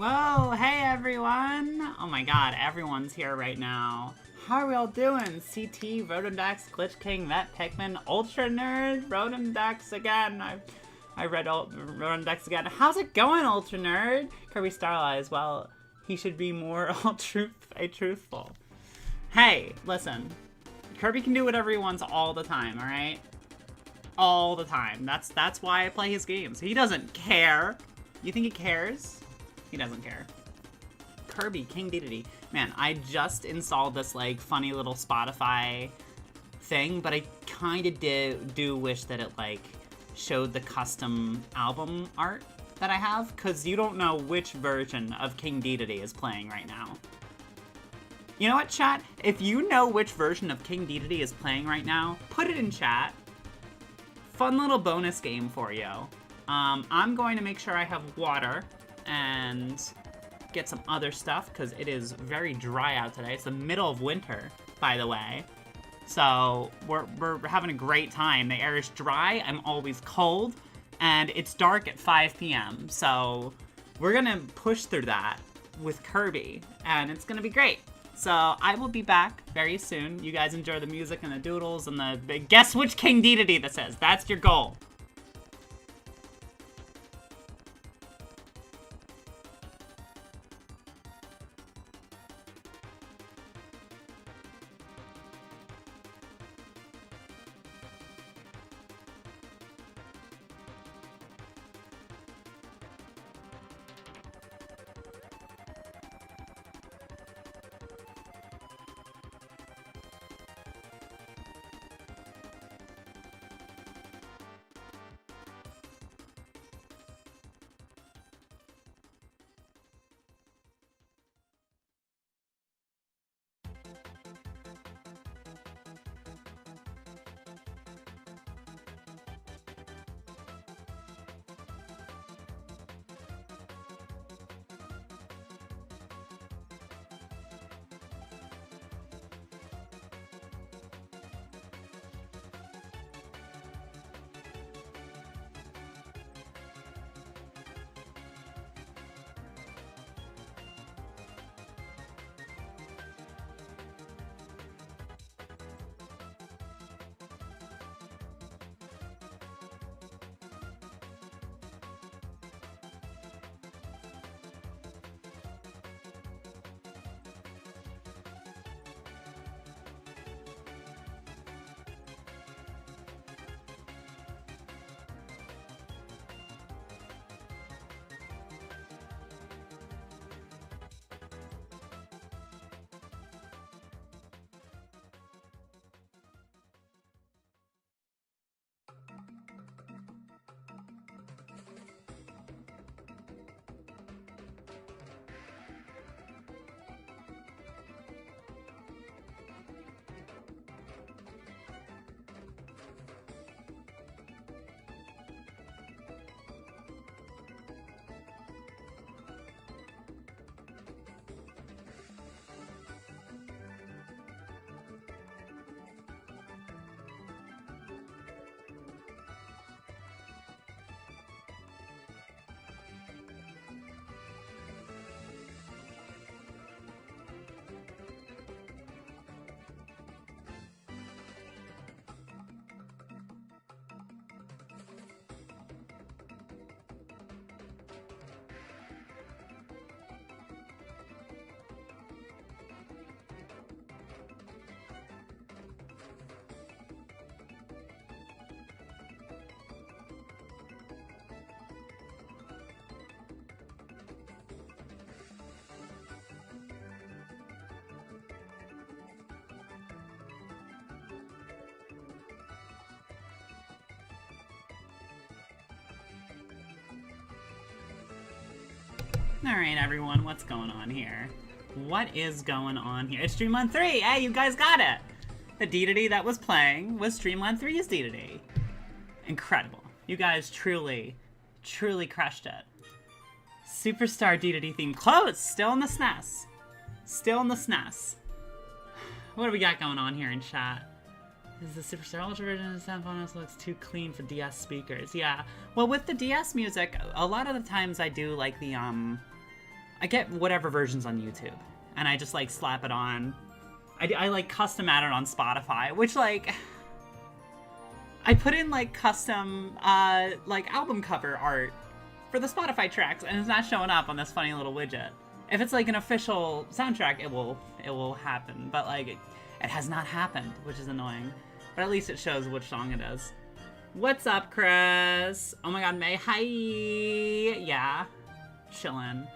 Well, hey everyone! Oh my god, everyone's here right now. How are we all doing? CT, Rotodex, Glitch King, Vet, Pikmin, Ultra Nerd, Rotodex again. I read Rotodex again. How's it going, Ultra Nerd? Kirby Star Allies. Well, he should be more truthful. Hey, listen. Kirby can do whatever he wants all the time, alright? All the time. That's why I play his games. He doesn't care. You think he cares? He doesn't care. Kirby, King Dedede. Man, I just installed this, like, funny little Spotify thing, but I kind of do wish that it, like, showed the custom album art that I have, because you don't know which version of King Dedede is playing right now. You know what, chat? If you know which version of King Dedede is playing right now, put it in chat. Fun little bonus game for you. I'm going to make sure I have water and get some other stuff, because it is very dry out today. It's the middle of winter, by the way. So we're having a great time. The air is dry, I'm always cold, and it's dark at 5 p.m. So we're gonna push through that with Kirby, and it's gonna be great. So I will be back very soon. You guys enjoy the music and the doodles and the guess which King Dedede this is. That's your goal. Alright everyone, what's going on here? What is going on here? It's Streamland 3! Hey, you guys got it! The Dedede that was playing was Streamland 3's Dedede. Incredible. You guys truly crushed it. Superstar Dedede theme close! Still in the SNES. Still in the SNES. What do we got going on here in chat? Is the Superstar Ultra version of the sound phone looks too clean for DS speakers? Yeah. Well, with the DS music, a lot of the times I do like the I get whatever versions on YouTube, and I just, like, slap it on. I like, custom add it on Spotify, which, like, I put in, like, custom, like, album cover art for the Spotify tracks, and it's not showing up on this funny little widget. If it's, like, an official soundtrack, it will happen, but, like, it has not happened, which is annoying. But at least it shows which song it is. What's up, Chris? Oh my god, May, hi! Yeah, chillin'.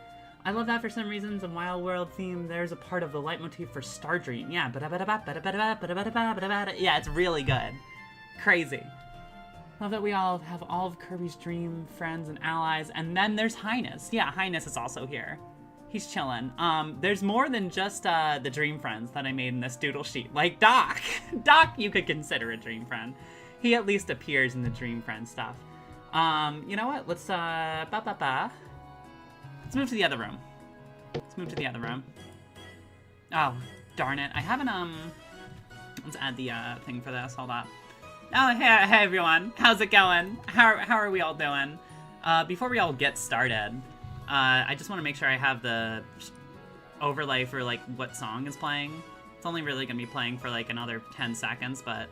I love that for some reason, the Wild World theme, there's a part of the leitmotif for Star Dream. Yeah, yeah, it's really good. Crazy. Love that we all have all of Kirby's dream friends and allies, and then there's Highness. Yeah, Highness is also here. He's chillin'. There's more than just the dream friends that I made in this doodle sheet. Like Doc. Doc you could consider a dream friend. He at least appears in the dream friend stuff. You know what? Let's let's move to the other room. Let's move to the other room. Oh, darn it. I haven't, let's add the, thing for this. Hold up. Oh, hey everyone. How's it going? How are we all doing? Before we all get started, I just want to make sure I have the overlay for, like, what song is playing. It's only really gonna be playing for, like, another 10 seconds, but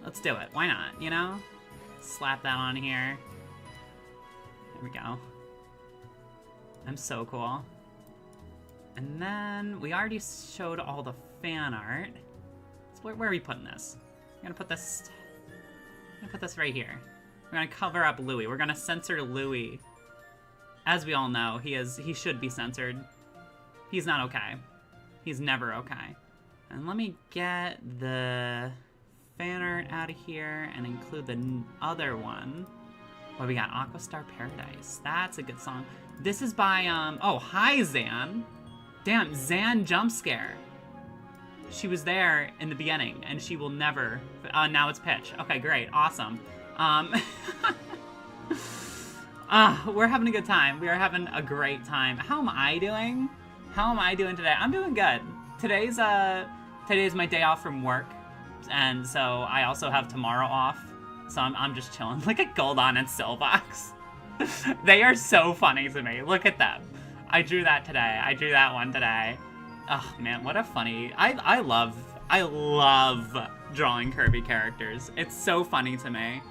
let's do it. Why not, you know? Slap that on here. There we go. I'm so cool. And then we already showed all the fan art. So where are we putting this? I'm gonna put this right here. We're gonna cover up Louis. We're gonna censor Louis. As we all know, he should be censored. He's not okay. He's never okay. And let me get the fan art out of here and include the other one. What we got? Aquastar Paradise. That's a good song. This is by, oh, hi, Zan. Damn, Zan jump scare. She was there in the beginning, and she will never, now it's Pitch. Okay, great, awesome. We're having a good time. We are having a great time. How am I doing? How am I doing today? I'm doing good. Today's my day off from work, and so I also have tomorrow off. So I'm just chilling. Look at Goldon and Silbox. They are so funny to me. Look at them. I drew that today. I drew that one today. Oh man, what a funny. I love drawing Kirby characters. It's so funny to me.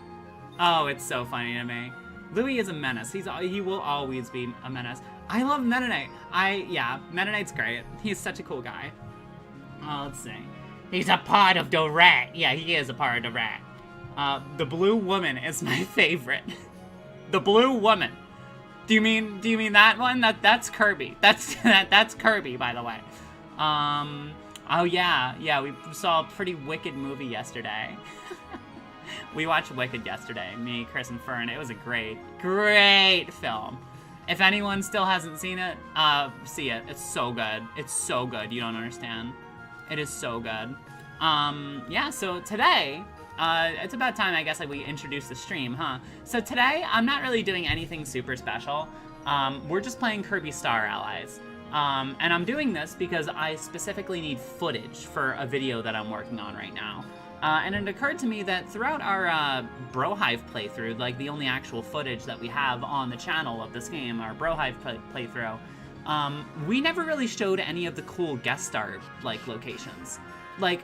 Oh, it's so funny to me. Louis is a menace. He will always be a menace. I love Meta Knight. Yeah, Meta Knight's great. He's such a cool guy. Oh, let's see. He's a part of the rat. Yeah, he is a part of the rat. The Blue Woman is my favorite. The Blue Woman. Do you mean that one? That's Kirby. That's Kirby, by the way. Oh yeah, we saw a pretty wicked movie yesterday. We watched Wicked yesterday, me, Chris, and Fern. It was a great film. If anyone still hasn't seen it, see it. It's so good. It's so good. You don't understand. It is so good. Yeah, so today, it's about time, I guess, like we introduce the stream, huh? So today, I'm not really doing anything super special. We're just playing Kirby Star Allies. And I'm doing this because I specifically need footage for a video that I'm working on right now. And it occurred to me that throughout our Brohive playthrough, like the only actual footage that we have on the channel of this game, our Brohive playthrough, we never really showed any of the cool guest star like locations. Like,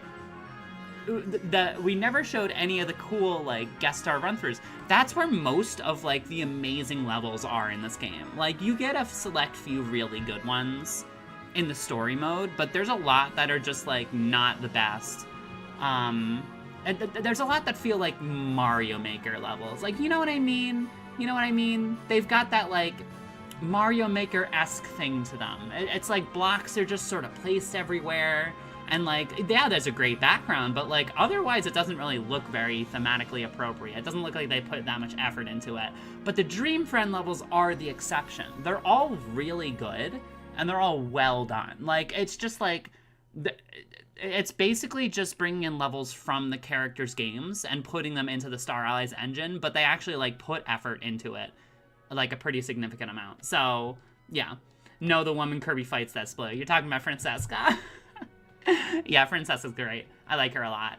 we never showed any of the cool like guest star run-throughs. That's where most of like the amazing levels are in this game. Like, you get a select few really good ones in the story mode, but there's a lot that are just like not the best. And there's a lot that feel like Mario Maker levels. Like, you know what I mean? You know what I mean? They've got that like Mario Maker-esque thing to them. It's like blocks are just sort of placed everywhere. And like, yeah, there's a great background, but like otherwise it doesn't really look very thematically appropriate. It doesn't look like they put that much effort into it. But the Dream Friend levels are the exception. They're all really good, and they're all well done. Like, it's just like, it's basically just bringing in levels from the characters' games and putting them into the Star Allies engine, but they actually like put effort into it, like a pretty significant amount. So yeah, no, the woman Kirby fights that's blue. You're talking about Francesca. Yeah, Francesca's great. I like her a lot.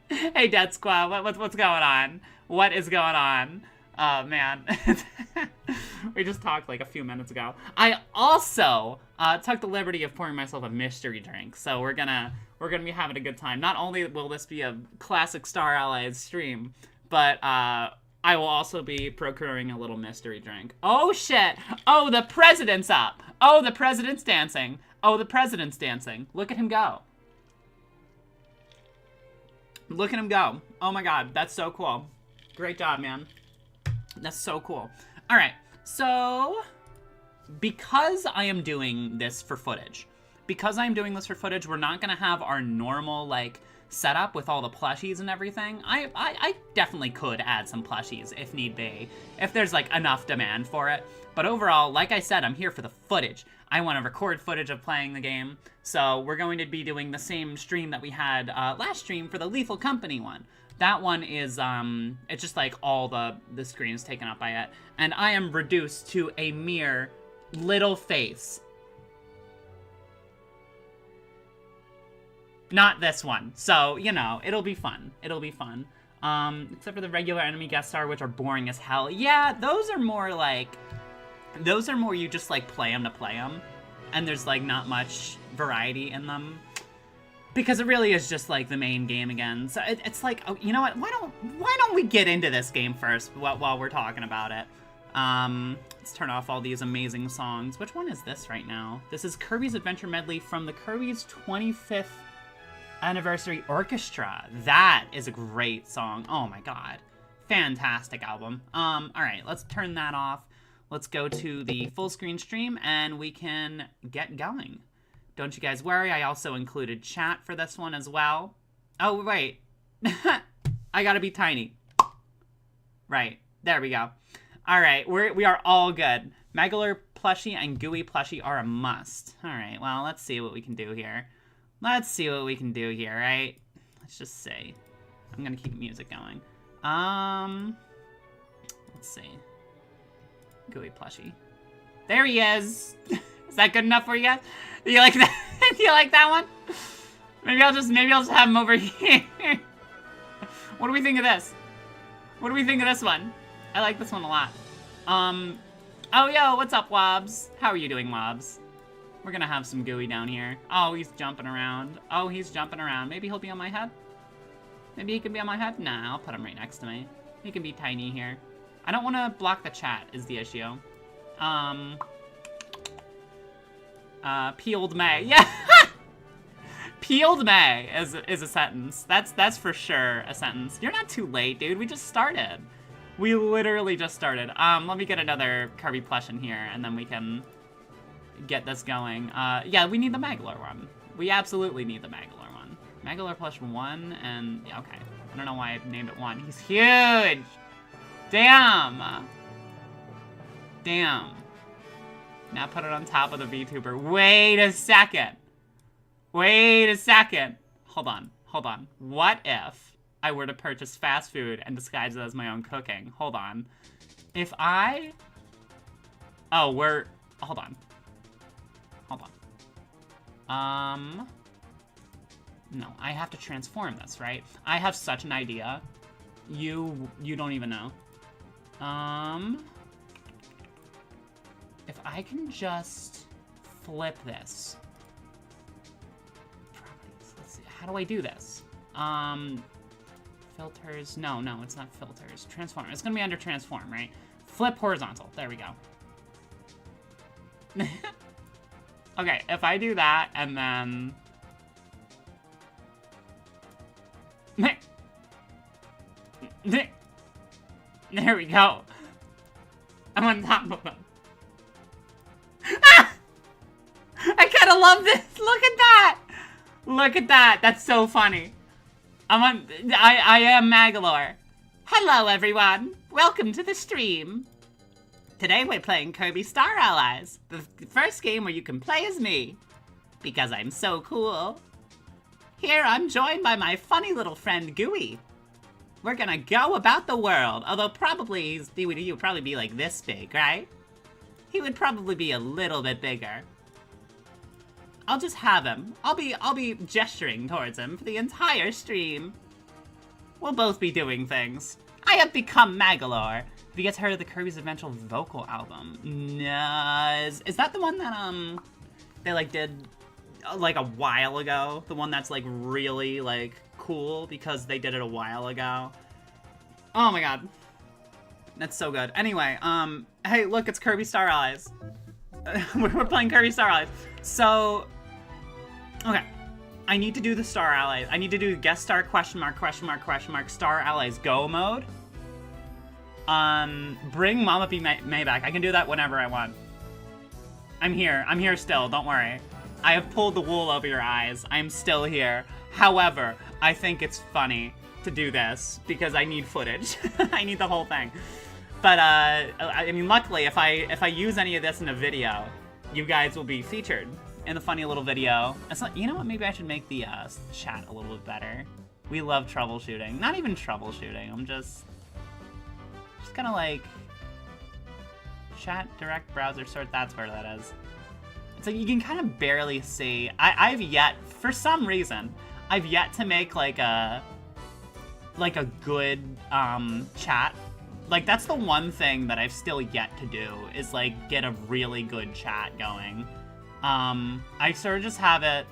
Hey, Dead Squad, what's going on? What is going on? Oh, man. We just talked like a few minutes ago. I also took the liberty of pouring myself a mystery drink, so we're gonna be having a good time. Not only will this be a classic Star Allies stream, but I will also be procuring a little mystery drink. Oh shit! Oh, the president's up! Oh, the president's dancing! Oh, the president's dancing! Look at him go! Look at him go! Oh my god, that's so cool! Great job, man. That's so cool. All right, so because I am doing this for footage, we're not gonna have our normal like setup with all the plushies and everything. I definitely could add some plushies if need be, if there's like enough demand for it. But overall, like I said, I'm here for the footage. I want to record footage of playing the game, so we're going to be doing the same stream that we had last stream for the Lethal Company one. That one is, it's just like all the screen is taken up by it. And I am reduced to a mere little face. Not this one. So, you know, it'll be fun. It'll be fun. Except for the regular enemy guest star, which are boring as hell. Yeah, those are more like... Those are more you just, like, play them to play them. And there's, like, not much variety in them. Because it really is just, like, the main game again. So it's like, oh, you know what? Why don't we get into this game first while we're talking about it? Let's turn off all these amazing songs. Which one is this right now? This is Kirby's Adventure Medley from the Kirby's 25th Anniversary Orchestra. That is a great song. Oh my god. Fantastic album. Alright, let's turn that off. Let's go to the full screen stream and we can get going. Don't you guys worry, I also included chat for this one as well. Oh, wait. I gotta be tiny. Right, there we go. Alright, we are all good. Megalor plushie and Gooey plushie are a must. Alright, well, let's see what we can do here. Let's see what we can do here, right? Let's just see. I'm gonna keep music going. Let's see. Gooey plushie. There he is! Is that good enough for you guys? Do you like that? Do you like that one? Maybe I'll just have him over here. What do we think of this? What do we think of this one? I like this one a lot. Oh yo, what's up, Wobbs? How are you doing, Wobbs? We're gonna have some Gooey down here. Oh, he's jumping around. Oh, he's jumping around. Maybe he'll be on my head? Maybe he can be on my head? Nah, I'll put him right next to me. He can be tiny here. I don't want to block the chat is the issue. Peeled May. Yeah! Peeled May is a sentence. That's for sure a sentence. You're not too late, dude. We just started. We literally just started. Let me get another Kirby plush in here, and then we can get this going. Yeah, we need the Megalor one. We absolutely need the Megalor one. Megalor plush 1, and... Yeah, okay. I don't know why I named it 1. He's huge! Damn! Damn. Now put it on top of the VTuber. Wait a second. Wait a second. Hold on. Hold on. What if I were to purchase fast food and disguise it as my own cooking? Hold on. If I... Oh, we're... Hold on. Hold on. No, I have to transform this, right? I have such an idea. You don't even know. If I can just flip this. Properties, let's see. How do I do this? Filters. No, it's not filters. Transform. It's gonna be under transform, right? Flip horizontal. There we go. Okay, if I do that and then... There we go. I'm on top of them. Ah! I kind of love this. Look at that. Look at that. That's so funny. I am Megalor. Hello, everyone. Welcome to the stream. Today we're playing Kirby Star Allies, the first game where you can play as me, because I'm so cool. Here I'm joined by my funny little friend Gooey. We're gonna go about the world, although probably he would probably be like this big, right? He would probably be a little bit bigger. I'll just have him. I'll be gesturing towards him for the entire stream. We'll both be doing things. I have become Magalore. Have you guys heard of the Kirby's Adventure vocal album? No, is that the one that they like did like a while ago? The one that's like really like cool because they did it a while ago. Oh my god, that's so good. Anyway, hey, look, it's Kirby Star Allies. We're playing Kirby Star Allies. So, okay. I need to do the Star Allies. I need to do guest star question mark Star Allies go mode. Bring Mama B May back. I can do that whenever I want. I'm here. I'm here still. Don't worry. I have pulled the wool over your eyes. I am still here. However, I think it's funny to do this because I need footage. I need the whole thing. But I mean, luckily, if I use any of this in a video, you guys will be featured in the funny little video. It's not, you know what? Maybe I should make the chat a little bit better. We love troubleshooting. Not even troubleshooting. I'm just kind of like chat, direct, browser, sort. That's where that is. It's like you can kind of barely see. I've yet, for some reason, I've yet to make like a good chat. Like that's the one thing that I've still yet to do is like get a really good chat going. I sort of just have it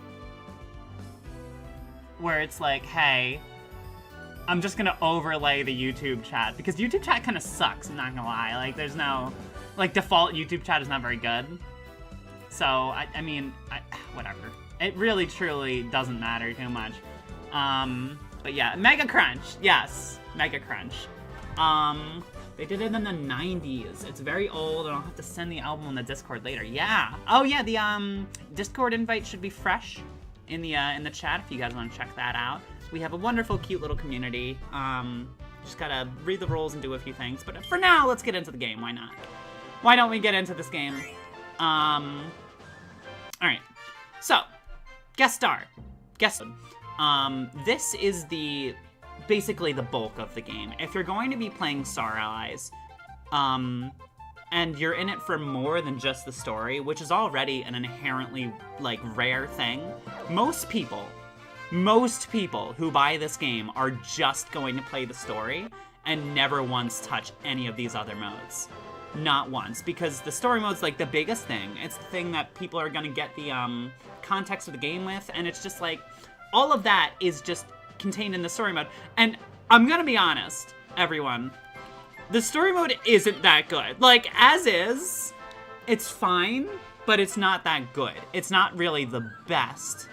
where it's like, hey, I'm just gonna overlay the YouTube chat because YouTube chat kind of sucks, I'm not gonna lie. Like there's no, like default YouTube chat is not very good. So, I mean, whatever. It really truly doesn't matter too much. But yeah, Mega Crunch, yes, Mega Crunch. They did it in the 90s. It's very old, and I'll have to send the album on the Discord later. Yeah. Oh yeah, the Discord invite should be fresh in the chat if you guys want to check that out. We have a wonderful, cute little community. Just gotta read the rules and do a few things. But for now, let's get into the game. Why not? Why don't we get into this game? All right. So, guest star. This is basically the bulk of the game. If you're going to be playing Star Allies, and you're in it for more than just the story, which is already an inherently, like, rare thing, most people who buy this game are just going to play the story and never once touch any of these other modes. Not once, because the story mode's, like, the biggest thing. It's the thing that people are gonna get the, context of the game with, and it's just, like, all of that is just contained in the story mode. And I'm gonna be honest, everyone, the story mode isn't that good. Like, as is, it's fine, but it's not that good. It's not really the best.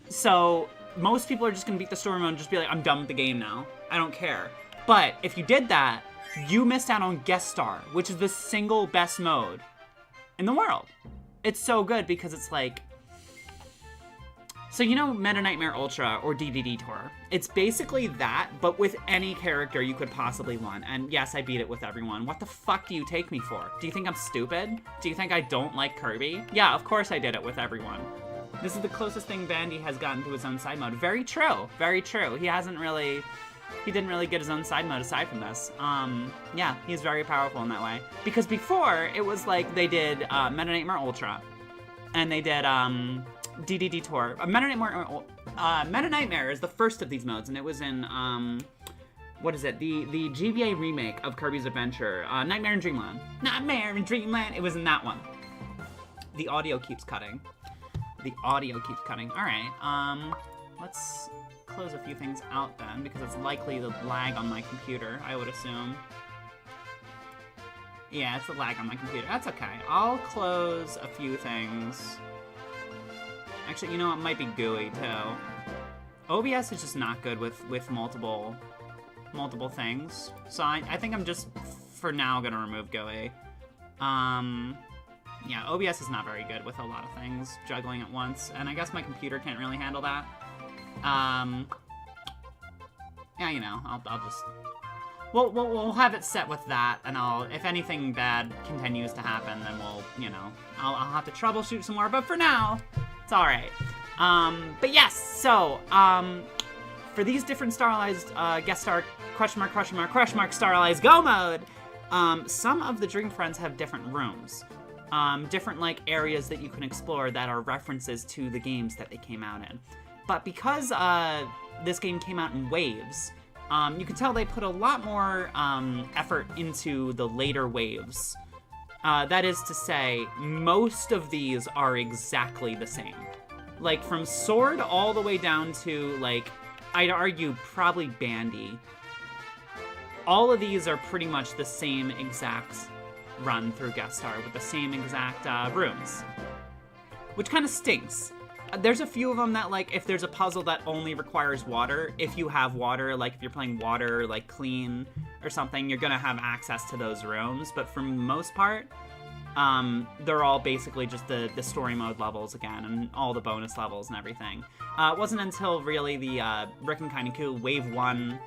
So, most people are just gonna beat the story mode and just be like, I'm done with the game now. I don't care. But if you did that, you missed out on Guest Star, which is the single best mode in the world. It's so good because it's like, so you know Meta Nightmare Ultra or DDD Tour? It's basically that, but with any character you could possibly want. And yes, I beat it with everyone. What the fuck do you take me for? Do you think I'm stupid? Do you think I don't like Kirby? Yeah, of course I did it with everyone. This is the closest thing Bandy has gotten to his own side mode. Very true, very true. He didn't really get his own side mode aside from this. Yeah, he's very powerful in that way. Because before, it was like they did Meta Nightmare Ultra, and they did DDD Tour. Meta Nightmare is the first of these modes, and it was in, what is it? The GBA remake of Kirby's Adventure, Nightmare in Dreamland. Nightmare in Dreamland! It was in that one. The audio keeps cutting. Alright, let's close a few things out then, because it's likely to lag on my computer, I would assume. Yeah, it's a lag on my computer. That's okay. I'll close a few things. Actually, you know, it might be Gooey, too. OBS is just not good with multiple things. So I think I'm just, for now, gonna remove Gooey. Yeah, OBS is not very good with a lot of things juggling at once, and I guess my computer can't really handle that. Yeah, you know, I'll just... We'll have it set with that, and if anything bad continues to happen, then we'll, you know, I'll have to troubleshoot some more, but for now, it's alright. But yes, so, for these different Star Allies, guest star, Star Allies Go mode, some of the Dream Friends have different rooms. Different, like, areas that you can explore that are references to the games that they came out in. But because, this game came out in waves, You can tell they put a lot more effort into the later waves. That is to say, most of these are exactly the same. Like, from Sword all the way down to, like, I'd argue probably Bandy. All of these are pretty much the same exact run through Guest Star with the same exact rooms. Which kind of stinks. There's a few of them that, like, if there's a puzzle that only requires water, if you have water, like if you're playing water, like Clean or something, you're gonna have access to those rooms. But for the most part, they're all basically just the story mode levels again, and all the bonus levels and everything. It wasn't until really the Rick and Kine and Coup Wave 1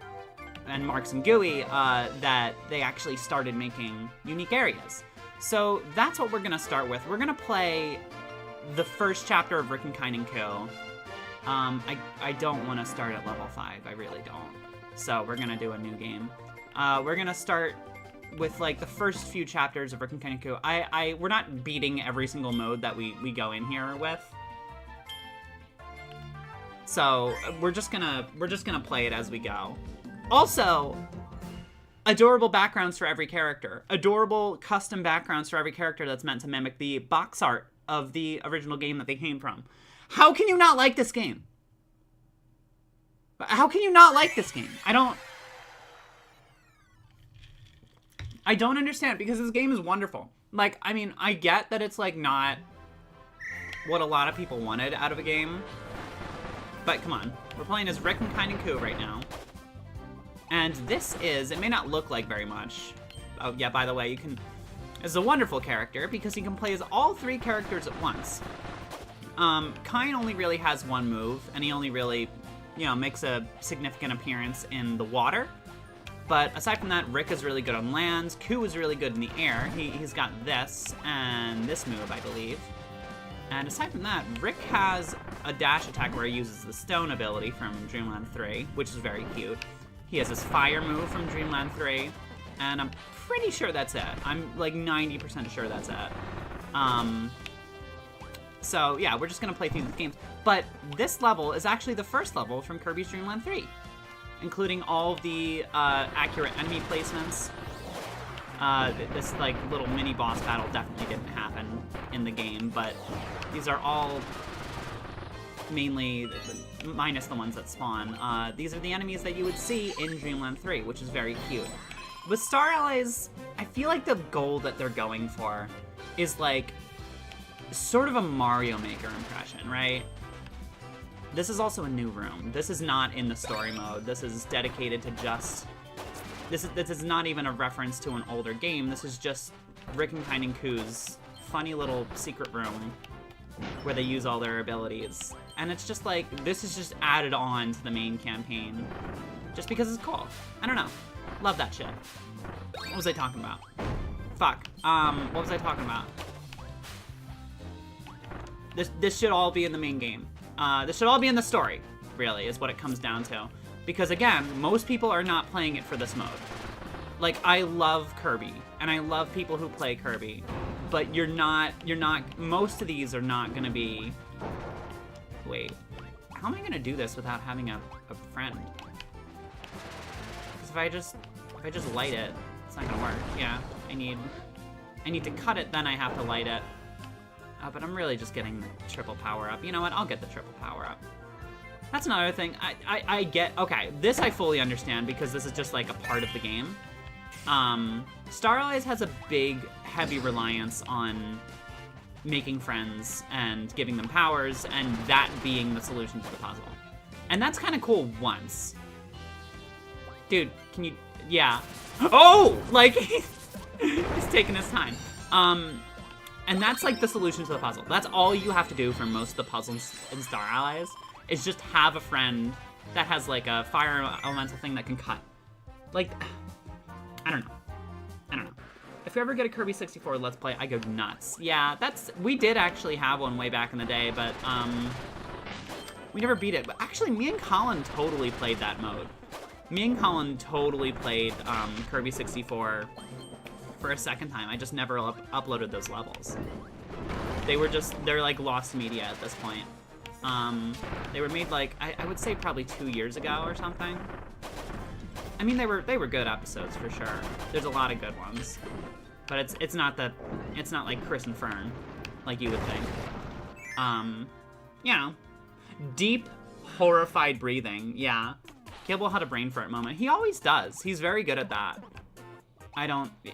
and Marx and Gooey that they actually started making unique areas. So that's what we're gonna start with. We're gonna play the first chapter of Rick and Kine and Coup. I don't want to start at level 5. I really don't. So we're gonna do a new game. We're gonna start with like the first few chapters of Rick and Kine and Coup. We're not beating every single mode that we go in here with. So we're just gonna play it as we go. Also, adorable backgrounds for every character. Adorable custom backgrounds for every character that's meant to mimic the box art of the original game that they came from. How can you not like this game? How can you not like this game? I don't understand, because this game is wonderful. Like, I mean, I get that it's like not what a lot of people wanted out of a game, but come on. We're playing as Rick and Kine and Coup right now. And this is, it may not look like very much. Oh yeah, by the way, is a wonderful character because he can play as all 3 characters at once. Kine only really has one move, and he only really, makes a significant appearance in the water. But aside from that, Rick is really good on land. Coup is really good in the air. He's got this and this move, I believe. And aside from that, Rick has a dash attack where he uses the stone ability from Dreamland 3, which is very cute. He has his fire move from Dreamland 3. And I'm pretty sure that's it. I'm like 90% sure that's it. So yeah, we're just gonna play through the games. But this level is actually the first level from Kirby's Dream Land 3, including all of the accurate enemy placements. This like little mini boss battle definitely didn't happen in the game, but these are all mainly minus the ones that spawn. These are the enemies that you would see in Dreamland 3, which is very cute. With Star Allies, I feel like the goal that they're going for is like sort of a Mario Maker impression, right? This is also a new room. This is not in the story mode. This is dedicated to just... This is not even a reference to an older game. This is just Rick and Kine and Cou's funny little secret room where they use all their abilities. And it's just like, this is just added on to the main campaign just because it's cool. I don't know. Love that shit. What was I talking about? Fuck. What was I talking about? This should all be in the main game. This should all be in the story, really, is what it comes down to. Because again, most people are not playing it for this mode. Like, I love Kirby, and I love people who play Kirby, but most of these are not gonna be... Wait, how am I gonna do this without having a friend? Because if I just light it, it's not gonna work. Yeah, I need to cut it, then I have to light it. But I'm really just getting the triple power up. You know what, I'll get the triple power up. That's another thing. I get... Okay, this I fully understand because this is just like a part of the game. Star Allies has a big, heavy reliance on making friends and giving them powers, and that being the solution to the puzzle. And that's kind of cool once. Dude, can you... Yeah. Oh! Like, he's taking his time. And that's like the solution to the puzzle. That's all you have to do for most of the puzzles in Star Allies, is just have a friend that has like a fire elemental thing that can cut. Like, I don't know. If we ever get a Kirby 64 Let's Play, I go nuts. Yeah, we did actually have one way back in the day, but we never beat it. But actually, me and Colin totally played that mode. Me and Colin totally played Kirby 64 for a second time. I just never uploaded those levels. They're like lost media at this point. They were made like, I would say probably 2 years ago or something. I mean, they were good episodes for sure. There's a lot of good ones, but it's not like Chris and Fern, like you would think. You know, deep, horrified breathing. Yeah, Gable had a brain fart moment. He always does. He's very good at that.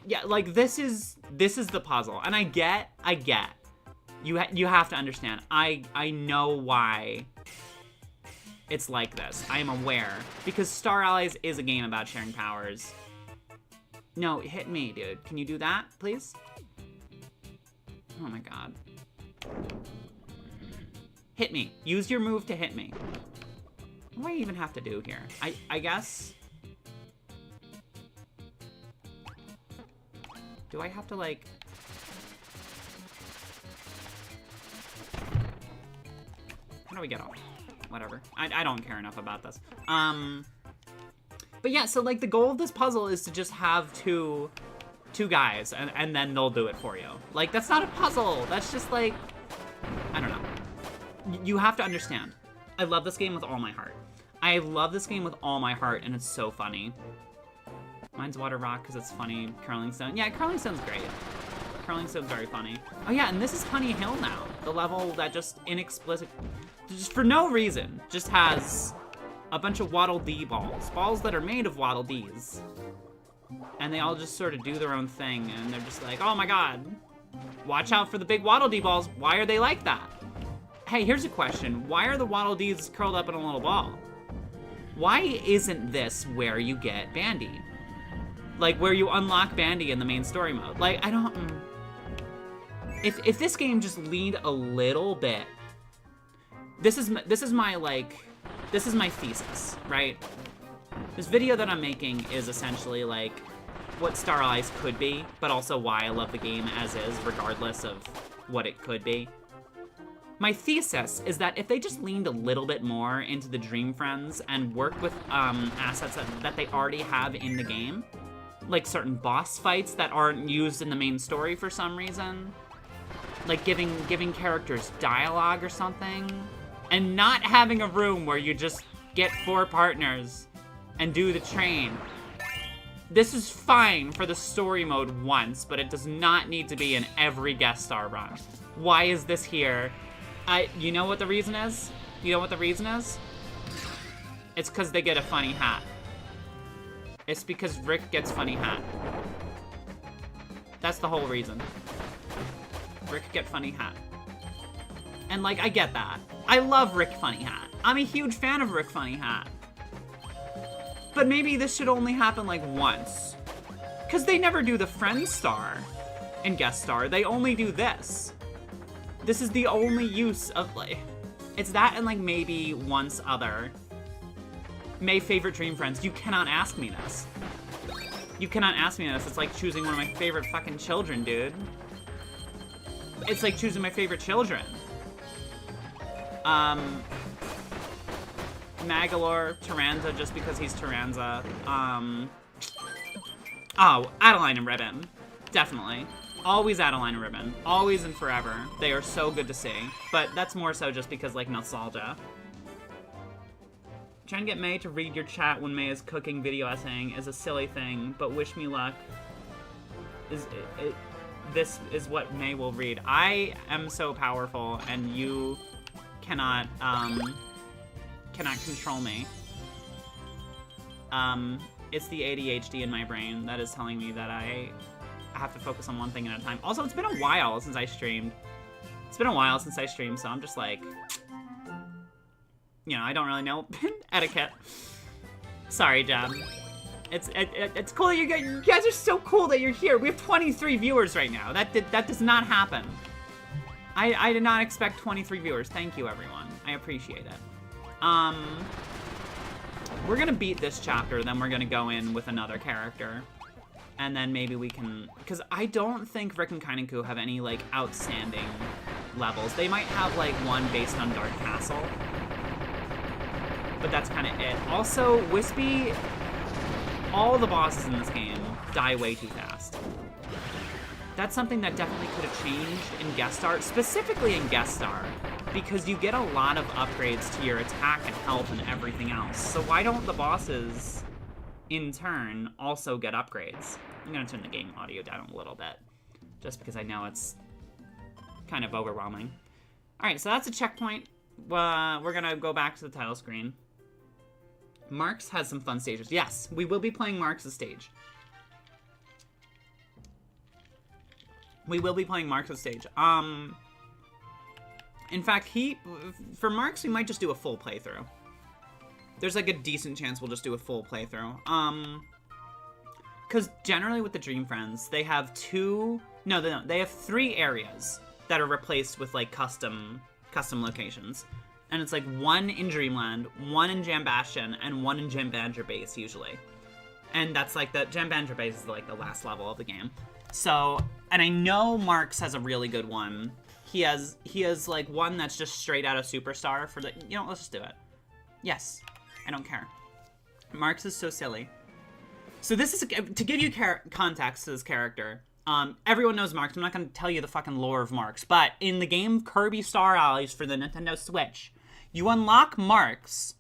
Yeah, like this is the puzzle, and I get. You have to understand. I know why it's like this. I am aware. Because Star Allies is a game about sharing powers. No, hit me, dude. Can you do that, please? Oh my god. Hit me. Use your move to hit me. What do I even have to do here? I guess... Do I have to, like... How do we get off? Whatever. I don't care enough about this. But yeah, so like the goal of this puzzle is to just have two guys and then they'll do it for you. Like, that's not a puzzle. That's just like, I don't know. You have to understand. I love this game with all my heart. I love this game with all my heart, and it's so funny. Mine's Water Rock because it's funny. Curling Stone. Yeah, Curling Stone's great. Curling Stone's very funny. Oh yeah, and this is Honey Hill now. The level that just just for no reason, just has a bunch of Waddle Dee balls. Balls that are made of Waddle Dees. And they all just sort of do their own thing, and they're just like, oh my god, watch out for the big Waddle Dee balls. Why are they like that? Hey, here's a question. Why are the Waddle Dees curled up in a little ball? Why isn't this where you get Bandy? Like, where you unlock Bandy in the main story mode. Like, I don't... If this game just leaned a little bit... This is my thesis, right? This video that I'm making is essentially, like, what Star Allies could be, but also why I love the game as is, regardless of what it could be. My thesis is that if they just leaned a little bit more into the Dream Friends and worked with assets that they already have in the game, like certain boss fights that aren't used in the main story for some reason, like giving characters dialogue or something, and not having a room where you just get 4 partners and do the train. This is fine for the story mode once, but it does not need to be in every guest star run. Why is this here? You know what the reason is? You know what the reason is? It's because they get a funny hat. It's because Rick gets funny hat. That's the whole reason. Rick get funny hat. And like, I get that. I love Rick Funny Hat. I'm a huge fan of Rick Funny Hat. But maybe this should only happen like once. Because they never do the Friend Star in Guest Star. They only do this. This is the only use of, like... It's that and like maybe once other. May favorite Dream Friends. You cannot ask me this. You cannot ask me this. It's like choosing one of my favorite fucking children, dude. It's like choosing my favorite children. Magalore, Taranza, just because he's Taranza. Oh, Adeline and Ribbon. Definitely. Always Adeline and Ribbon. Always and forever. They are so good to see. But that's more so just because, like, nostalgia. Trying to get May to read your chat when May is cooking video essaying is a silly thing, but wish me luck. This is what May will read. I am so powerful, and you cannot control me. It's the ADHD in my brain that is telling me that I have to focus on one thing at a time. Also, it's been a while since I streamed. It's been a while since I streamed, so I'm just like, you know, I don't really know etiquette. Sorry, Jab. It's cool that you guys are so cool that you're here. We have 23 viewers right now. That does not happen. I did not expect 23 viewers. Thank you, everyone. I appreciate it. We're gonna beat this chapter, then we're gonna go in with another character. And then maybe we can... Because I don't think Rick and Kine have any, like, outstanding levels. They might have, like, one based on Dark Castle. But that's kind of it. Also, Wispy... All the bosses in this game die way too fast. That's something that definitely could have changed in Guest Star, specifically in Guest Star, because you get a lot of upgrades to your attack and health and everything else. So why don't the bosses in turn, also get upgrades. I'm gonna turn the game audio down a little bit, just because I know it's kind of overwhelming. All right, so that's a checkpoint. We're gonna go back to the title screen. Marx has some fun stages. Yes, we will be playing Marx's stage. We will be playing Marx's stage. In fact, for Marx, we might just do a full playthrough. There's like a decent chance we'll just do a full playthrough. Because generally with the Dream Friends, they have they have 3 areas that are replaced with like custom locations. And it's like 1 in Dreamland, 1 in Jam Bastion, and 1 in Jam Banjo Base usually. And that's like the Jam Banjo Base is like the last level of the game. So, and I know Marx has a really good one. He has like one that's just straight out of Superstar for the, let's just do it. Yes, I don't care. Marx is so silly. So this is, to give you context to this character, everyone knows Marx. I'm not going to tell you the fucking lore of Marx, but in the game Kirby Star Allies for the Nintendo Switch, you unlock Marx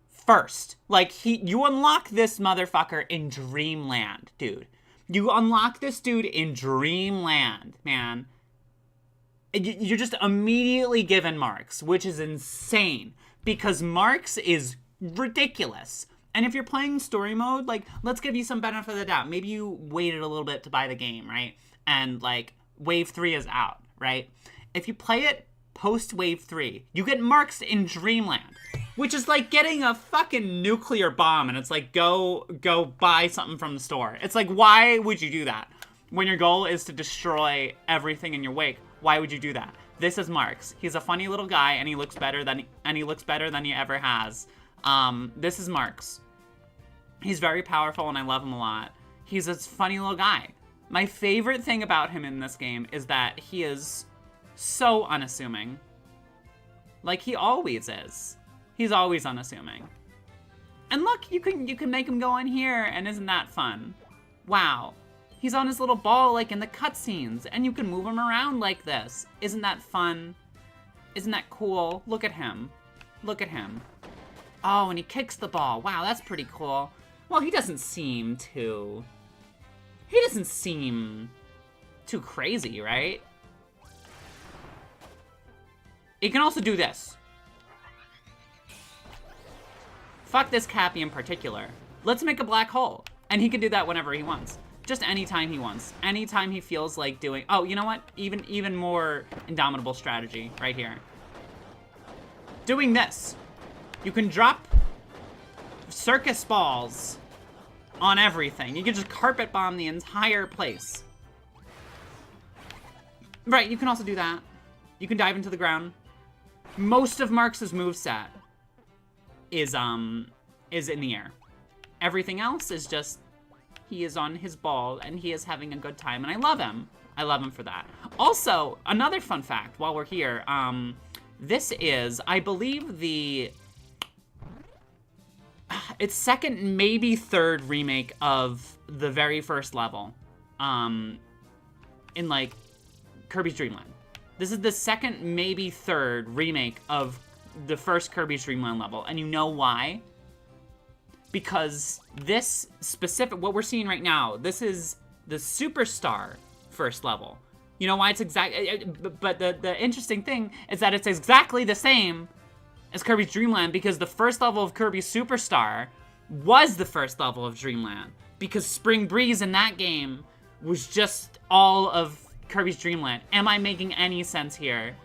first. Like, you unlock this motherfucker in Dreamland, dude. You unlock this dude in Dreamland, man. You're just immediately given Marx, which is insane, because Marx is ridiculous. And if you're playing story mode, like, let's give you some benefit of the doubt. Maybe you waited a little bit to buy the game, right? And, like, Wave 3 is out, right? If you play it post Wave 3, you get Marx in Dreamland, which is like getting a fucking nuclear bomb, and it's like, go buy something from the store. It's like, why would you do that? When your goal is to destroy everything in your wake, why would you do that? This is Marx. He's a funny little guy, and he looks better than he ever has. This is Marx. He's very powerful, and I love him a lot. He's a funny little guy. My favorite thing about him in this game is that he is so unassuming. Like, he always is. He's always unassuming. And look, you can make him go in here, and isn't that fun? Wow. He's on his little ball, like in the cutscenes, and you can move him around like this. Isn't that fun? Isn't that cool? Look at him. Look at him. Oh, and he kicks the ball. Wow, that's pretty cool. Well, he doesn't seem too crazy, right? He can also do this. Fuck this Cappy in particular. Let's make a black hole. And he can do that whenever he wants. Just anytime he wants. Anytime he feels like doing... Oh, you know what? Even more indomitable strategy right here. Doing this. You can drop circus balls on everything. You can just carpet bomb the entire place. Right, you can also do that. You can dive into the ground. Most of Marx's moveset is in the air. Everything else is just, he is on his ball and he is having a good time, and I love him. I love him for that. Also, another fun fact while we're here, this is, I believe, it's second, maybe third remake of the very first level, in like Kirby's Dream Land. This is the second, maybe third remake of the first Kirby's Dream Land level, and you know why? Because this specific, what we're seeing right now, this is the Superstar first level. You know why it's but the interesting thing is that it's exactly the same as Kirby's Dream Land, because the first level of Kirby Superstar was the first level of Dreamland, because Spring Breeze in that game was just all of Kirby's Dream Land. Am I making any sense here?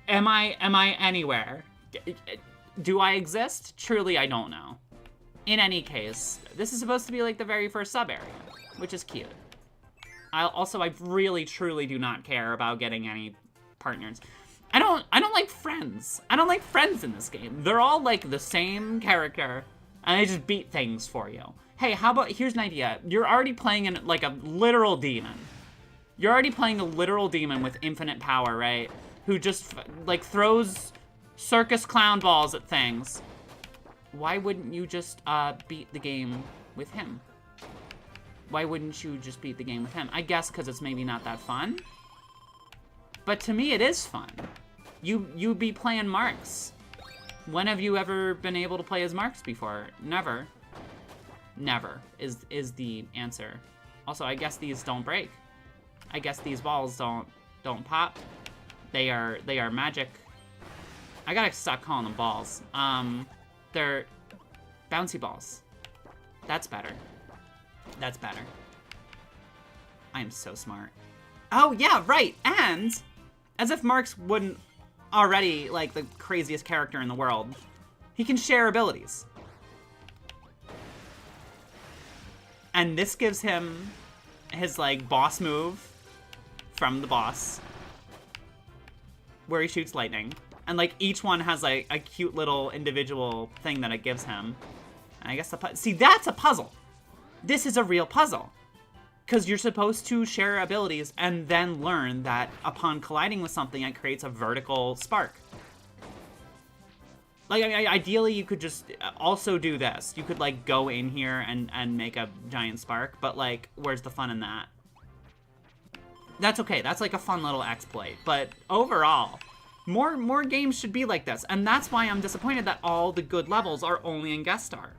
Am I anywhere? Do I exist? Truly, I don't know. In any case, this is supposed to be like the very first sub area, which is cute. I really, truly do not care about getting any partners. I don't like friends. I don't like friends in this game. They're all like the same character, and they just beat things for you. Hey, how about, here's an idea. You're already playing like a literal demon. You're already playing a literal demon with infinite power, right? Who just like throws circus clown balls at things. Why wouldn't you just beat the game with him? Why wouldn't you just beat the game with him? I guess because it's maybe not that fun. But to me, it is fun. You be playing Marx. When have you ever been able to play as Marx before? Never. never is the answer. Also, I guess these don't break. I guess these balls don't pop. They are magic. I gotta stop calling them balls. They're bouncy balls. That's better. That's better. I am so smart. Oh, yeah, right. And as if Marx wouldn't already, like, the craziest character in the world, he can share abilities. And this gives him his, like, boss move from the boss, where he shoots lightning. And, like, each one has, like, a cute little individual thing that it gives him. And I guess see, that's a puzzle. This is a real puzzle. Because you're supposed to share abilities and then learn that upon colliding with something, it creates a vertical spark. Like, I mean, ideally, you could just also do this. You could, like, go in here and make a giant spark, but, like, where's the fun in that? That's okay. That's, like, a fun little exploit. But overall, more games should be like this. And that's why I'm disappointed that all the good levels are only in Guest Star.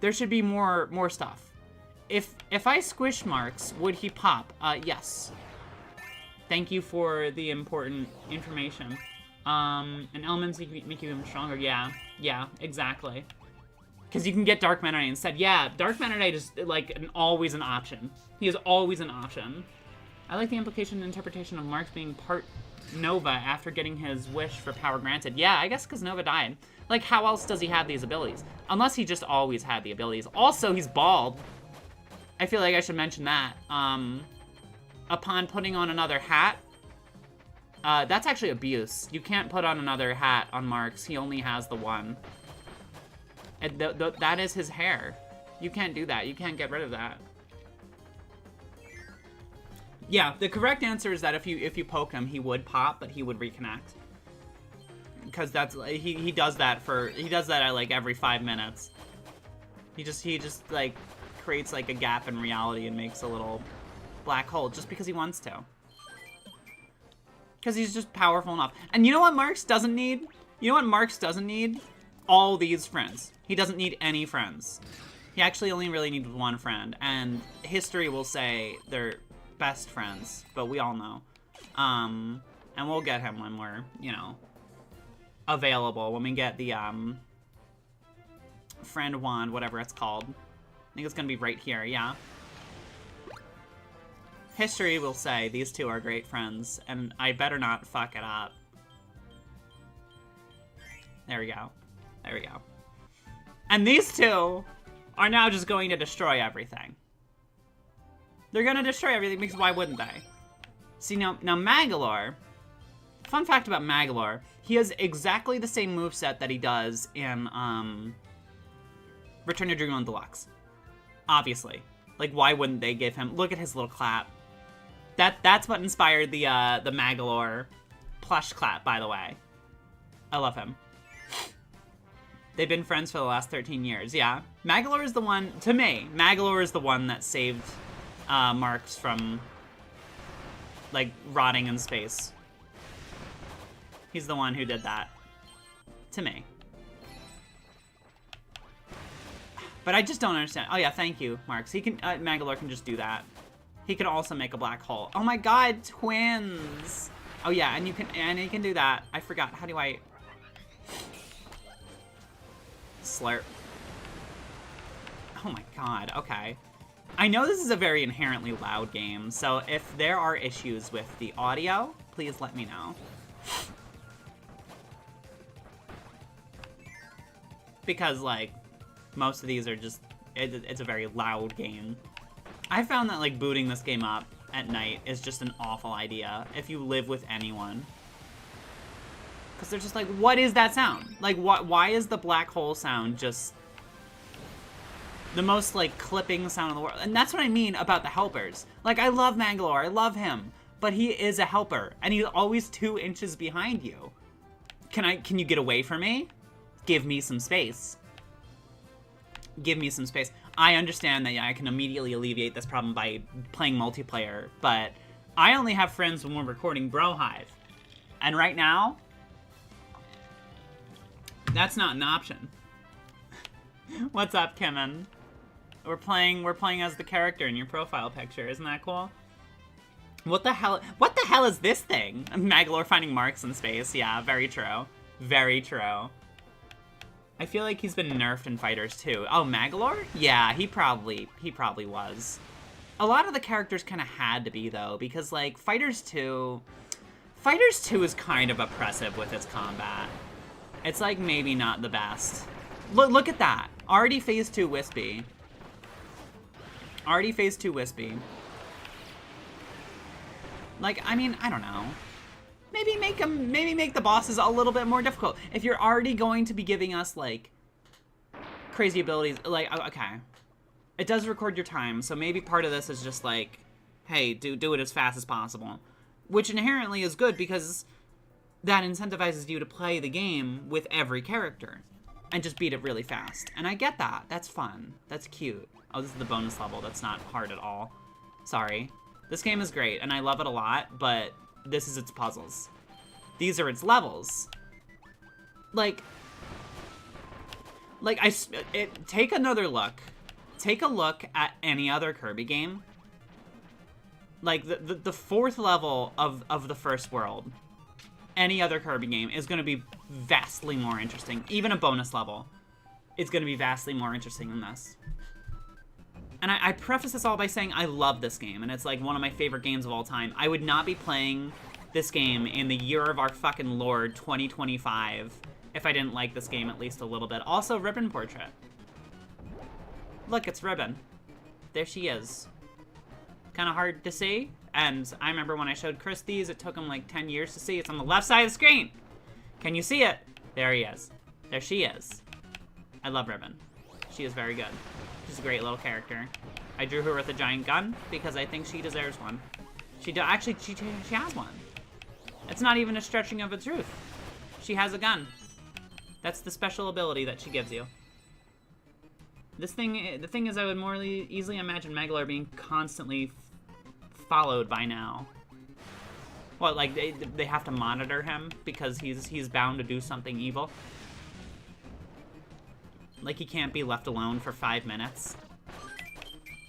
There should be more stuff. If I squish Marx, would he pop? Yes. Thank you for the important information. And elements make you even stronger. Yeah, exactly. Because you can get Dark Meta Knight instead. Yeah, Dark Meta Knight is, like, always an option. He is always an option. I like the implication and interpretation of Marx being part Nova after getting his wish for power granted. Yeah, I guess because Nova died. Like, how else does he have these abilities? Unless he just always had the abilities. Also, he's bald. I feel like I should mention that. Upon putting on another hat, that's actually abuse. You can't put on another hat on Marx. He only has the one. And that is his hair. You can't do that. You can't get rid of that. Yeah, the correct answer is that if you poke him, he would pop, but he would reconnect. Because that's he does that at like every 5 minutes. He just like creates like a gap in reality and makes a little black hole just because he wants to. Because he's just powerful enough. And you know what Marx doesn't need? You know what Marx doesn't need? All these friends. He doesn't need any friends. He actually only really needs one friend. And history will say they're best friends, but we all know. And we'll get him when we're, you know, available. When we get the, friend wand, whatever it's called. I think it's gonna be right here, yeah. History will say these two are great friends, and I better not fuck it up. There we go. There we go. And these two are now just going to destroy everything. They're gonna destroy everything because why wouldn't they? See, now Magolor, fun fact about Magolor, he has exactly the same moveset that he does in Return to Dreamland Deluxe. Obviously. Like, why wouldn't they give him... Look at his little clap. That's what inspired the Magolor plush clap, by the way. I love him. They've been friends for the last 13 years, yeah. Magolor is the one... To me, Magolor is the one that saved Marx from, like, rotting in space. He's the one who did that. To me. But I just don't understand. Oh yeah, thank you, Marx. He can, Magolor can just do that. He can also make a black hole. Oh my god, twins! Oh yeah, and he can do that. I forgot, how do I... Slurp. Oh my god, okay. I know this is a very inherently loud game, so if there are issues with the audio, please let me know. Because, like, most of these are just, it's a very loud game. I found that, like, booting this game up at night is just an awful idea if you live with anyone. Because they're just like, what is that sound? Like, why is the black hole sound just the most, like, clipping sound in the world? And that's what I mean about the helpers. Like, I love Magolor, I love him, but he is a helper, and he's always 2 inches behind you. Can you get away from me? Give me some space. Give me some space. I understand that I can immediately alleviate this problem by playing multiplayer, but I only have friends when we're recording Brohive. And right now, that's not an option. What's up, Kimmin? We're playing as the character in your profile picture. Isn't that cool? What the hell is this thing? Maglor finding Marx in space. Yeah, very true. Very true. I feel like he's been nerfed in Fighters too. Oh, Maglor? Yeah, he probably was. A lot of the characters kind of had to be though, because like Fighters 2 is kind of oppressive with its combat. It's like maybe not the best. Look at that. Already phase 2 Wispy. Already phase 2 Wispy. Like, I mean, I don't know. Maybe make the bosses a little bit more difficult. If you're already going to be giving us, like, crazy abilities, like, okay. It does record your time, so maybe part of this is just like, hey, do it as fast as possible. Which inherently is good because that incentivizes you to play the game with every character. And just beat it really fast. And I get that. That's fun. That's cute. Oh, this is the bonus level. That's not hard at all. Sorry. This game is great, and I love it a lot, but this is its puzzles. These are its levels. Take another look. Take a look at any other Kirby game. Like, the fourth level of the first world. Any other Kirby game is going to be vastly more interesting. Even a bonus level is going to be vastly more interesting than this. And I preface this all by saying I love this game, and it's like one of my favorite games of all time. I would not be playing this game in the year of our fucking Lord, 2025, if I didn't like this game at least a little bit. Also, Ribbon Portrait. Look, it's Ribbon. There she is. Kind of hard to see, and I remember when I showed Chris these, it took him like 10 years to see. It's on the left side of the screen. Can you see it? There he is. There she is. I love Ribbon. She is very good. She's a great little character. I drew her with a giant gun because I think she deserves one. She has one. It's not even a stretching of the truth. She has a gun. That's the special ability that she gives you. The thing is, I would more easily imagine Maglor being constantly followed by now. What, like they have to monitor him because he's bound to do something evil? Like he can't be left alone for 5 minutes.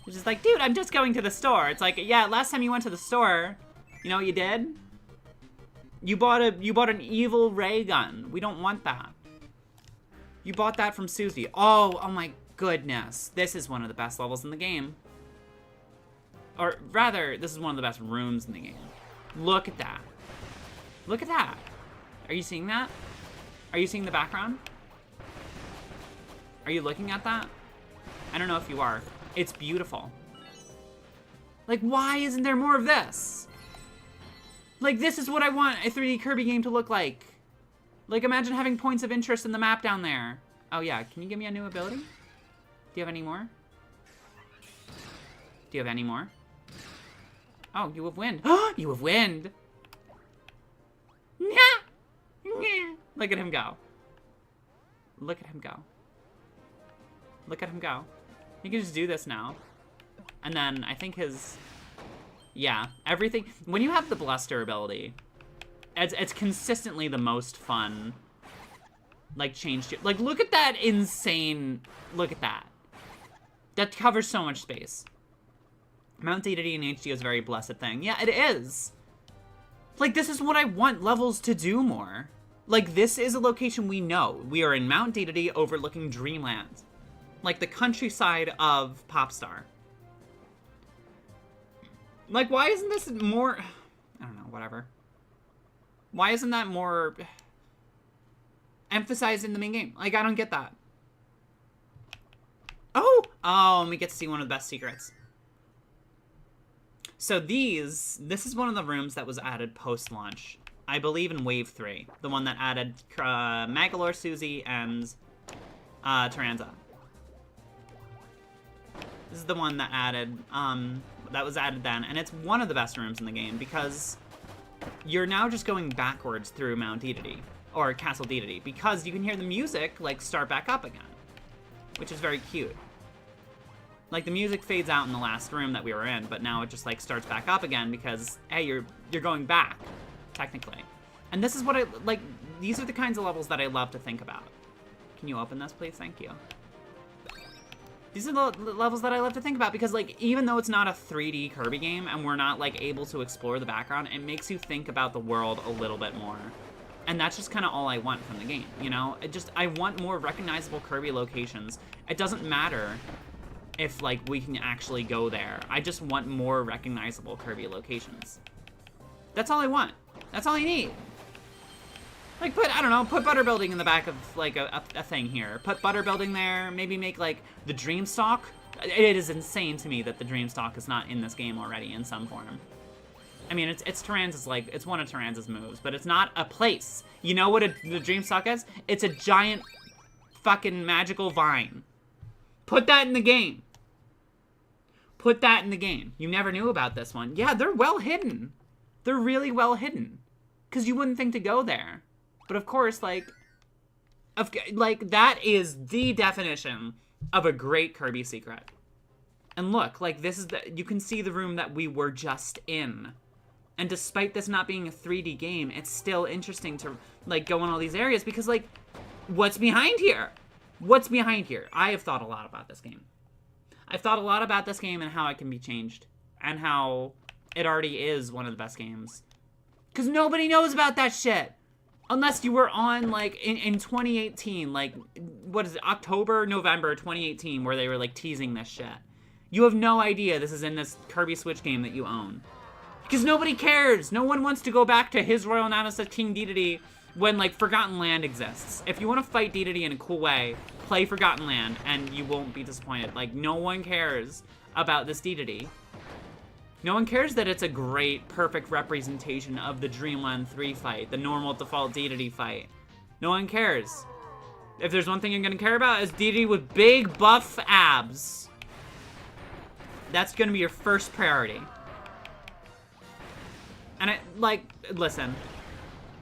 It's just like, dude, I'm just going to the store. It's like, yeah, last time you went to the store, you know what you did? You bought an evil ray gun. We don't want that. You bought that from Susie. Oh my goodness. This is one of the best levels in the game. Or rather, this is one of the best rooms in the game. Look at that. Look at that. Are you seeing that? Are you seeing the background? Are you looking at that? I don't know if you are. It's beautiful. Like, why isn't there more of this? Like, this is what I want a 3D Kirby game to look like. Like, imagine having points of interest in the map down there. Oh yeah, can you give me a new ability? Do you have any more? Do you have any more? Oh, you have wind. You have wind! Look at him go. Look at him go. Look at him go. He can just do this now. And then I think his... Yeah, everything... When you have the Bluster ability, it's consistently the most fun, like, change to... Like, look at that insane... Look at that. That covers so much space. Mount Deity in HD is a very blessed thing. Yeah, it is. Like, this is what I want levels to do more. Like, this is a location we know. We are in Mount Deity overlooking Dreamland. Like, the countryside of Popstar. Like, why isn't this more... I don't know, whatever. Why isn't that more emphasized in the main game? Like, I don't get that. Oh, and we get to see one of the best secrets. So this is one of the rooms that was added post-launch. I believe in Wave 3. The one that added Magalore, Susie, and Taranza. This is the one that added, that was added then, and it's one of the best rooms in the game because you're now just going backwards through Mount Deity, or Castle Deity, because you can hear the music, like, start back up again, which is very cute. Like, the music fades out in the last room that we were in, but now it just, like, starts back up again because, hey, you're going back, technically. And this is what these are the kinds of levels that I love to think about. Can you open this, please? Thank you. These are the levels that I love to think about because, like, even though it's not a 3D Kirby game and we're not, like, able to explore the background, it makes you think about the world a little bit more. And that's just kind of all I want from the game, you know? I want more recognizable Kirby locations. It doesn't matter if, like, we can actually go there. I just want more recognizable Kirby locations. That's all I want. That's all I need. Like, I don't know, put Butter Building in the back of, like, a thing here. Put Butter Building there, maybe make, like, the Dreamstalk. It is insane to me that the Dreamstalk is not in this game already in some form. I mean, it's Taranza's, like, it's one of Taranza's moves, but it's not a place. You know what the Dreamstalk is? It's a giant fucking magical vine. Put that in the game. Put that in the game. You never knew about this one. Yeah, they're well hidden. They're really well hidden. Because you wouldn't think to go there. But of course, like, that is the definition of a great Kirby secret. And look, like, this is you can see the room that we were just in. And despite this not being a 3D game, it's still interesting to, like, go in all these areas because, like, what's behind here? What's behind here? I have thought a lot about this game. I've thought a lot about this game and how it can be changed. And how it already is one of the best games. Because nobody knows about that shit. Unless you were on, like, in 2018, like, what is it, October, November 2018, where they were, like, teasing this shit. You have no idea this is in this Kirby Switch game that you own. Because nobody cares. No one wants to go back to His Royal Highness King Dedede when, like, Forgotten Land exists. If you want to fight Dedede in a cool way, play Forgotten Land, and you won't be disappointed. Like, no one cares about this Dedede. No one cares that it's a great, perfect representation of the Dreamland 3 fight, the normal default Dedede fight. No one cares. If there's one thing you're gonna care about, is Dedede with big buff abs. That's gonna be your first priority. And listen,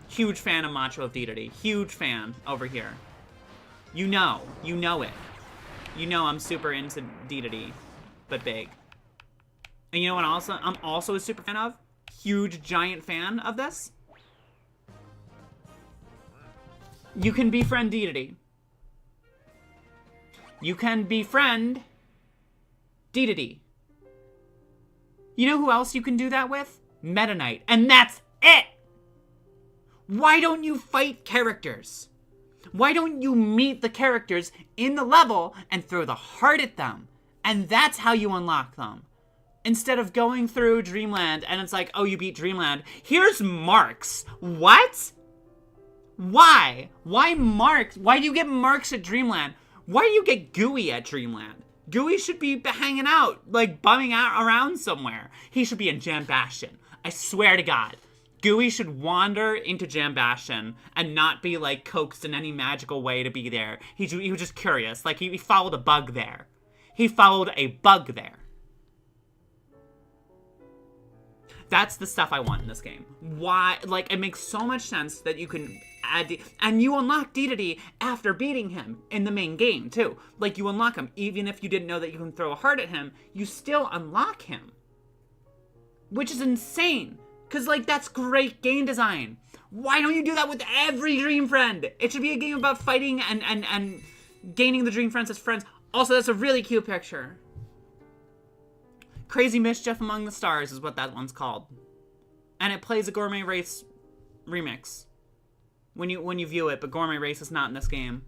huge fan of Macho of Dedede. Huge fan over here. You know it. You know I'm super into Dedede, but big. And you know what I'm also a super fan of? Huge, giant fan of this? You can befriend Dedede. You can befriend Dedede. You know who else you can do that with? Meta Knight. And that's it! Why don't you fight characters? Why don't you meet the characters in the level and throw the heart at them? And that's how you unlock them. Instead of going through Dreamland and it's like, oh, you beat Dreamland. Here's Marx. What? Why? Why Marx? Why do you get Marx at Dreamland? Why do you get Gooey at Dreamland? Gooey should be hanging out, like bumming out around somewhere. He should be in Jam Bastion. I swear to God. Gooey should wander into Jam Bastion and not be like coaxed in any magical way to be there. He was just curious. Like he followed a bug there. He followed a bug there. That's the stuff I want in this game. Why? Like, it makes so much sense that you can add... And you unlock Dedede after beating him in the main game, too. Like, you unlock him. Even if you didn't know that you can throw a heart at him, you still unlock him. Which is insane. Because, like, that's great game design. Why don't you do that with every Dream Friend? It should be a game about fighting and gaining the Dream Friends as friends. Also, that's a really cute picture. Crazy Mischief Among the Stars is what that one's called. And it plays a Gourmet Race remix when you view it, but Gourmet Race is not in this game.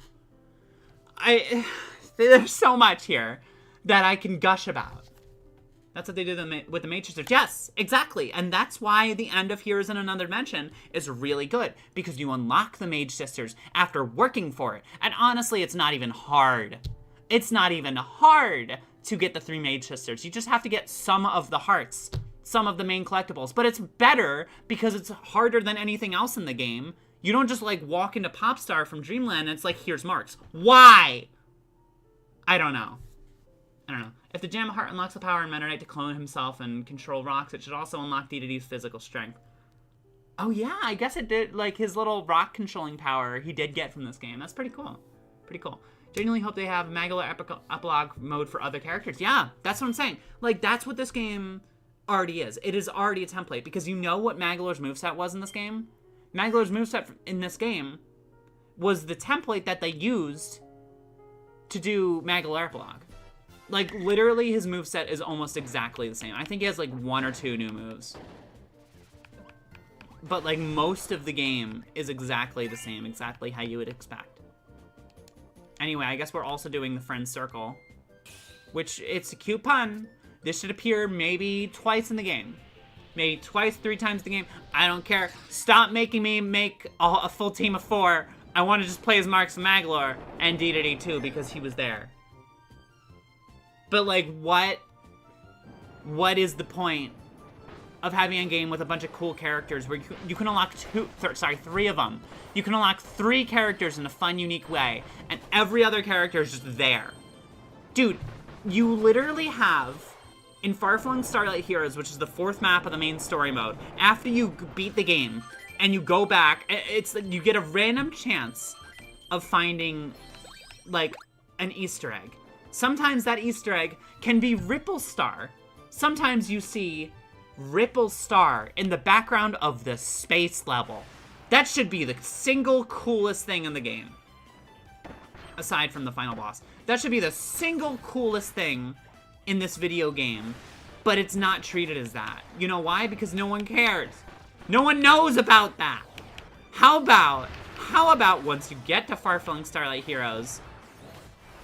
There's so much here that I can gush about. That's what they did with the Mage Sisters. Yes, exactly. And that's why the end of Heroes in Another Dimension is really good. Because you unlock the Mage Sisters after working for it. And honestly, it's not even hard. It's not even hard to get the 3 Mage Sisters. You just have to get some of the hearts, some of the main collectibles. But it's better because it's harder than anything else in the game. You don't just, like, walk into Popstar from Dreamland and it's like, here's Marx. Why? I don't know. If the Gem of Heart unlocks the power in Meta Knight to clone himself and control rocks, it should also unlock Dedede's physical strength. Oh yeah, I guess it did, like, his little rock controlling power he did get from this game. That's pretty cool. Pretty cool. Genuinely hope they have Magolor Epilogue mode for other characters. Yeah, that's what I'm saying. Like, that's what this game already is. It is already a template, because you know what Magolor's moveset was in this game? Magolor's moveset in this game was the template that they used to do Magolor Epilogue. Like, literally, his moveset is almost exactly the same. I think he has, like, 1 or 2 new moves. But, like, most of the game is exactly the same, exactly how you would expect. Anyway, I guess we're also doing the friend circle, which, it's a cute pun. This should appear maybe twice in the game. Maybe twice, 3 times in the game. I don't care. Stop making me make a full team of 4. I want to just play as Marx and Maglor and Dedede too, because he was there. But, like, what is the point of having a game with a bunch of cool characters where you can unlock 3 of them. You can unlock 3 characters in a fun, unique way, and every other character is just there. Dude, you literally have, in Far-Flung Starlight Heroes, which is the 4th map of the main story mode, after you beat the game, and you go back, it's like you get a random chance of finding, like, an Easter egg. Sometimes that Easter egg can be Ripple Star. Sometimes you see Ripple Star in the background of the space level. That should be the single coolest thing in the game. Aside from the final boss. That should be the single coolest thing in this video game. But it's not treated as that. You know why? Because no one cares. No one knows about that. How about once you get to Far-Flung Starlight Heroes,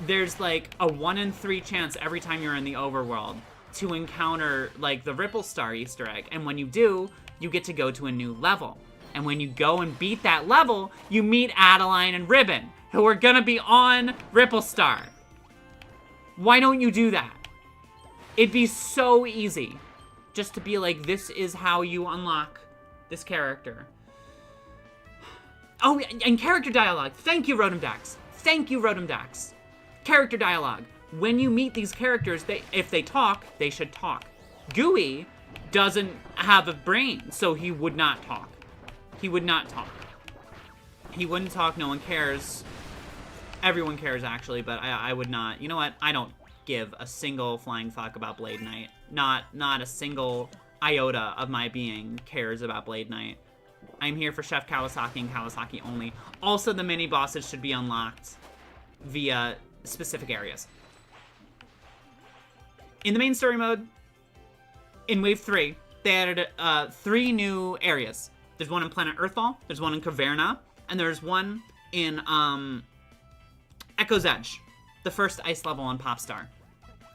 there's like a 1 in 3 chance every time you're in the overworld to encounter like the Ripple Star Easter egg. And when you do, you get to go to a new level. And when you go and beat that level, you meet Adeline and Ribbon, who are gonna be on Ripple Star. Why don't you do that? It'd be so easy just to be like, this is how you unlock this character. Oh, and character dialogue. Thank you, Rotom Dax. Thank you, Rotom Dax. Character dialogue. When you meet these characters, if they talk, they should talk. Gooey doesn't have a brain, so he would not talk. He would not talk. He wouldn't talk, no one cares. Everyone cares, actually, but I would not. You know what? I don't give a single flying fuck about Blade Knight. Not a single iota of my being cares about Blade Knight. I'm here for Chef Kawasaki and Kawasaki only. Also, the mini-bosses should be unlocked via specific areas. In the main story mode, in Wave 3, they added 3 new areas. There's one in Planet Earthfall, there's one in Caverna, and there's one in Echo's Edge, the first ice level on Popstar.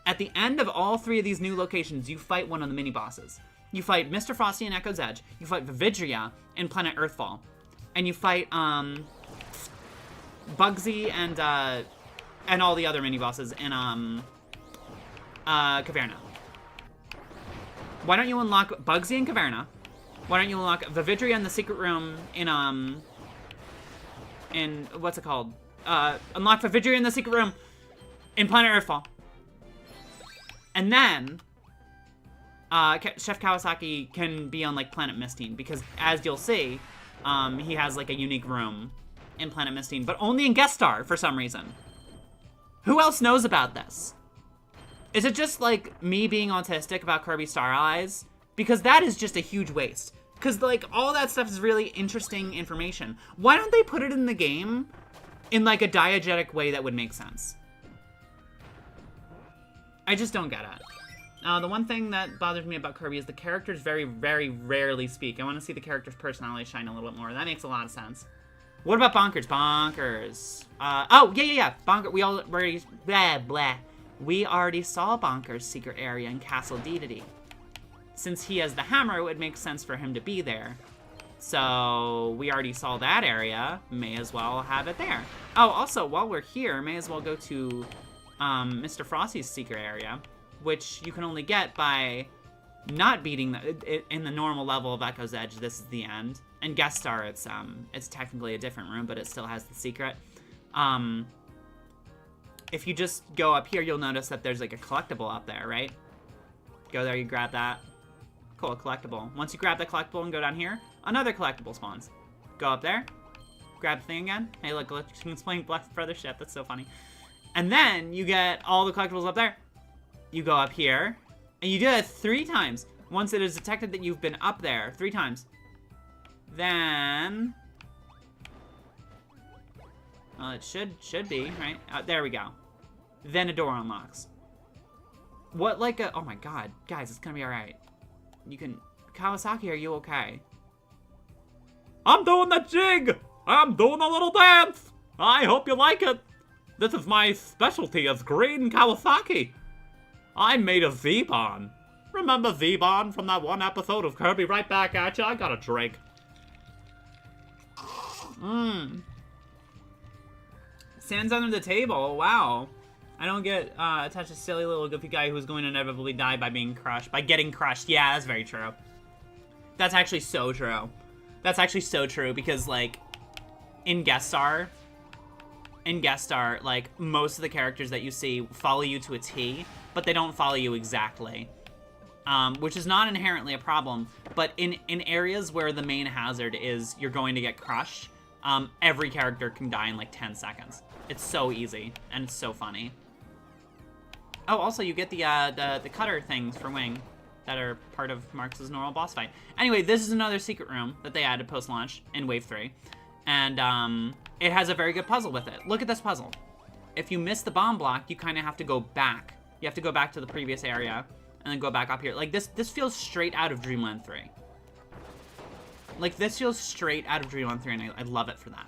At the end of all 3 of these new locations, you fight one of the mini-bosses. You fight Mr. Frosty in Echo's Edge, you fight Vividria in Planet Earthfall, and you fight Bugsy and all the other mini-bosses in Caverna. Why don't you unlock Bugsy in Caverna? Why don't you unlock Vividria in the secret room in what's it called? Unlock Vividria in the secret room in Planet Earthfall. And then Chef Kawasaki can be on like Planet Mistine, because as you'll see, he has like a unique room in Planet Mistine, but only in Guest Star for some reason. Who else knows about this? Is it just like me being autistic about Kirby Star Allies? Because that is just a huge waste. Because like all that stuff is really interesting information. Why don't they put it in the game in like a diegetic way that would make sense? I just don't get it. The one thing that bothers me about Kirby is the characters very, very rarely speak. I want to see the character's personality shine a little bit more. That makes a lot of sense. What about Bonkers? Bonkers. Oh, yeah. Bonker. We already... Blah, blah. We already saw Bonkers' secret area in Castle Dedede. Since he has the hammer, it would make sense for him to be there. So, we already saw that area. May as well have it there. Oh, also, while we're here, may as well go to Mr. Frosty's secret area, which you can only get by not beating in the normal level of Echo's Edge. This is the end. And Guest Star, it's technically a different room, but it still has the secret. If you just go up here, you'll notice that there's like a collectible up there, right? Go there, you grab that. Cool, a collectible. Once you grab that collectible and go down here, another collectible spawns. Go up there, grab the thing again. Hey, look, you can explain Black Brother shit. That's so funny. And then you get all the collectibles up there. You go up here, and you do that 3 times. Once it is detected that you've been up there 3 times. Then... well, it should be, right? There we go. Then a door unlocks. What, like a... Oh my god. Guys, it's gonna be alright. You can... Kawasaki, are you okay? I'm doing the jig! I'm doing a little dance! I hope you like it! This is my specialty as green Kawasaki. I made a Z-Bon. Remember Z-Bon from that one episode of Kirby Right Back At Ya? I got a drink. Sands under the table, wow. I don't get attached to a silly little goofy guy who's going to inevitably die by being crushed. By getting crushed. Yeah, that's very true. That's actually so true. That's actually so true because, like, in Guest Star, like, most of the characters that you see follow you to a T, but they don't follow you exactly. Which is not inherently a problem, but in areas where the main hazard is you're going to get crushed, every character can die in, like, 10 seconds. It's so easy, and it's so funny. Oh, also, you get the cutter things for Wing that are part of Marx's normal boss fight. Anyway, this is another secret room that they added post-launch in Wave 3. And it has a very good puzzle with it. Look at this puzzle. If you miss the bomb block, you kind of have to go back. You have to go back to the previous area and then go back up here. Like, this feels straight out of Dreamland 3. Like, this feels straight out of Dreamland 3, and I love it for that.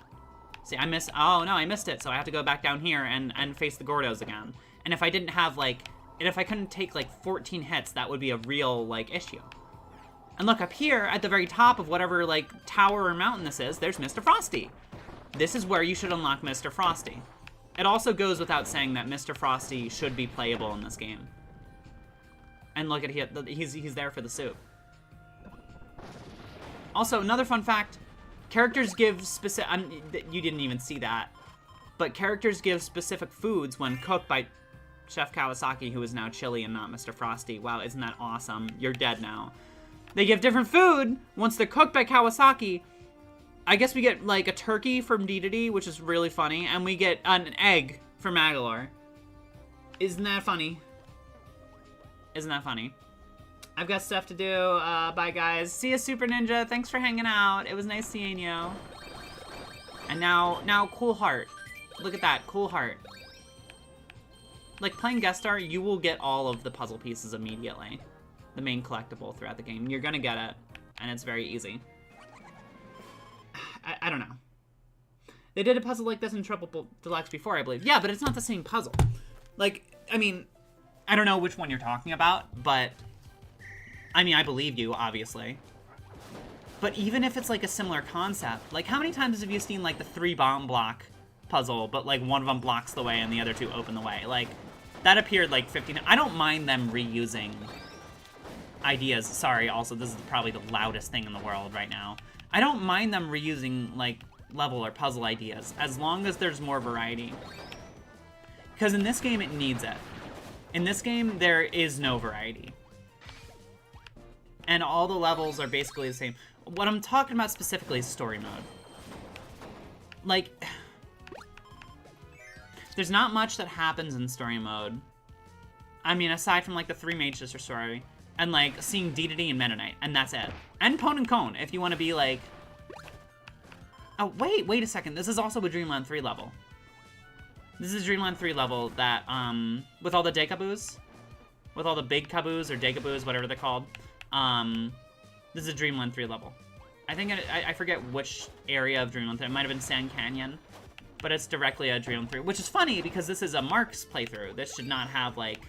See, I missed it, so I have to go back down here and face the Gordos again. And if I didn't have, like, and if I couldn't take, like, 14 hits, that would be a real, like, issue. And look, up here, at the very top of whatever, like, tower or mountain this is, there's Mr. Frosty. This is where you should unlock Mr. Frosty. It also goes without saying that Mr. Frosty should be playable in this game. And look at he's there for the soup. Also, another fun fact, characters give specific... you didn't even see that. But characters give specific foods when cooked by Chef Kawasaki, who is now Chili and not Mr. Frosty. Wow, isn't that awesome? You're dead now. They give different food once they're cooked by Kawasaki. I guess we get, like, a turkey from Dedede, which is really funny, and we get an egg from Magalore. Isn't that funny? Isn't that funny? I've got stuff to do. Bye, guys. See ya, Super Ninja. Thanks for hanging out. It was nice seeing you. And now, Cool Heart. Look at that, Cool Heart. Like, playing Guest Star, you will get all of the puzzle pieces immediately. The main collectible throughout the game. You're gonna get it, and it's very easy. I don't know. They did a puzzle like this in Triple Deluxe before, I believe. Yeah, but it's not the same puzzle. Like, I mean, I don't know which one you're talking about, but... I mean, I believe you, obviously. But even if it's, like, a similar concept, like, how many times have you seen, like, the 3 bomb block puzzle, but, like, one of them blocks the way and the other 2 open the way? Like, that appeared, like, 15... I don't mind them reusing ideas. Sorry, also, this is probably the loudest thing in the world right now. I don't mind them reusing, like, level or puzzle ideas, as long as there's more variety. Because in this game, it needs it. In this game, there is no variety. And all the levels are basically the same. What I'm talking about specifically is story mode. Like, there's not much that happens in story mode. I mean, aside from, like, the 3 Mage Sister story, and, like, seeing Dedede and Mennonite, and that's it. And Pwn and Cone, if you want to be, like... Oh, wait a second. This is also a Dreamland 3 level. This is Dreamland 3 level that, with all the Dekaboos, with all the big Kaboos, or Dekaboos, whatever they're called, this is a Dreamland 3 level. I think, I forget which area of Dreamland 3. It might have been Sand Canyon, but it's directly a Dreamland 3, which is funny, because this is a Marx playthrough. This should not have, like...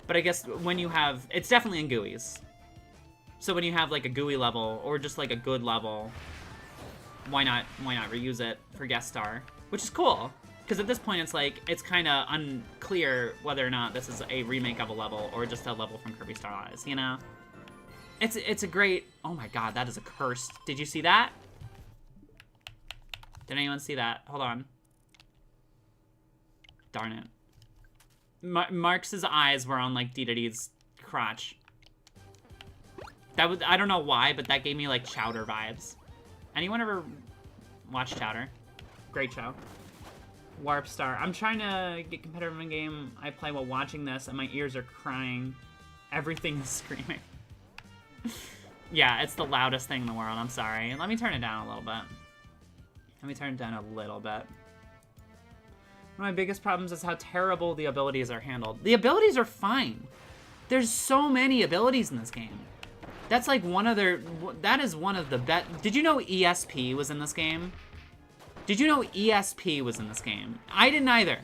But I guess when you have... It's definitely in Gooey's. So when you have, like, a Gooey level, or just, like, a good level, why not reuse it for Guest Star? Which is cool, because at this point it's, like, it's kind of unclear whether or not this is a remake of a level, or just a level from Kirby Star Allies, you know? It's a great... Oh my god, that is a curse. Did you see that? Did anyone see that? Hold on. Darn it. Marx's eyes were on, like, Dedede's crotch. That was... I don't know why, but that gave me, like, Chowder vibes. Anyone ever watch Chowder? Great show. Warp Star. I'm trying to get competitive in a game I play while watching this, and my ears are crying. Everything is screaming. Yeah, it's the loudest thing in the world. I'm sorry. Let me turn it down a little bit. Let me turn it down a little bit. One of my biggest problems is how terrible the abilities are handled. The abilities are fine. There's so many abilities in this game. That's like one of their, that is one of the best. Did you know ESP was in this game? Did you know ESP was in this game? I didn't either.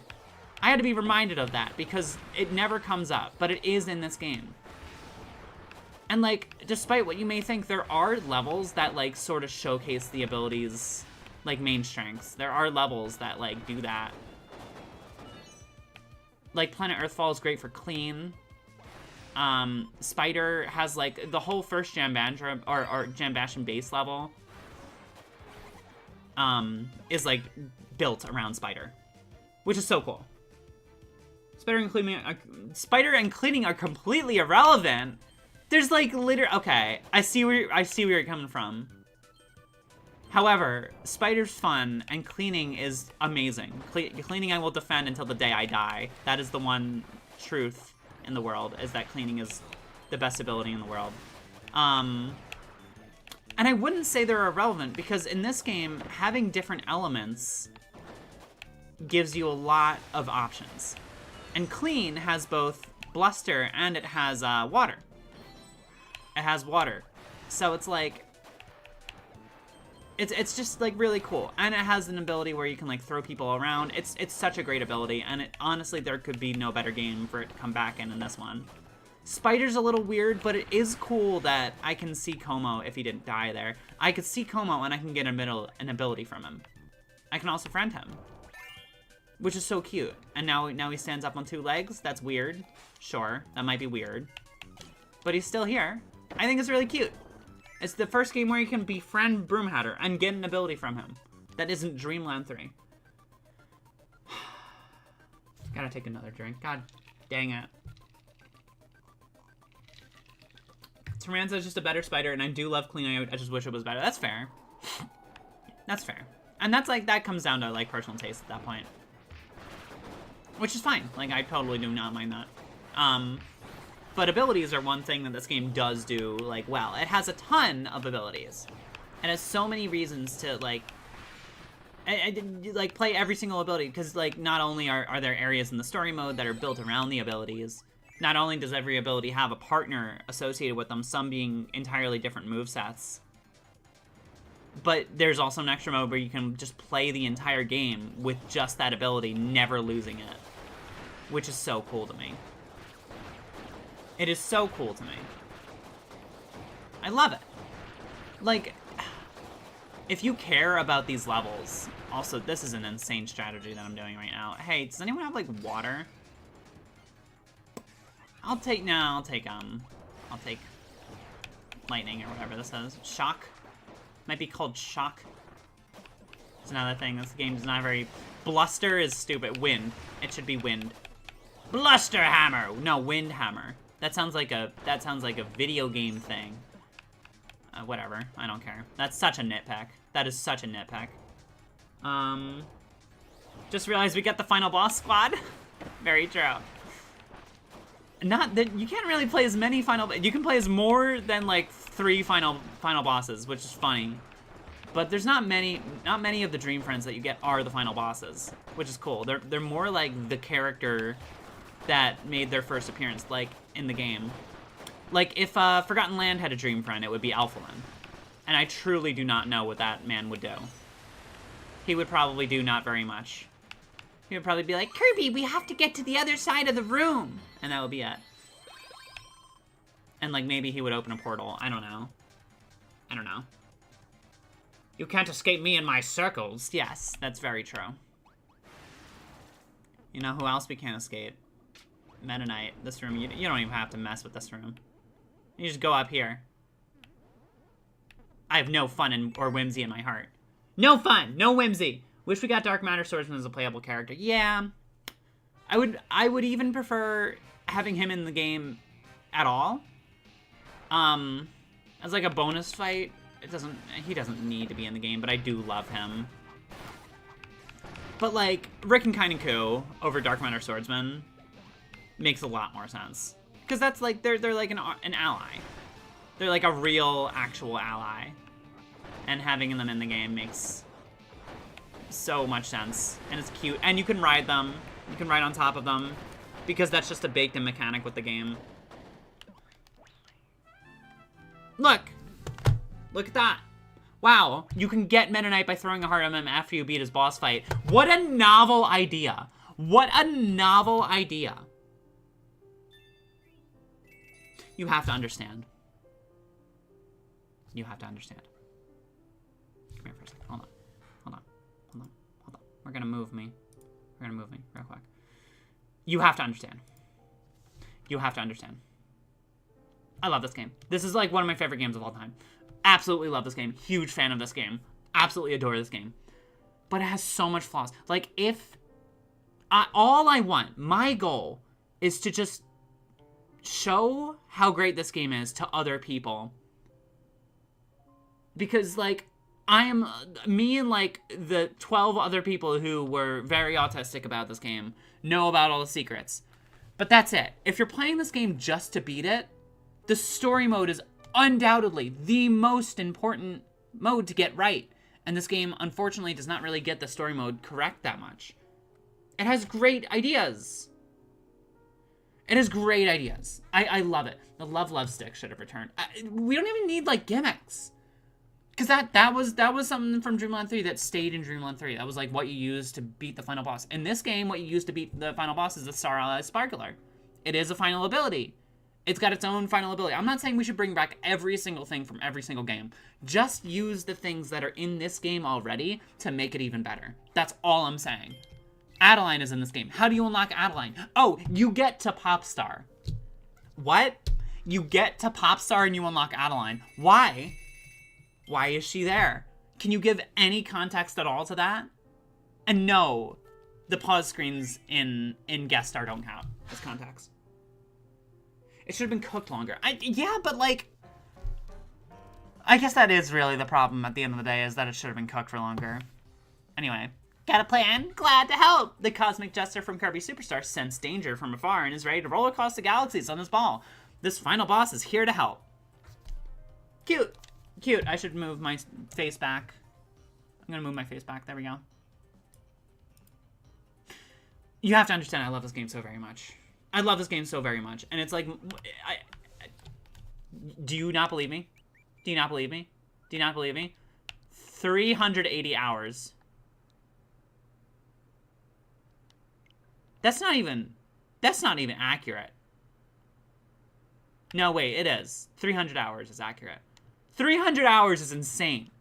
I had to be reminded of that because it never comes up, but it is in this game. And like, despite what you may think, there are levels that like sort of showcase the abilities, like main strengths. There are levels that like do that. Like Planet Earthfall is great for clean. Spider has like the whole first Jambasha or Jambashan base level is like built around Spider, which is so cool. Spider and cleaning are completely irrelevant. There's like okay, I see where you're coming from. However, Spider's fun and cleaning is amazing. Cleaning I will defend until the day I die. That is the one truth in the world, is that cleaning is the best ability in the world. And I wouldn't say they're irrelevant, because in this game, having different elements gives you a lot of options. And clean has both bluster and it has water. It has water. So it's like, it's just like really cool. And it has an ability where you can like throw people around. It's such a great ability, and honestly there could be no better game for it to come back in this one. Spider's a little weird, but it is cool that I can see Como if he didn't die there. I could see Como and I can get an ability from him. I can also friend him, which is so cute. And now he stands up on 2 legs. That's weird. Sure, that might be weird, but he's still here. I think it's really cute. It's the first game where you can befriend Broomhatter and get an ability from him. That isn't Dreamland 3. Gotta take another drink. God dang it. Taranza is just a better Spider, and I do love Clean. I just wish it was better. That's fair. That's fair. And that's like, that comes down to like personal taste at that point. Which is fine. Like, I totally do not mind that. But abilities are one thing that this game does do, like, well. It has a ton of abilities. It has so many reasons to, like, like play every single ability, because, like, not only are there areas in the story mode that are built around the abilities, not only does every ability have a partner associated with them, some being entirely different movesets, but there's also an extra mode where you can just play the entire game with just that ability, never losing it, which is so cool to me. It is so cool to me. I love it. Like, if you care about these levels, also, this is an insane strategy that I'm doing right now. Hey, does anyone have, like, water? I'll take lightning or whatever this is. Shock? Might be called shock. It's another thing. This game's not very... Bluster is stupid. Wind. It should be wind. Bluster hammer! No, wind hammer. That sounds like a video game thing. Whatever. I don't care. That's such a nitpick. That is such a nitpick. Just realized we got the final boss squad. Very true. Not that you can't really play as many you can play as more than like 3 final bosses, which is funny. But there's not many of the Dream Friends that you get are the final bosses, which is cool. They're more like the character that made their first appearance, like, in the game. Like, if Forgotten Land had a Dream Friend, it would be Alphalin. And I truly do not know what that man would do. He would probably do not very much. He would probably be like, Kirby, we have to get to the other side of the room! And that would be it. And, like, maybe he would open a portal. I don't know. I don't know. You can't escape me in my circles. Yes, that's very true. You know who else we can't escape? Meta Knight. This room, you don't even have to mess with this room. You just go up here. I have no fun or whimsy in my heart. No fun! No whimsy! Wish we got Dark Matter Swordsman as a playable character. Yeah. I would even prefer having him in the game at all. As like a bonus fight. He doesn't need to be in the game, but I do love him. But like, Rick and Kine and Coup over Dark Matter Swordsman makes a lot more sense. Because that's like, they're like an ally. They're like a real, actual ally. And having them in the game makes so much sense, and it's cute. And you can ride them. You can ride on top of them, because that's just a baked-in mechanic with the game. Look! Look at that. Wow, you can get Meta Knight by throwing a heart on him after you beat his boss fight. What a novel idea. What a novel idea. You have to understand. You have to understand. Come here for a second. Hold on. Hold on. Hold on. Hold on. We're gonna move me. We're gonna move me real quick. You have to understand. You have to understand. I love this game. This is like one of my favorite games of all time. Absolutely love this game. Huge fan of this game. Absolutely adore this game. But it has so much flaws. Like, if... all I want, my goal, is to just show how great this game is to other people. Because, like, me and, like, the 12 other people who were very autistic about this game know about all the secrets. But that's it. If you're playing this game just to beat it, the story mode is undoubtedly the most important mode to get right. And this game, unfortunately, does not really get the story mode correct that much. It has great ideas. It has great ideas. I love it. The love stick should have returned. We don't even need, like, gimmicks. Because that was something from Dreamland 3 that stayed in Dreamland 3. That was, like, what you used to beat the final boss. In this game, what you use to beat the final boss is the Star Allies Sparkler. It is a final ability. It's got its own final ability. I'm not saying we should bring back every single thing from every single game. Just use the things that are in this game already to make it even better. That's all I'm saying. Adeline is in this game. How do you unlock Adeline? Oh, you get to Popstar. What? You get to Popstar and you unlock Adeline. Why? Why is she there? Can you give any context at all to that? And no, the pause screens in Guest Star don't count as context. It should have been cooked longer. Yeah, but like... I guess that is really the problem at the end of the day, is that it should have been cooked for longer. Anyway. Got a plan? Glad to help! The Cosmic Jester from Kirby Superstar sensed danger from afar and is ready to roller coaster galaxies on his ball. This final boss is here to help. Cute. Cute. I should move my face back. I'm gonna move my face back. There we go. You have to understand I love this game so very much. I love this game so very much. And it's like... do you not believe me? Do you not believe me? Do you not believe me? 380 hours. That's not even accurate. No, wait, it is. 300 hours is accurate. 300 hours is insane.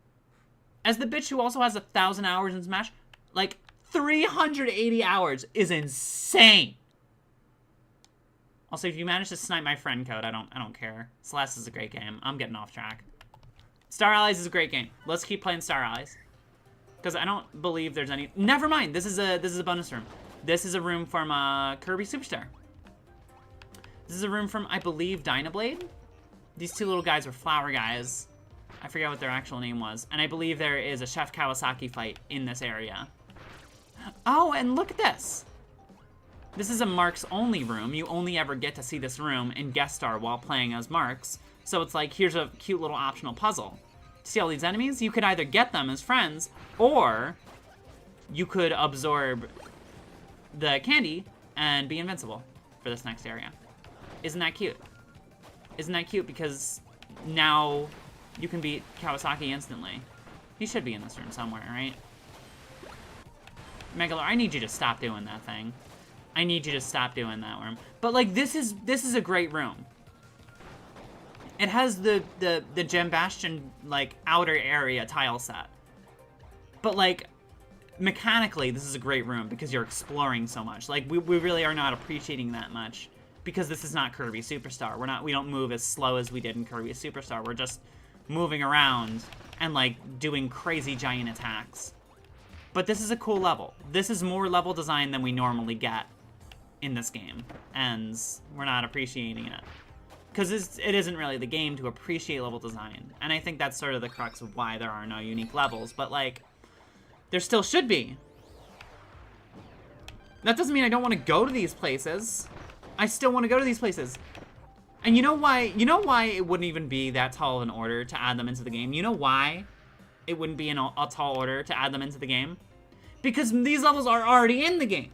As the bitch who also has 1,000 hours in Smash, like, 380 hours is insane. Also, if you manage to snipe my friend code, I don't care. Celeste is a great game. I'm getting off track. Star Allies is a great game. Let's keep playing Star Allies. Because I don't believe there's any... Never mind. This is a bonus room. This is a room from Kirby Superstar. This is a room from, I believe, Dynablade. These two little guys were flower guys. I forget what their actual name was. And I believe there is a Chef Kawasaki fight in this area. Oh, and look at this. This is a Marx only room. You only ever get to see this room in Guest Star while playing as Marx. So it's like, here's a cute little optional puzzle. See all these enemies? You could either get them as friends, or you could absorb the candy and be invincible for this next area. Isn't that cute? Isn't that cute? Because now you can beat Kawasaki instantly. He should be in this room somewhere, right? Megalor, I need you to stop doing that thing. I need you to stop doing that worm. But like, this is a great room. It has the Gem Bastion, like, outer area tile set. But like, mechanically, this is a great room because you're exploring so much. Like, we really are not appreciating that much because this is not Kirby Superstar. We don't move as slow as we did in Kirby Superstar. We're just moving around and like doing crazy giant attacks. But this is a cool level. This is more level design than we normally get in this game, and we're not appreciating it. Because it isn't really the game to appreciate level design. And I think that's sort of the crux of why there are no unique levels. But, like, there still should be. That doesn't mean I don't want to go to these places. I still want to go to these places. And you know why it wouldn't even be that tall of an order to add them into the game? You know why it wouldn't be a tall order to add them into the game? Because these levels are already in the game.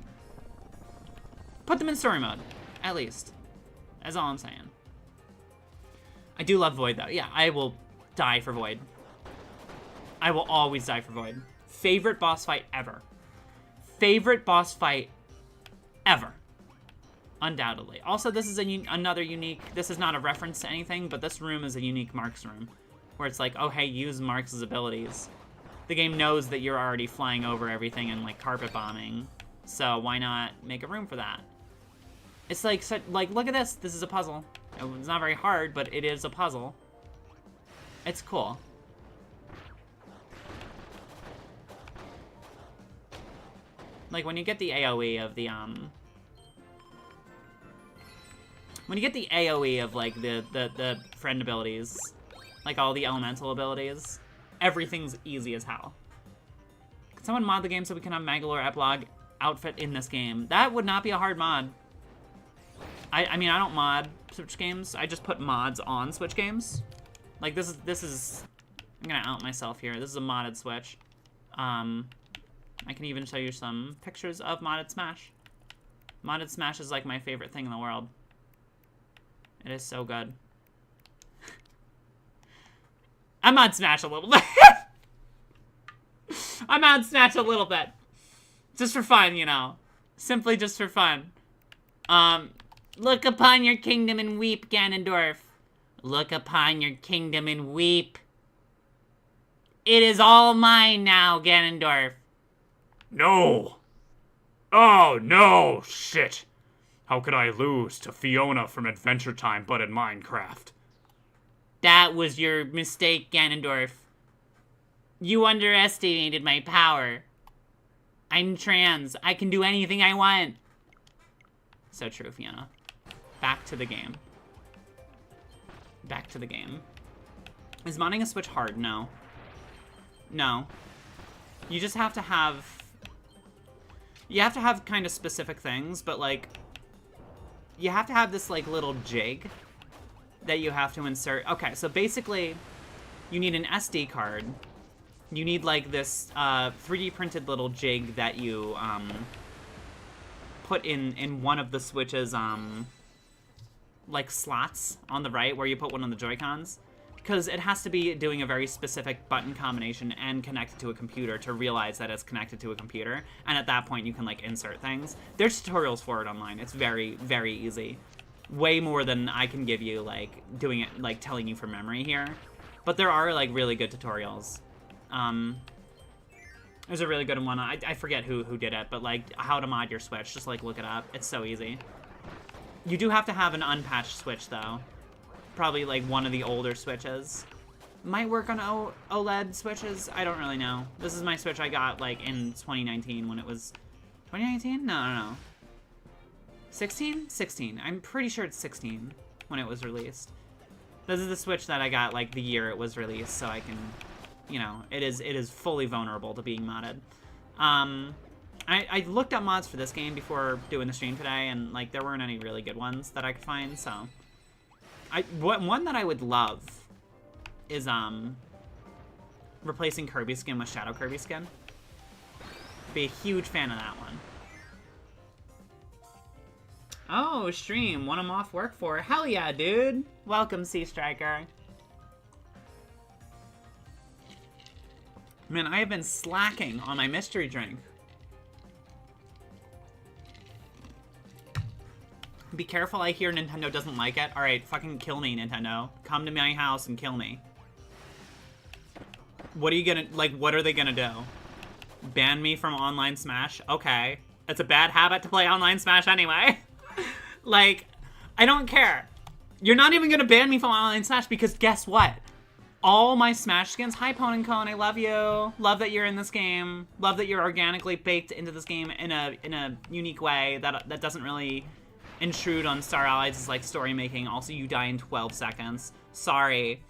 Put them in story mode, at least. That's all I'm saying. I do love Void, though. Yeah, I will die for Void. I will always die for Void. Favorite boss fight ever. Favorite boss fight ever. Undoubtedly. Also, this is another unique... This is not a reference to anything, but this room is a unique Marx room. Where it's like, oh, hey, use Marx's abilities. The game knows that you're already flying over everything and, like, carpet bombing. So why not make a room for that? It's like, look at this. This is a puzzle. It's not very hard, but it is a puzzle. It's cool. Like, when you get the AoE of the, when you get the AoE of, like, the friend abilities, like all the elemental abilities, everything's easy as hell. Can someone mod the game so we can have Magolor Epilogue outfit in this game? That would not be a hard mod. I mean, I don't mod Switch games. I just put mods on Switch games. Like, this is... I'm gonna out myself here. This is a modded Switch. I can even show you some pictures of modded Smash. Modded Smash is, like, my favorite thing in the world. It is so good. I mod Smash a little bit. I mod Smash a little bit. Just for fun, you know. Simply just for fun. Look upon your kingdom and weep, Ganondorf. Look upon your kingdom and weep. It is all mine now, Ganondorf. No. Oh, no. Shit. How could I lose to Fiona from Adventure Time but in Minecraft? That was your mistake, Ganondorf. You underestimated my power. I'm trans. I can do anything I want. So true, Fiona. Back to the game. Back to the game. Is modding a Switch hard? No. No. You just have to have... You have to have kind of specific things, but, like... You have to have this, like, little jig that you have to insert. Okay, so basically, you need an SD card. You need, like, this 3D printed little jig that you put in one of the Switch's, like, slots on the right where you put one of the Joy-Cons. Because it has to be doing a very specific button combination and connected to a computer to realize that it's connected to a computer. And at that point, you can, like, insert things. There's tutorials for it online. It's very, very easy. Way more than I can give you, like, doing it, like, telling you from memory here. But there are, like, really good tutorials. There's a really good one. I forget who did it, but, like, how to mod your Switch. Just, like, look it up. It's so easy. You do have to have an unpatched Switch, though. Probably, like, one of the older Switches. Might work on OLED Switches. I don't really know. This is my Switch I got, like, in 2019 when it was... 2019? No. 16? 16. I'm pretty sure it's 16 when it was released. This is the Switch that I got, like, the year it was released, so I can... You know, it is fully vulnerable to being modded. I looked up mods for this game before doing the stream today, and, like, there weren't any really good ones that I could find, so... One that I would love is, replacing Kirby skin with Shadow Kirby skin. Be a huge fan of that one. Oh, stream. One I'm off work for. Hell yeah, dude. Welcome, Sea Striker. Man, I have been slacking on my mystery drink. Be careful, I hear Nintendo doesn't like it. Alright, fucking kill me, Nintendo. Come to my house and kill me. What are you gonna, like, what are they gonna do? Ban me from online Smash? Okay. It's a bad habit to play online Smash anyway. Like, I don't care. You're not even gonna ban me from online Smash because guess what? All my Smash skins, hi Ponin Cone, I love you. Love that you're in this game. Love that you're organically baked into this game in a unique way that doesn't really intrude on Star Allies' like story making. Also, you die in 12 seconds. Sorry.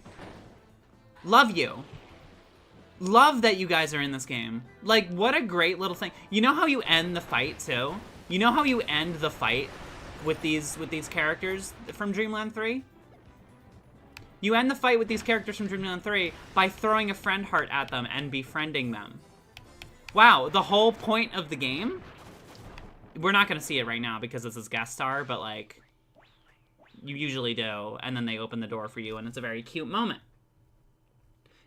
Love you. Love that you guys are in this game. Like, what a great little thing. You know how you end the fight too? You know how you end the fight with these characters from Dreamland 3? You end the fight with these characters from Dreamland 3 by throwing a friend heart at them and befriending them. Wow, the whole point of the game? We're not gonna see it right now because this is guest star, but like, you usually do, and then they open the door for you, and it's a very cute moment.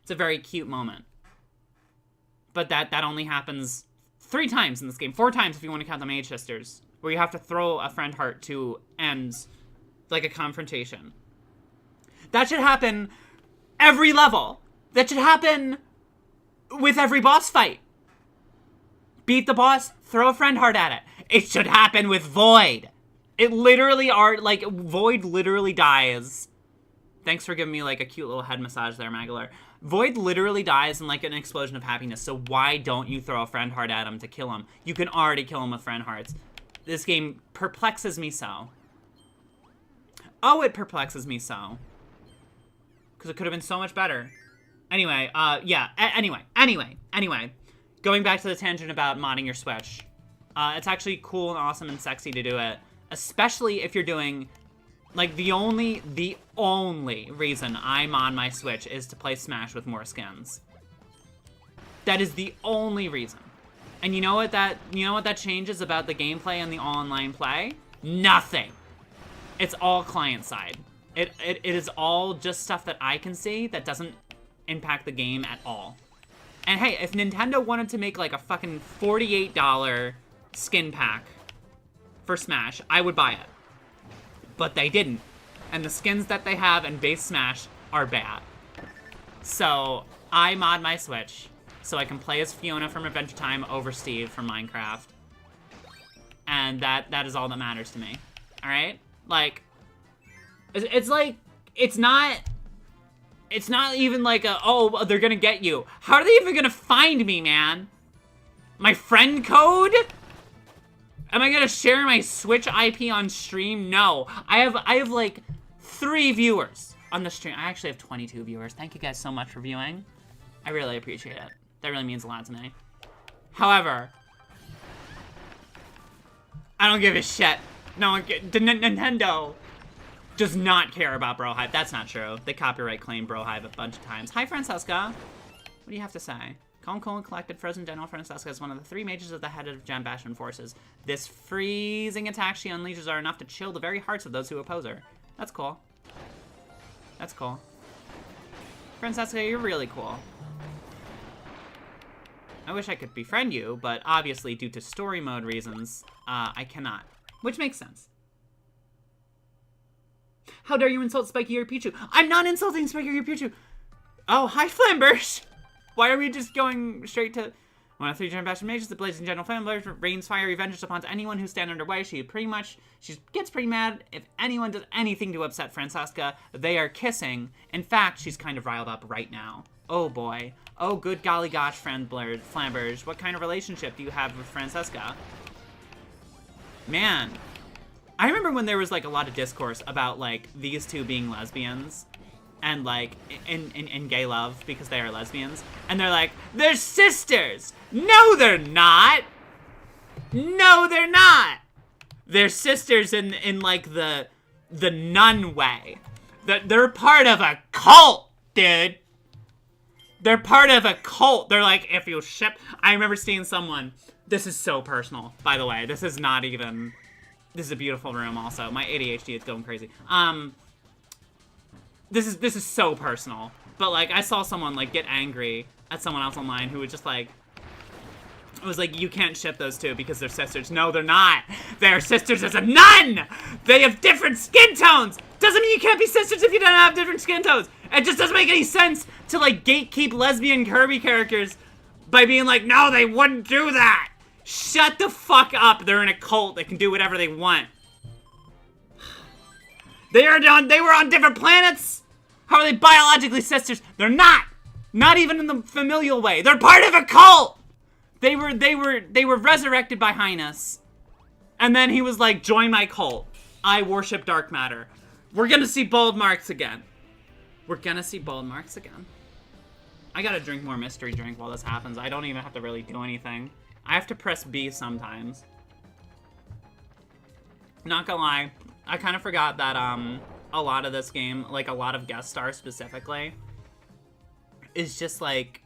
It's a very cute moment. But that only happens 3 times in this game. 4 times if you want to count the Mage Sisters, where you have to throw a friend heart to end, like, a confrontation. That should happen every level. That should happen with every boss fight. Beat the boss, throw a friend heart at it. It should happen with Void. It literally like, Void literally dies. Thanks for giving me, like, a cute little head massage there, Magalar. Void literally dies in, like, an explosion of happiness, so why don't you throw a friend heart at him to kill him? You can already kill him with friend hearts. This game perplexes me so. Oh, it perplexes me so. Because it could have been so much better. Anyway, yeah, anyway. Going back to the tangent about modding your Switch. It's actually cool and awesome and sexy to do it. Especially if you're doing... Like, the only reason I'm on my Switch is to play Smash with more skins. That is the only reason. And you know what that changes about the gameplay and the all-online play? Nothing. It's all client side. It is all just stuff that I can see that doesn't impact the game at all. And hey, if Nintendo wanted to make like a fucking $48 skin pack for Smash, I would buy it. But they didn't. And the skins that they have in base Smash are bad. So, I mod my Switch so I can play as Fiona from Adventure Time over Steve from Minecraft. And that is all that matters to me. Alright? Like, it's like, it's not even like oh, they're gonna get you. How are they even gonna find me, man? My friend code? Am I gonna share my Switch IP on stream? No. I have like 3 viewers on the stream. I actually have 22 viewers. Thank you guys so much for viewing. I really appreciate it. That really means a lot to me. However, I don't give a shit. Nintendo does not care about Brohive. That's not true. They copyright claim Brohive a bunch of times. Hi, Francesca. What do you have to say? Colin collected Frozen General Francesca is one of the 3 mages of the head of Jan Bashman forces. This freezing attack she unleashes are enough to chill the very hearts of those who oppose her. That's cool. That's cool. Francesca, you're really cool. I wish I could befriend you, but obviously due to story mode reasons, I cannot. Which makes sense. How dare you insult Spiky or Pichu? I'm not insulting Spiky or Pichu! Oh, hi, Flambers! Why are we just going straight to... One of 3 Gen Bastion Mages, the Blazing General Flambers rains fiery vengeance upon anyone who stand in her way. She gets pretty mad if anyone does anything to upset Francesca. They are kissing. In fact, she's kind of riled up right now. Oh boy. Oh good golly gosh, Flambers. What kind of relationship do you have with Francesca? Man. I remember when there was like a lot of discourse about like these 2 being lesbians. And, like, in gay love, because they are lesbians. And they're like, they're sisters! No, they're not! No, they're not! They're sisters in like, the nun way. They're part of a cult, dude! They're part of a cult! They're like, if you ship... I remember seeing someone... This is so personal, by the way. This is not even... This is a beautiful room, also. My ADHD is going crazy. This is so personal, but like I saw someone like get angry at someone else online who was just like, it was like, you can't ship those 2 because they're sisters. No, they're not. They're sisters as a nun. They have different skin tones. Doesn't mean you can't be sisters if you don't have different skin tones. It just doesn't make any sense to like gatekeep lesbian Kirby characters by being like, no, they wouldn't do that. Shut the fuck up. They're in a cult. They can do whatever they want. They were on different planets. How are they biologically sisters? They're not! Not even in the familial way. They're part of a cult! They were resurrected by Highness. And then he was like, join my cult. I worship dark matter. We're gonna see bold marks again. We're gonna see bold marks again. I gotta drink more mystery drink while this happens. I don't even have to really do anything. I have to press B sometimes. Not gonna lie, I kind of forgot that, a lot of this game, like a lot of guest stars specifically, is just like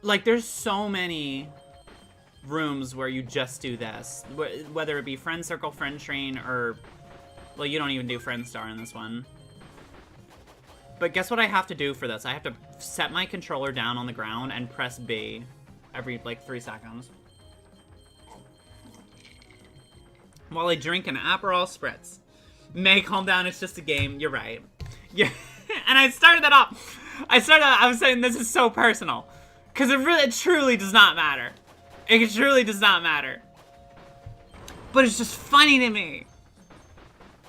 Like, there's so many rooms where you just do this. Whether it be friend circle, friend train, or... Well, you don't even do friend star in this one. But guess what I have to do for this? I have to set my controller down on the ground and press B every, like, 3 seconds. While I drink an Aperol Spritz. May, calm down, it's just a game. You're right. Yeah. And I started that off. I was saying this is so personal. Because it truly does not matter. It truly does not matter. But it's just funny to me.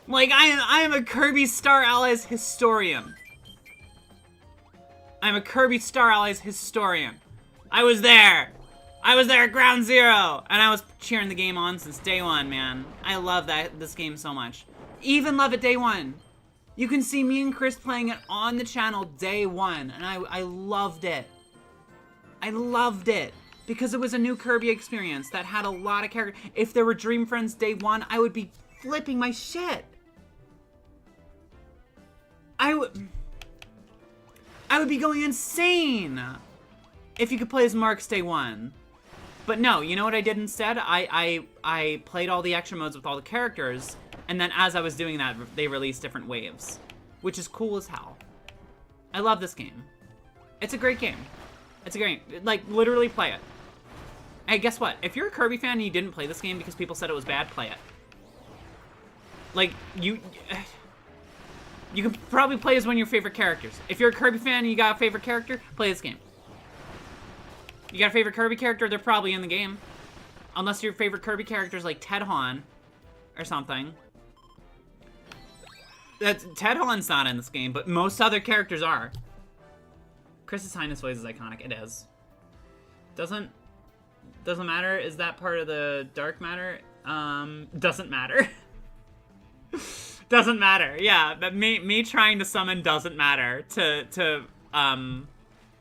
Like, I am a Kirby Star Allies historian. I'm a Kirby Star Allies historian. I was there. I was there at Ground Zero. And I was cheering the game on since day one, man. I love this game so much. Even love it day one. You can see me and Chris playing it on the channel day one. And I loved it. I loved it. Because it was a new Kirby experience that had a lot of characters. If there were Dream Friends day one, I would be flipping my shit. I would be going insane if you could play as Marx day one. But no, you know what I did instead? I played all the extra modes with all the characters, and then as I was doing that, they released different waves, which is cool as hell. I love this game. It's a great game. It's a great, like, literally play it. Hey, guess what? If you're a Kirby fan and you didn't play this game because people said it was bad, play it. Like, you can probably play as one of your favorite characters. If you're a Kirby fan and you got a favorite character, play this game. You got a favorite Kirby character, they're probably in the game. Unless your favorite Kirby character is like Ted Hahn or something. Ted Hahn's not in this game, but most other characters are. Chris's Highness voice is iconic. It is. Doesn't matter. Is that part of the dark matter? Doesn't matter. Doesn't matter. Yeah, but me trying to summon doesn't matter to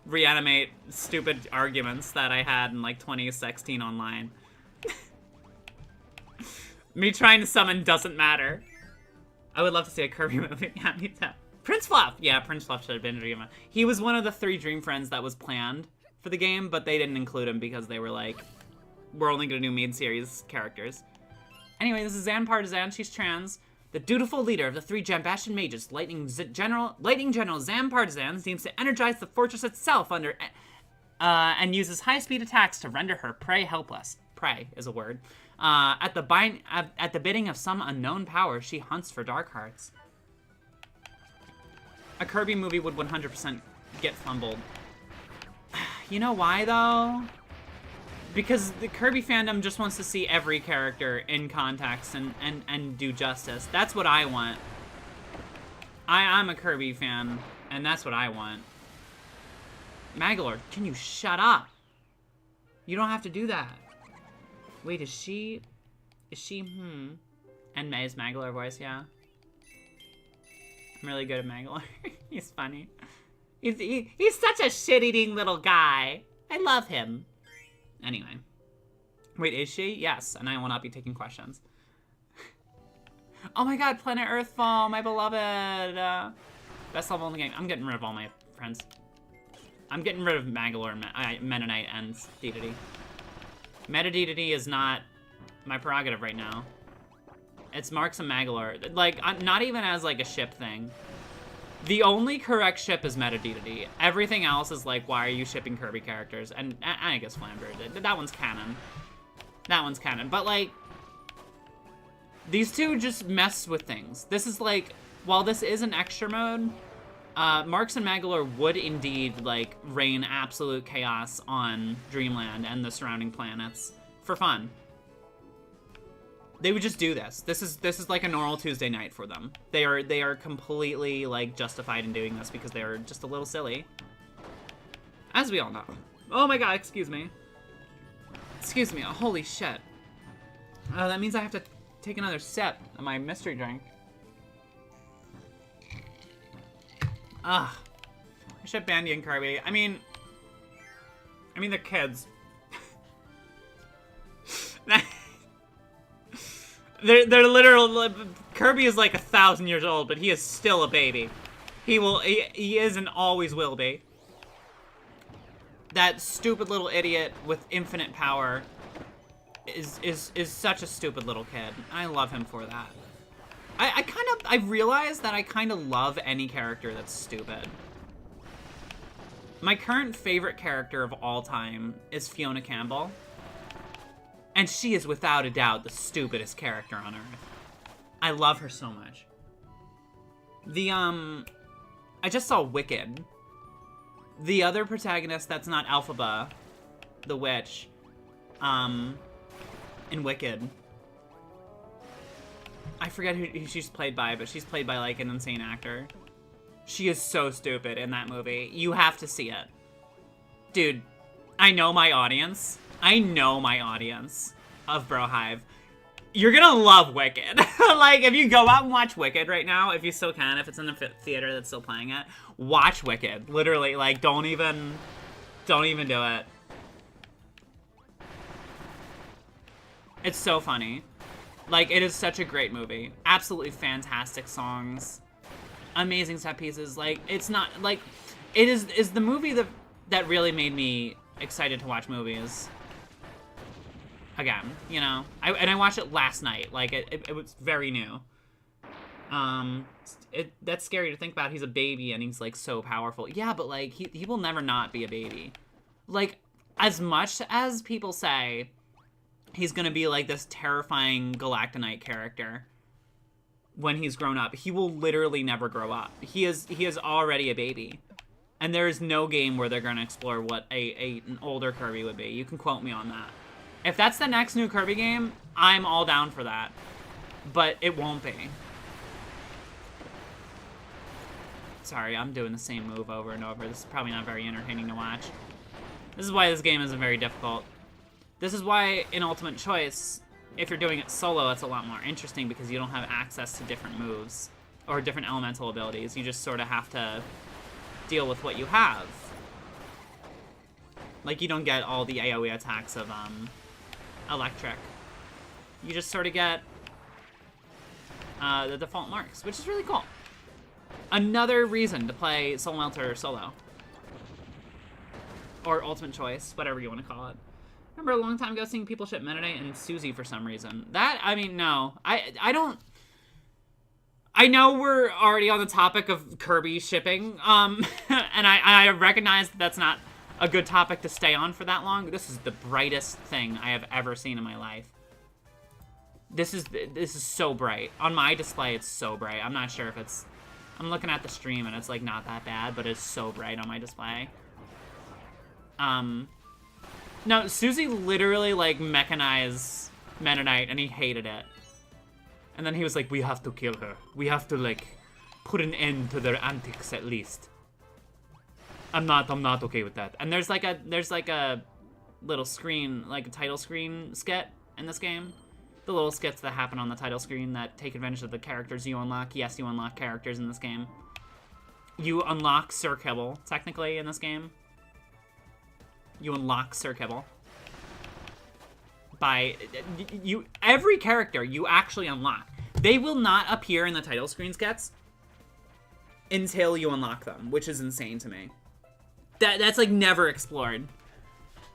reanimate stupid arguments that I had in like 2016 online. Me trying to summon doesn't matter. I would love to see a Kirby movie. Yeah, me too. Prince Fluff! Yeah, Prince Fluff should have been a dream. He was one of the 3 Dream Friends that was planned for the game, but they didn't include him because they were like, we're only gonna do mid-series characters. Anyway, this is Zan Partisan. She's trans. The dutiful leader of the 3 Jambashan mages, Lightning General Zan Partisan, seems to energize the fortress itself and uses high-speed attacks to render her prey helpless. Prey is a word. At the bidding of some unknown power, she hunts for dark hearts. A Kirby movie would 100% get fumbled. You know why, though? Because the Kirby fandom just wants to see every character in context and do justice. That's what I want. I'm a Kirby fan, and that's what I want. Magalor, can you shut up? You don't have to do that. Wait, is she, And May's Magalor voice, yeah. I'm really good at Magalor. He's funny. He's such a shit-eating little guy. I love him. Anyway. Wait, is she? Yes, and I will not be taking questions. Oh my god, Planet Earthfall, my beloved. Best level in the game. I'm getting rid of all my friends. I'm getting rid of Magalor, Mennonite, and Dedede. Metadedede is not my prerogative right now. It's Marx and Magalor. Like, not even as, like, a ship thing. The only correct ship is Metadedede. Everything else is like, why are you shipping Kirby characters? And I guess Flamber. That one's canon. That one's canon. But, like, these two just mess with things. This is, like, while this is an extra mode, Marx and Magalor would indeed, like, rain absolute chaos on Dreamland and the surrounding planets for fun. They would just do this. This is like a normal Tuesday night for them. They are completely, like, justified in doing this because they're just a little silly. As we all know. Oh my god, excuse me. Excuse me, oh, holy shit. Oh, that means I have to take another sip of my mystery drink. Ugh. I ship Bandy and Kirby. I mean, they're kids. They're literal. Kirby is like 1,000 years old, but he is still a baby. He is and always will be. That stupid little idiot with infinite power is such a stupid little kid. I love him for that. I realized that I kind of love any character that's stupid. My current favorite character of all time is Fiona Campbell. And she is without a doubt the stupidest character on Earth. I love her so much. I just saw Wicked. The other protagonist that's not Elphaba, the witch, in Wicked. I forget who she's played by, but she's played by, like, an insane actor. She is so stupid in that movie. You have to see it. Dude, I know my audience. I know my audience of Brohive. You're gonna love Wicked. Like, if you go out and watch Wicked right now, if you still can, if it's in the theater that's still playing it, watch Wicked. Literally, like, don't even do it. It's so funny. Like, it is such a great movie. Absolutely fantastic songs. Amazing set pieces. Like, it's not, like, it is the movie that really made me excited to watch movies. Again, you know, I watched it last night. Like, it was very new. That's scary to think about. He's a baby and he's, like, so powerful. Yeah, but, like, he will never not be a baby. Like, as much as people say he's gonna be, like, this terrifying Galactonite character when he's grown up, he will literally never grow up. He is already a baby. And there is no game where they're gonna explore what an older Kirby would be. You can quote me on that. If that's the next new Kirby game, I'm all down for that. But it won't be. Sorry, I'm doing the same move over and over. This is probably not very entertaining to watch. This is why this game isn't very difficult. This is why in Ultimate Choice, if you're doing it solo, it's a lot more interesting because you don't have access to different moves or different elemental abilities. You just sort of have to deal with what you have. Like, you don't get all the AoE attacks of, Electric. You just sort of get the default Marx, which is really cool. Another reason to play Soul Melter solo. Or Ultimate Choice, whatever you want to call it. Remember a long time ago seeing people ship Meta Knight and Susie for some reason. That, I mean, no. I don't... I know we're already on the topic of Kirby shipping, and I recognize that that's not a good topic to stay on for that long. This is the brightest thing I have ever seen in my life. This is so bright. On my display, it's so bright. I'm not sure if it's... I'm looking at the stream, and it's, like, not that bad, but it's so bright on my display. No, Susie literally, like, mechanized Meta Knight, and he hated it. And then he was like, we have to kill her. We have to, like, put an end to their antics, at least. I'm not okay with that. And there's like a little screen, like a title screen skit in this game. The little skits that happen on the title screen that take advantage of the characters you unlock. Yes, you unlock characters in this game. You unlock Sir Kibble, technically, in this game. You unlock Sir Kibble. By every character you actually unlock. They will not appear in the title screen skits until you unlock them, which is insane to me. That's like never explored.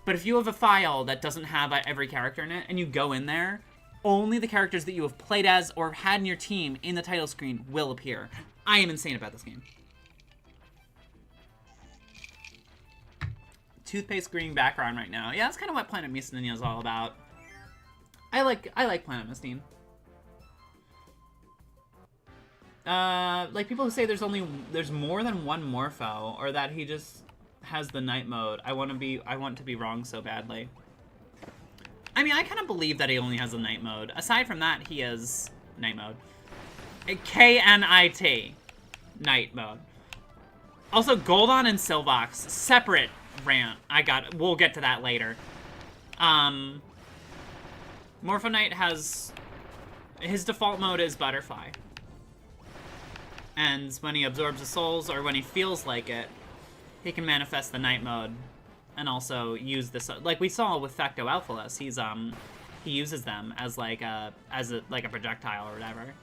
But if you have a file that doesn't have every character in it, and you go in there, only the characters that you have played as or had in your team in the title screen will appear. I am insane about this game. Toothpaste green background right now. Yeah, that's kind of what Planet Mistania is all about. I like Planet Mistine. Like people who say there's more than one Morpho, or that he just has the night mode. I want to be wrong so badly. I mean, I kind of believe that he only has the night mode. Aside from that, he has night mode. K-N-I-T. Night mode. Also, Goldon and Silvox, separate rant. We'll get to that later. Morpho Knight has... His default mode is Butterfly. And when he absorbs the souls, or when he feels like it, he can manifest the night mode. And also use this... Like we saw with Fecto Alphalus, he uses them as like a projectile or whatever.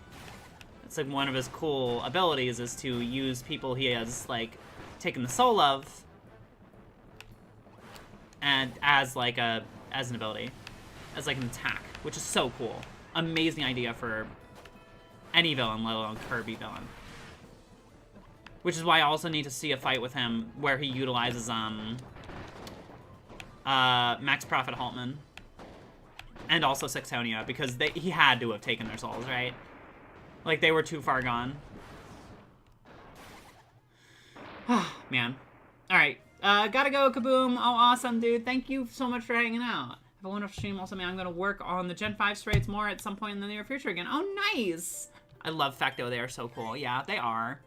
It's like one of his cool abilities is to use people he has like taken the soul of and as like an ability, as like an attack, which is so cool. Amazing idea for any villain, let alone Kirby villain. Which is why I also need to see a fight with him where he utilizes Max Profit Haltman and also Sextonia, because he had to have taken their souls, right? Like, they were too far gone. Man. Alright. Gotta go, Kaboom. Oh, awesome, dude. Thank you so much for hanging out. Have a wonderful stream. Also, man, I'm gonna work on the Gen 5 sprays more at some point in the near future again. Oh, nice! I love Fecto. They are so cool. Yeah, they are.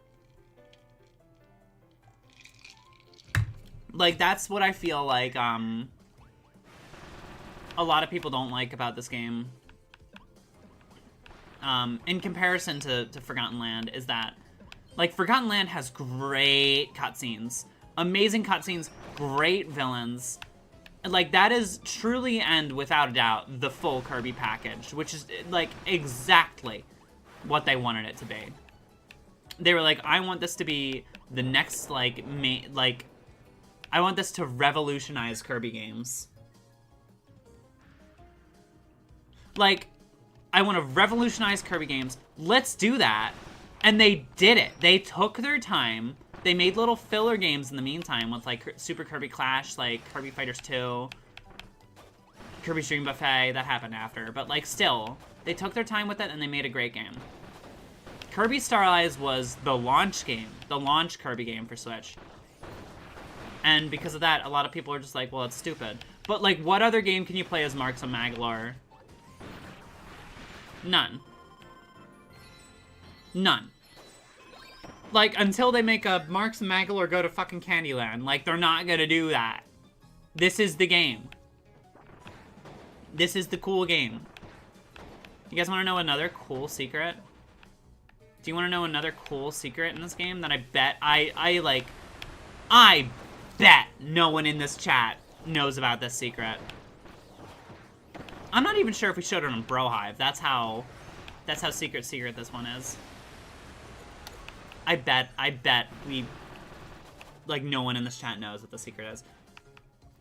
Like, that's what I feel like, a lot of people don't like about this game. In comparison to Forgotten Land, is that, like, Forgotten Land has great cutscenes. Amazing cutscenes, great villains. Like, that is truly and without a doubt the full Kirby package, which is, like, exactly what they wanted it to be. They were like, I want this to be the next, like, I want this to revolutionize Kirby games. Like, I want to revolutionize Kirby games. Let's do that. And they did it. They took their time. They made little filler games in the meantime with, like, Super Kirby Clash, like, Kirby Fighters 2, Kirby's Dream Buffet. That happened after. But, like, still, they took their time with it and they made a great game. Kirby Star Allies was the launch game. The launch Kirby game for Switch. And because of that, a lot of people are just like, well, it's stupid. But, like, what other game can you play as Marx and Magolor? None. None. Like, until they make a Marx and Magolor go to fucking Candyland. Like, they're not gonna do that. This is the game. This is the cool game. You guys want to know another cool secret? Do you want to know another cool secret in this game that I bet I bet no one in this chat knows about this secret. I'm not even sure if we showed it on Brohive. That's how secret this one is. I bet we, like, no one in this chat knows what the secret is.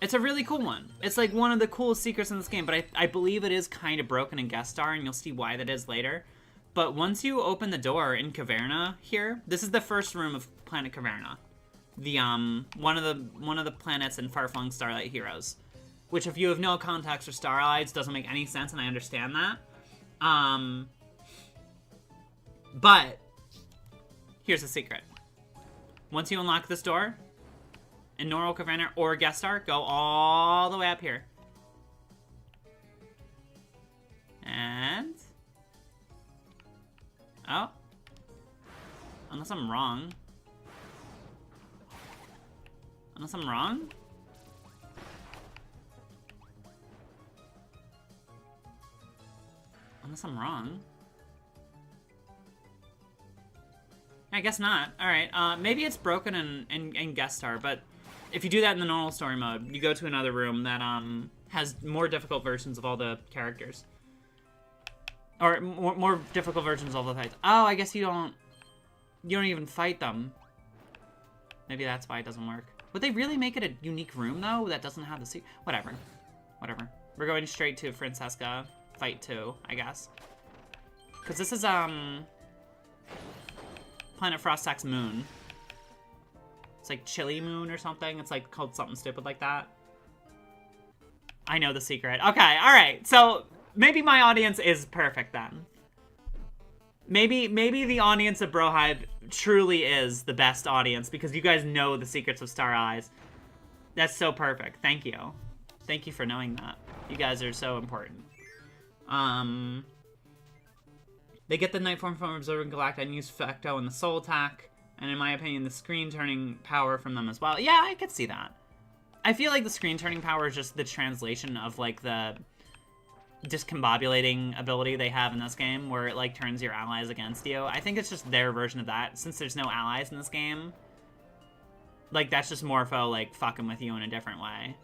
It's a really cool one. It's like one of the coolest secrets in this game, but I believe it is kind of broken in Guest Star, and you'll see why that is later. But once you open the door in Caverna here, this is the first room of Planet Caverna. The one of the planets in Far-Flung Starlight Heroes. Which, if you have no context for Star Allies, doesn't make any sense, and I understand that. But here's the secret. Once you unlock this door in Normal Caverna or Guest Star, go all the way up here. And oh, unless I'm wrong. Unless I'm wrong? Unless I'm wrong. I guess not. Alright, maybe it's broken in Guest Star, but if you do that in the normal story mode, you go to another room that has more difficult versions of all the characters. Or more difficult versions of all the fights. Oh, I guess you don't even fight them. Maybe that's why it doesn't work. Would they really make it a unique room, though, that doesn't have the secret? Whatever. Whatever. We're going straight to Francesca Fight 2, I guess. Because this is, Planet Frostak's moon. It's like Chili Moon or something. It's like called something stupid like that. I know the secret. Okay, alright. So, maybe my audience is perfect then. Maybe the audience of Brohive truly is the best audience because you guys know the secrets of Star Allies. That's so perfect. Thank you. Thank you for knowing that. You guys are so important. They get the night form from Observing Galacta and use Fecto in the soul attack. And in my opinion, the screen turning power from them as well. Yeah, I could see that. I feel like the screen turning power is just the translation of, like, the discombobulating ability they have in this game where it, like, turns your allies against you. I think it's just their version of that. Since there's no allies in this game, like, that's just Morpho, like, fucking with you in a different way.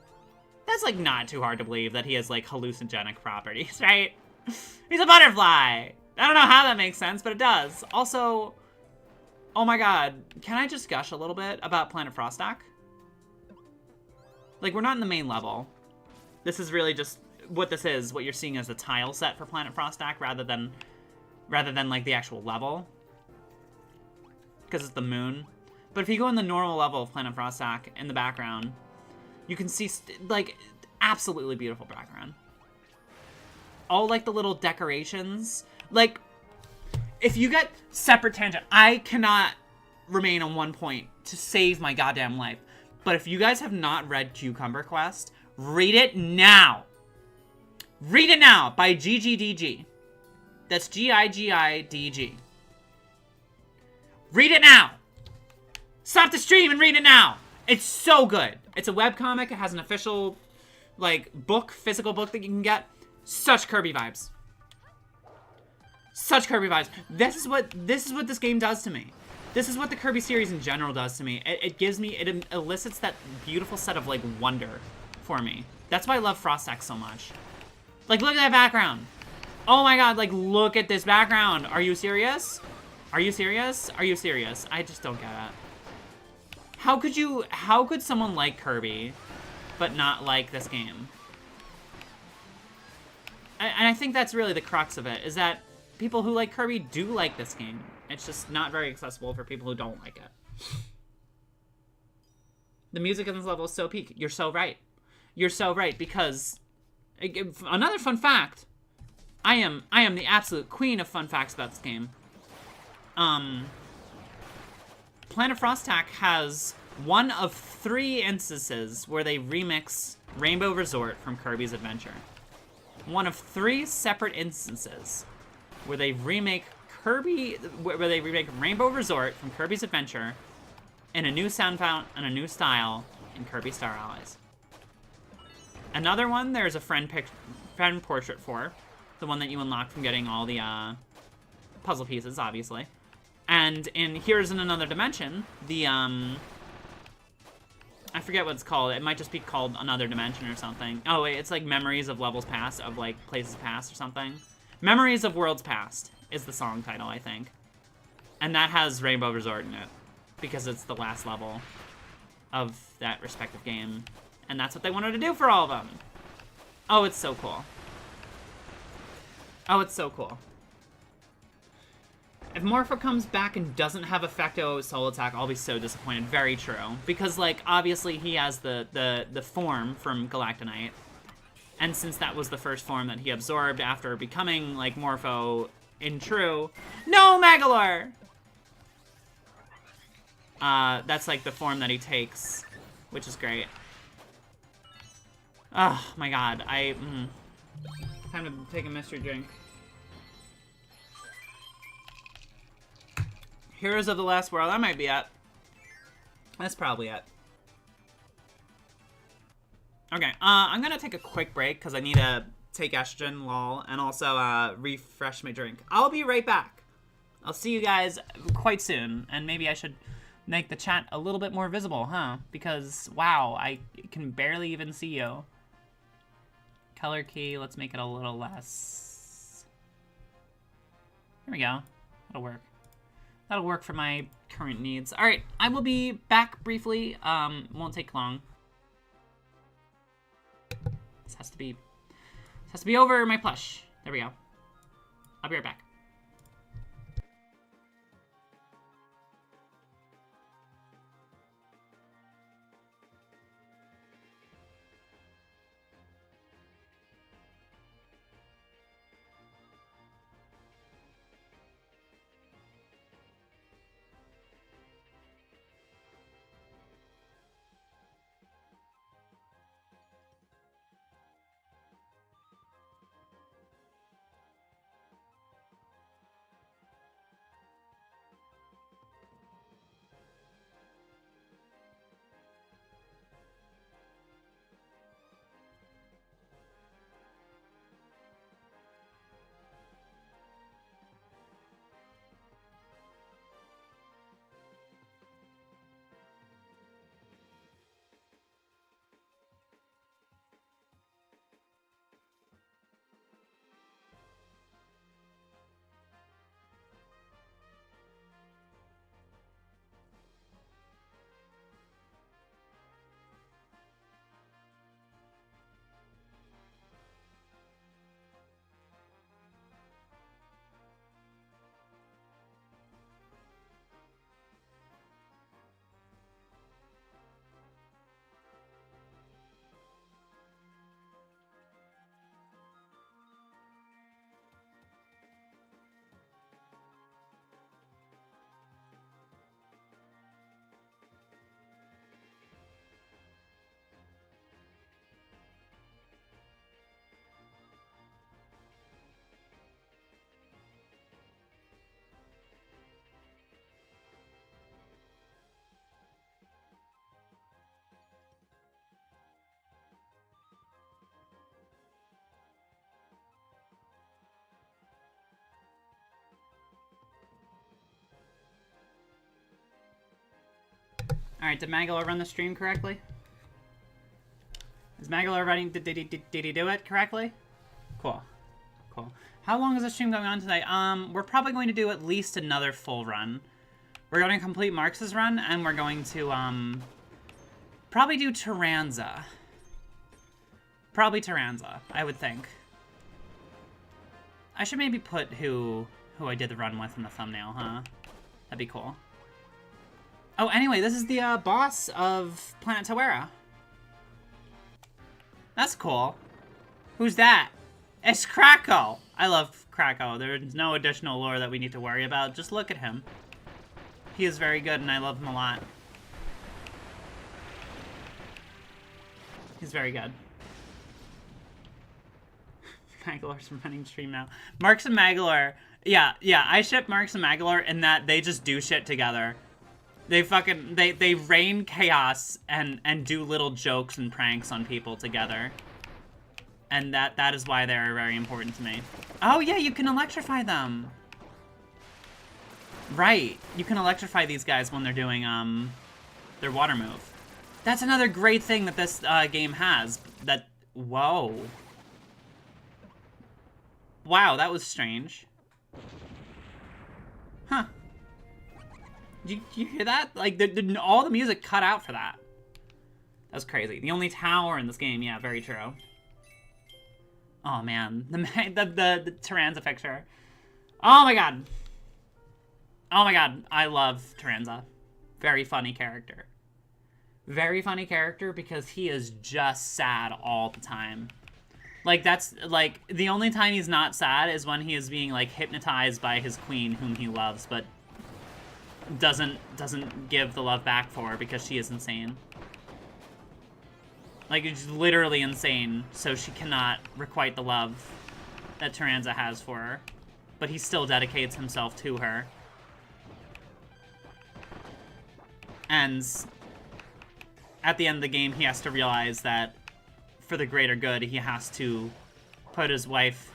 That's, like, not too hard to believe that he has, like, hallucinogenic properties, right? He's a butterfly! I don't know how that makes sense, but it does. Also, oh my god, can I just gush a little bit about Planet Frostak? Like, we're not in the main level. This is really just what this is. What you're seeing as the tile set for Planet Frostak rather than like the actual level. Because it's the moon. But if you go in the normal level of Planet Frostak in the background, you can see, like, absolutely beautiful background. All, like, the little decorations. Like, if you get separate tangent, I cannot remain on one point to save my goddamn life. But if you guys have not read Cucumber Quest, read it now. Read it now by GGDG. That's Gigidg. Read it now. Stop the stream and read it now. It's so good. It's a webcomic. It has an official, like, book, physical book that you can get. Such Kirby vibes. Such Kirby vibes. This is what this game does to me. This is what the Kirby series in general does to me. It elicits that beautiful set of, like, wonder for me. That's why I love Frostak so much. Like, look at that background. Oh my god, like, look at this background. Are you serious? Are you serious? Are you serious? I just don't get it. How could someone like Kirby but not like this game? And I think that's really the crux of it, is that people who like Kirby do like this game. It's just not very accessible for people who don't like it. The music in this level is so peak. You're so right. You're so right, because another fun fact. I am the absolute queen of fun facts about this game. Planet Frostak has one of 3 instances where they remix Rainbow Resort from Kirby's Adventure. One of 3 separate instances where they remake Rainbow Resort from Kirby's Adventure in a new sound font and a new style in Kirby Star Allies. Another one, there's a friend portrait for, the one that you unlock from getting all the puzzle pieces, obviously. And in Here's in Another Dimension, the I forget what it's called. It might just be called Another Dimension or something. Oh wait, it's like Memories of Levels Past, of like Places Past or something. Memories of Worlds Past is the song title, I think. And that has Rainbow Resort in it, because it's the last level of that respective game. And that's what they wanted to do for all of them. Oh, it's so cool. Oh, it's so cool. If Morpho comes back and doesn't have Effecto Soul Attack, I'll be so disappointed. Very true. Because, like, obviously he has the form from Galactonite. And since that was the first form that he absorbed after becoming, like, Morpho in True... No, Megalor! That's, like, the form that he takes, which is great. Oh, my god. Time to take a mystery drink. Heroes of the Last World, that might be it. That's probably it. Okay, I'm gonna take a quick break because I need to take estrogen, lol, and also refresh my drink. I'll be right back. I'll see you guys quite soon, and maybe I should make the chat a little bit more visible, huh? Because, wow, I can barely even see you. Color key, let's make it a little less. There we go. That'll work. That'll work for my current needs. All right, I will be back briefly. Won't take long. This has to be over my plush. There we go. I'll be right back. Alright, did Magalore run the stream correctly? Is Magalore running? Did he do it correctly? Cool. Cool. How long is the stream going on tonight? We're probably going to do at least another full run. We're going to complete Marx's run, and we're going to, probably do Taranza. Probably Taranza, I would think. I should maybe put who I did the run with in the thumbnail, huh? That'd be cool. Oh, anyway, this is the boss of Planet Tawera. That's cool. Who's that? It's Krakow. I love Krakow. There's no additional lore that we need to worry about. Just look at him. He is very good, and I love him a lot. He's very good. Magalore's running stream now. Marx and Magalore. Yeah, I ship Marx and Magalore in that they just do shit together. They fucking, they rain chaos and do little jokes and pranks on people together. And that is why they're very important to me. Oh yeah, you can electrify them. Right, you can electrify these guys when they're doing, their water move. That's another great thing that this, game has. Whoa. Wow, that was strange. Huh. Did you hear that? Like, all the music cut out for that. That was crazy. The only tower in this game, yeah, very true. Oh, man. The Taranza picture. Oh, my God. Oh, my God. I love Taranza. Very funny character. Very funny character because he is just sad all the time. Like, that's, like, the only time he's not sad is when he is being, like, hypnotized by his queen, whom he loves, but doesn't give the love back for her because she is insane. Like, it's literally insane, so she cannot requite the love that Taranza has for her. But he still dedicates himself to her. And at the end of the game, he has to realize that for the greater good, he has to put his wife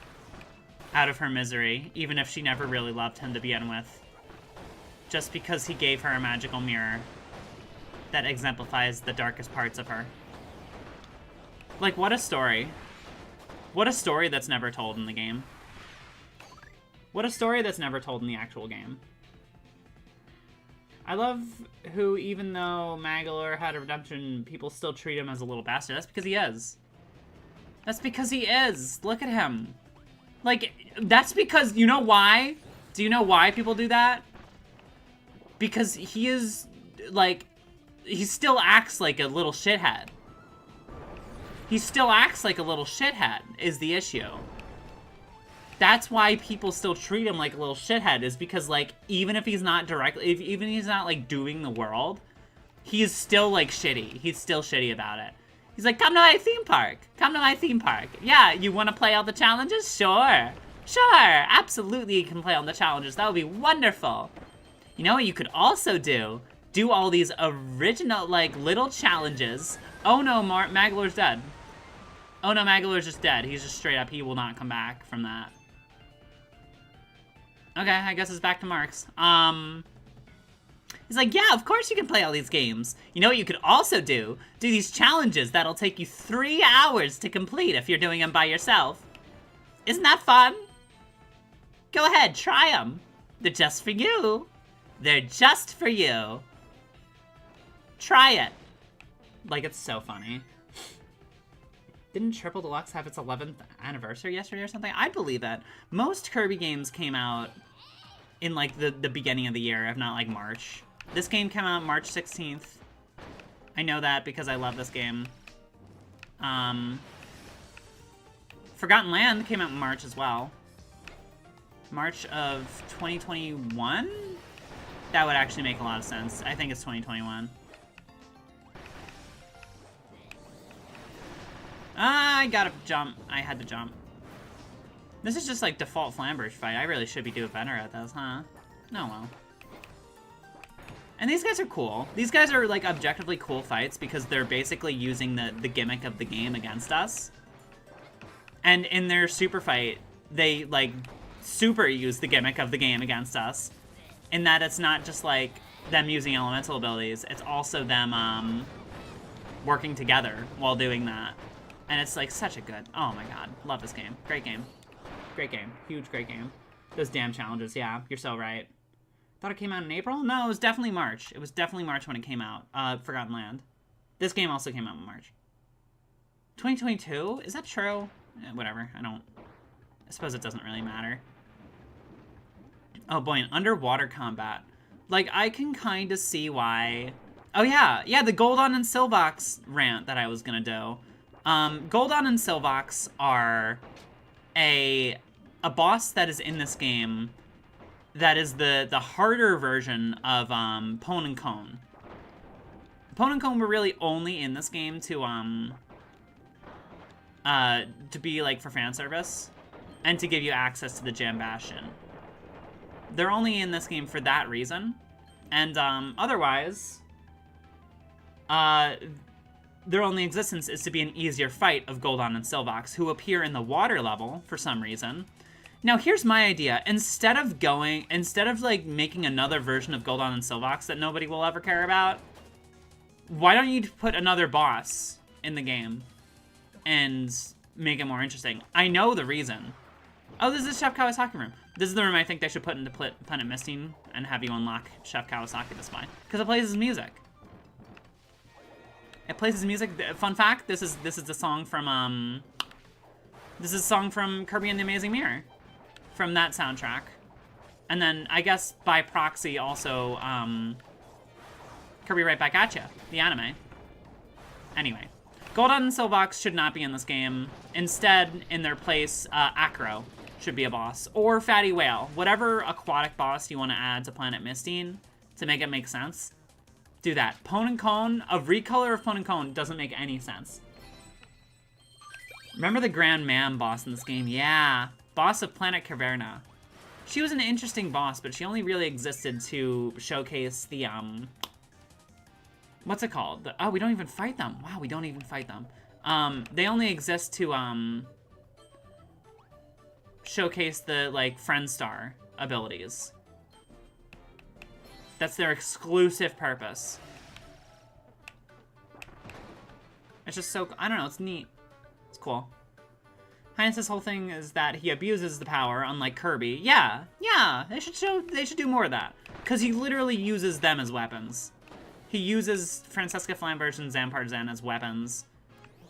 out of her misery, even if she never really loved him to begin with. Just because he gave her a magical mirror that exemplifies the darkest parts of her. Like, what a story. What a story that's never told in the game. What a story that's never told in the actual game. I love who, even though Magalore had a redemption, people still treat him as a little bastard. That's because he is. That's because he is. Look at him. Like, that's because, you know why? Do you know why people do that? Because he is, like, he still acts like a little shithead. He still acts like a little shithead, is the issue. That's why people still treat him like a little shithead, is because, like, even if he's not directly, even if he's not, like, doing the world, he's still, like, shitty. He's still shitty about it. He's like, come to my theme park. Come to my theme park. Yeah, you want to play all the challenges? Sure. Sure, absolutely you can play all the challenges. That would be wonderful. You know what you could also do? Do all these original, like, little challenges. Oh no, Magalore's dead. Oh no, Magalore's just dead. He's just straight up, he will not come back from that. Okay, I guess it's back to Marx. He's like, yeah, of course you can play all these games. You know what you could also do? Do these challenges that'll take you 3 hours to complete if you're doing them by yourself. Isn't that fun? Go ahead, try them. They're just for you. They're just for you. Try it. Like, it's so funny. Didn't Triple Deluxe have its 11th anniversary yesterday or something? I believe that. Most Kirby games came out in, like, the beginning of the year, if not, like, March. This game came out March 16th. I know that because I love this game. Forgotten Land came out in March as well. March of 2021? That would actually make a lot of sense. I think it's 2021. I gotta jump. I had to jump. This is just like default Flamberge fight. I really should be doing better at this, huh? No, well. And these guys are cool. These guys are like objectively cool fights because they're basically using the gimmick of the game against us. And in their super fight, they like super use the gimmick of the game against us. In that it's not just like them using elemental abilities. It's also them working together while doing that. And it's like such a good, oh my god, love this game. Great game. Great game. Huge great game. Those damn challenges, yeah, you're so right. Thought it came out in April? No, it was definitely March. It was definitely March when it came out. Forgotten Land. This game also came out in March. 2022? Is that true? Whatever, I suppose it doesn't really matter. Oh boy, an underwater combat. Like, I can kind of see why... Oh yeah, the Goldon and Silvox rant that I was gonna do. Goldon and Silvox are a boss that is in this game that is the harder version of Pon and Cone. Pon and Cone were really only in this game to be like for fan service and to give you access to the Jam Bastion. They're only in this game for that reason, and otherwise, their only existence is to be an easier fight of Goldon and Silvox, who appear in the water level for some reason. Now, here's my idea. Instead of like making another version of Goldon and Silvox that nobody will ever care about, why don't you put another boss in the game and make it more interesting? I know the reason. Oh, this is Chef Kawasaki room. This is the room I think they should put into Planet Misting and have you unlock Chef Kawasaki this way, because it plays his music. It plays his music. Fun fact: this is the song from this is a song from Kirby and the Amazing Mirror, from that soundtrack, and then I guess by proxy also Kirby Right Back at Ya, the anime. Anyway, Goldon and Silvox should not be in this game. Instead, in their place, Acro should be a boss, or Fatty Whale, whatever aquatic boss you want to add to Planet Misting to make it make sense. Do that. Pon and Cone, a recolor of Pon and Cone doesn't make any sense. Remember the Grand Mam boss in this game? Yeah, boss of Planet Caverna. She was an interesting boss, but she only really existed to showcase the what's it called? Oh, we don't even fight them. Wow, we don't even fight them. They only exist to showcase the like Friend Star abilities. That's their exclusive purpose. It's just so, I don't know, it's neat. It's cool. Hyannis's whole thing is that he abuses the power, unlike Kirby. Yeah, they should do more of that. Because he literally uses them as weapons. He uses Francesca Flamberge and Zampardzan as weapons.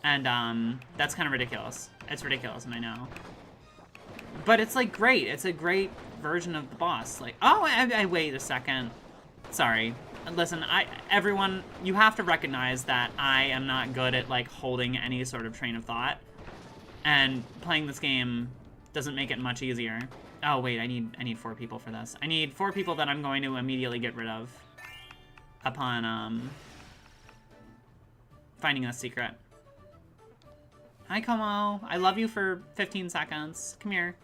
And, that's kind of ridiculous. It's ridiculous, and I know. But it's, like, great. It's a great version of the boss. Like, oh, I wait a second. Sorry. Listen, everyone, you have to recognize that I am not good at, like, holding any sort of train of thought. And playing this game doesn't make it much easier. Oh, wait, I need 4 people for this. I need 4 people that I'm going to immediately get rid of upon, finding this secret. Hi, Como. I love you for 15 seconds. Come here.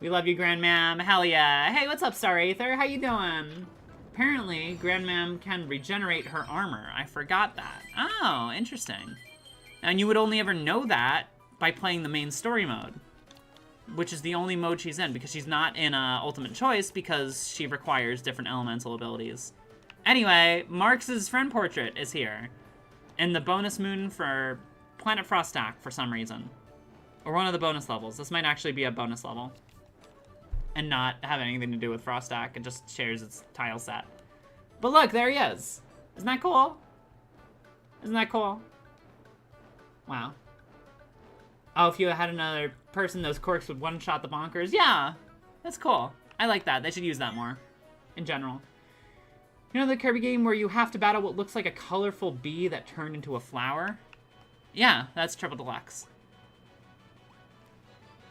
We love you, Grand Mam. Hell yeah. Hey, what's up, Star Aether? How you doing? Apparently, Grand Mam can regenerate her armor. I forgot that. Oh, interesting. And you would only ever know that by playing the main story mode, which is the only mode she's in, because she's not in Ultimate Choice because she requires different elemental abilities. Anyway, Marx's friend portrait is here in the bonus moon for Planet Frostak for some reason. Or one of the bonus levels. This might actually be a bonus level and not have anything to do with Frostak. It just shares its tile set. But look, there he is. Isn't that cool? Isn't that cool? Wow. Oh, if you had another person, those quirks would one-shot the bonkers. Yeah, that's cool. I like that. They should use that more, in general. You know the Kirby game where you have to battle what looks like a colorful bee that turned into a flower? Yeah, that's Triple Deluxe.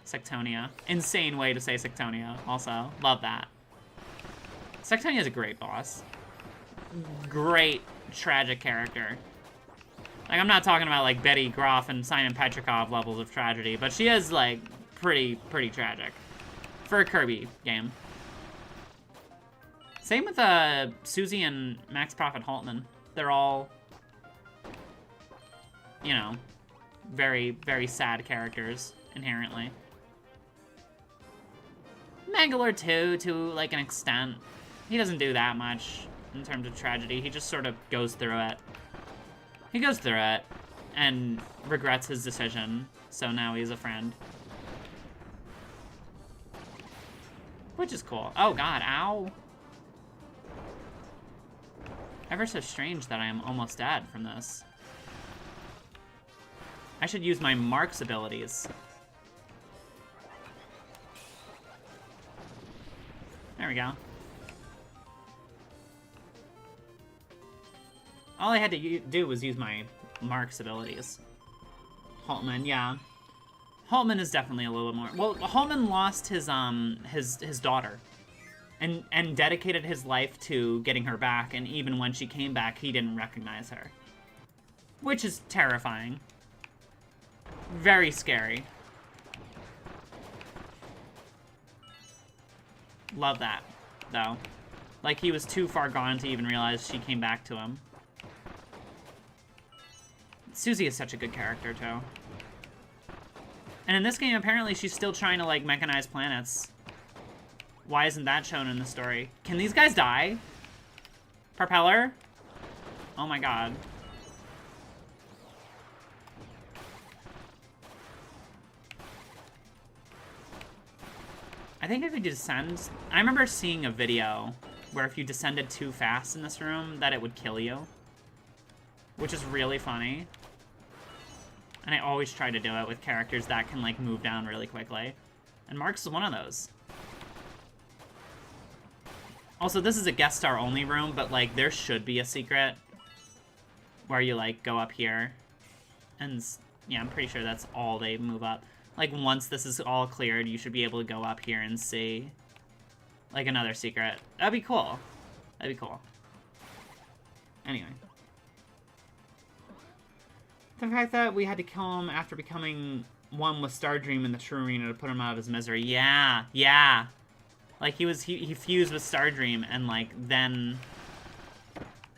Sectonia. Insane way to say Sectonia, also. Love that. Sectonia is a great boss. Great, tragic character. Like, I'm not talking about, like, Betty Groff and Simon Petrikov levels of tragedy, but she is, like, pretty tragic. For a Kirby game. Same with, Susie and Max Prophet Haltman. They're all, you know, very sad characters, inherently. Mangalore too, to like an extent. He doesn't do that much in terms of tragedy. He just sort of goes through it. He goes through it and regrets his decision, so now he's a friend. Which is cool. Oh god, ow. Ever so strange that I am almost dead from this. I should use my Marx abilities. There we go. All I had to do was use my Marx abilities. Haltman, yeah. Haltman is definitely a little more... Well, Haltman lost his daughter. And dedicated his life to getting her back, and even when she came back, he didn't recognize her. Which is terrifying. Very scary. Love that, though. Like, he was too far gone to even realize she came back to him. Susie is such a good character, too. And in this game, apparently, she's still trying to, like, mechanize planets. Why isn't that shown in the story? Can these guys die? Propeller? Oh my god. I think if you descend... I remember seeing a video where if you descended too fast in this room, that it would kill you. Which is really funny. And I always try to do it with characters that can, like, move down really quickly. And Marx is one of those. Also, this is a guest star only room, but, like, there should be a secret where you, like, go up here. And, yeah, I'm pretty sure that's all they move up. Like, once this is all cleared, you should be able to go up here and see, like, another secret. That'd be cool. That'd be cool. Anyway. The fact that we had to kill him after becoming one with Stardream in the True Arena to put him out of his misery. Yeah, yeah. Like, he fused with Stardream, and, like, then,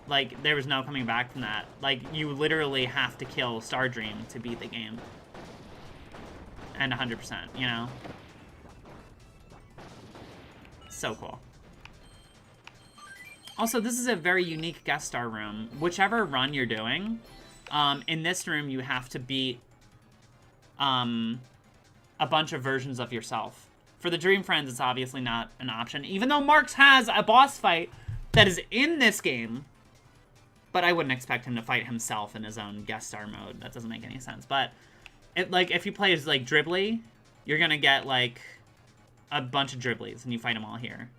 like, there was no coming back from that. Like, you literally have to kill Stardream to beat the game. And 100%, you know? So cool. Also, this is a very unique guest star room. Whichever run you're doing, in this room you have to beat a bunch of versions of yourself. For the Dream Friends, it's obviously not an option, even though Marx has a boss fight that is in this game. But I wouldn't expect him to fight himself in his own guest star mode. That doesn't make any sense. But, like, if you play as, like, Dribbly, you're gonna get, like, a bunch of Dribblies, and you fight them all here.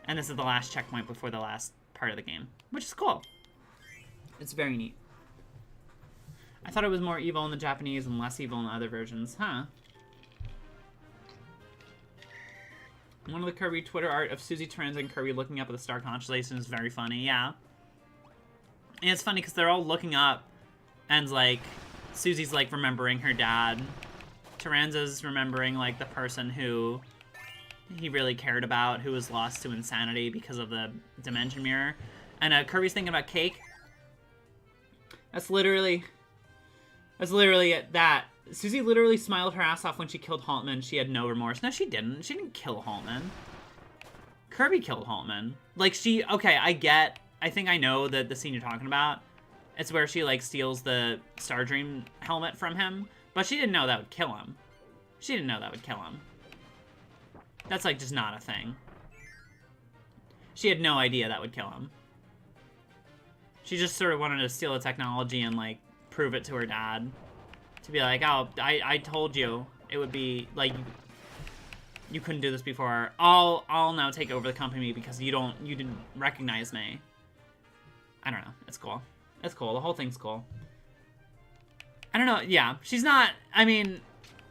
And this is the last checkpoint before the last part of the game, which is cool. It's very neat. I thought it was more evil in the Japanese and less evil in the other versions. Huh. One of the Kirby Twitter art of Susie Taranza and Kirby looking up at the star constellation is very funny, yeah. And it's funny because they're all looking up, and, like, Susie's, like, remembering her dad. Taranza's remembering, like, the person who he really cared about, who was lost to insanity because of the dimension mirror. And Kirby's thinking about cake. That's literally that. Susie literally smiled her ass off when she killed Haltman. She had no remorse. No, she didn't. She didn't kill Haltman. Kirby killed Haltman. Like, okay, I think I know the scene you're talking about. It's where she, like, steals the Stardream helmet from him. But she didn't know that would kill him. She didn't know that would kill him. That's, like, just not a thing. She had no idea that would kill him. She just sort of wanted to steal the technology and, like, prove it to her dad. To be like, oh, I told you it would be, like, you couldn't do this before. I'll now take over the company because you didn't recognize me. I don't know. It's cool. It's cool. The whole thing's cool. I don't know. Yeah, she's not, I mean,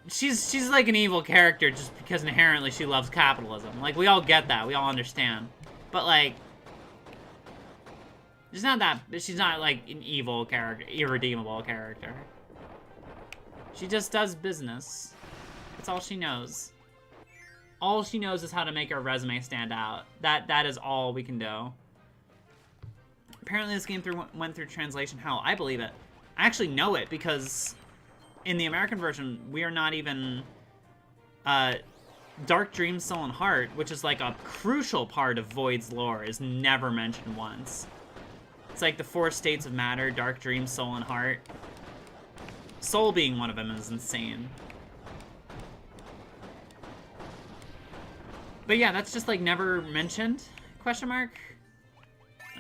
she's like an evil character just because inherently she loves capitalism. Like, we all get that. We all understand. But, like, she's not like an evil character, irredeemable character. She just does business. That's all she knows. All she knows is how to make her resume stand out. That is all we can do. Apparently this game went through translation hell. I believe it. I actually know it because in the American version, we are not even Dark Dream, Soul, and Heart, which is like a crucial part of Void's lore, is never mentioned once. It's like the 4 states of matter, Dark Dream, Soul, and Heart. Soul being one of them is insane. But yeah, that's just like never mentioned? Question mark?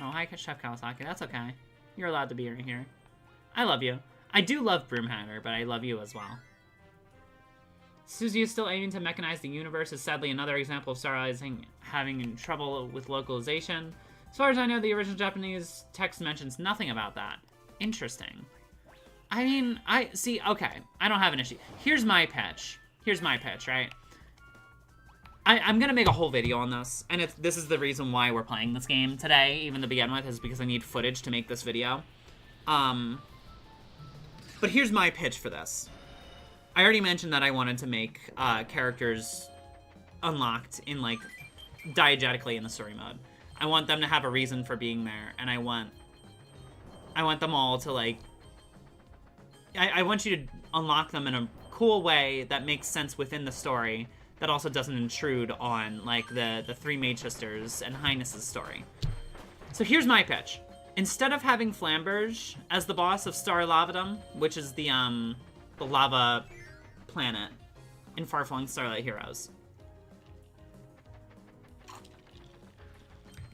Oh, hi, Chef Kawasaki. That's okay. You're allowed to be right here. I love you. I do love Broomhatter, but I love you as well. Suzy is still aiming to mechanize the universe is sadly another example of Star Allies having trouble with localization. As far as I know, the original Japanese text mentions nothing about that. Interesting. I mean, okay, I don't have an issue. Here's my pitch. Here's my pitch, right? I'm gonna make a whole video on this, and this is the reason why we're playing this game today, even to begin with, is because I need footage to make this video. But here's my pitch for this. I already mentioned that I wanted to make characters unlocked in, like, diegetically in the story mode. I want them to have a reason for being there, and I want them all to, like... I want you to unlock them in a cool way that makes sense within the story, that also doesn't intrude on, like, the 3 Mage Sisters and Highness's story. So here's my pitch. Instead of having Flamberge as the boss of Star Lavadum, which is the lava planet in Far-Flung Starlight Heroes.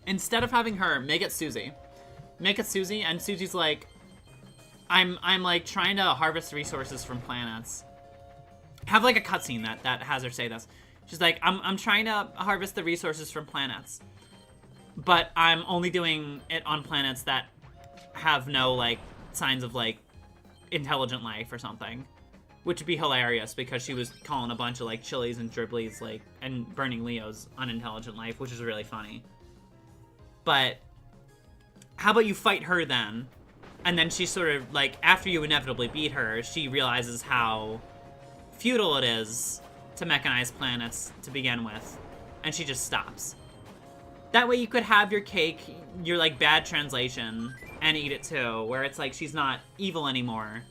Instead of having her, make it Suzy. Make it Suzy, and Suzy's like, I'm like trying to harvest resources from planets. Have like a cutscene that has her say this. She's like, I'm trying to harvest the resources from planets, but I'm only doing it on planets that have no like signs of like intelligent life or something, which would be hilarious because she was calling a bunch of like Chilies and Dribblies like and burning Leos unintelligent life, which is really funny. But how about you fight her then, and then she sort of like after you inevitably beat her, she realizes how futile it is to mechanize planets to begin with, and she just stops. That way you could have your cake, your like bad translation, and eat it too, where it's like she's not evil anymore.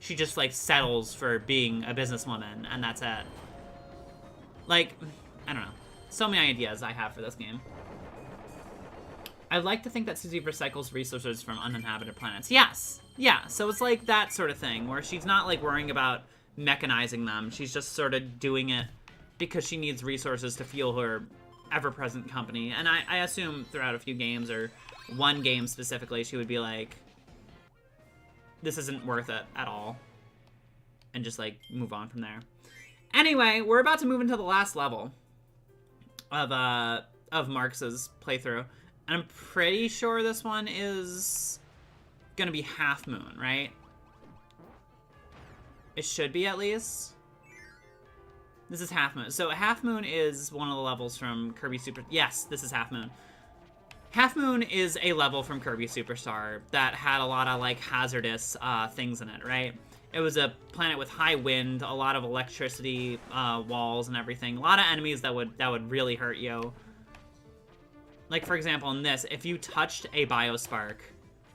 She just like settles for being a businesswoman, and that's it. Like, I don't know. So many ideas I have for this game. I'd like to think that Suzy recycles resources from uninhabited planets. Yes! Yeah, so it's like that sort of thing, where she's not like worrying about mechanizing them. She's just sort of doing it because she needs resources to fuel her ever-present company. And I assume throughout a few games, or one game specifically, she would be like, this isn't worth it at all. And just like move on from there. Anyway, we're about to move into the last level of Marx's playthrough. And I'm pretty sure this one is gonna be Half Moon, right? It should be, at least. This is Half Moon. So Half Moon is one of the levels from Kirby Super... Yes, this is Half Moon. Half Moon is a level from Kirby Superstar that had a lot of, like, hazardous things in it, right? It was a planet with high wind, a lot of electricity walls and everything. A lot of enemies that would really hurt you. Like, for example, in this, if you touched a Biospark,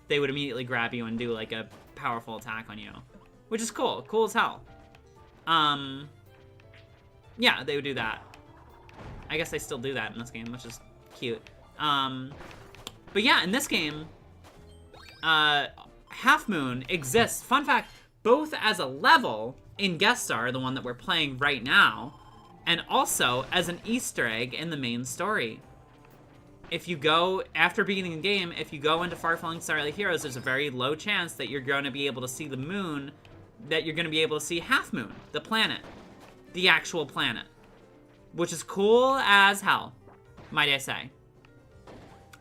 they would immediately grab you and do, like, a powerful attack on you. Which is cool. Cool as hell. Yeah, they would do that. I guess they still do that in this game, which is cute. But yeah, in this game, Half Moon exists, fun fact, both as a level in Guest Star, the one that we're playing right now, and also as an Easter egg in the main story. If you go, after beating the game, if you go into Far-Flung Starlight Heroes, there's a very low chance that you're going to be able to see the moon, that you're going to be able to see Half Moon, the planet. The actual planet. Which is cool as hell, might I say.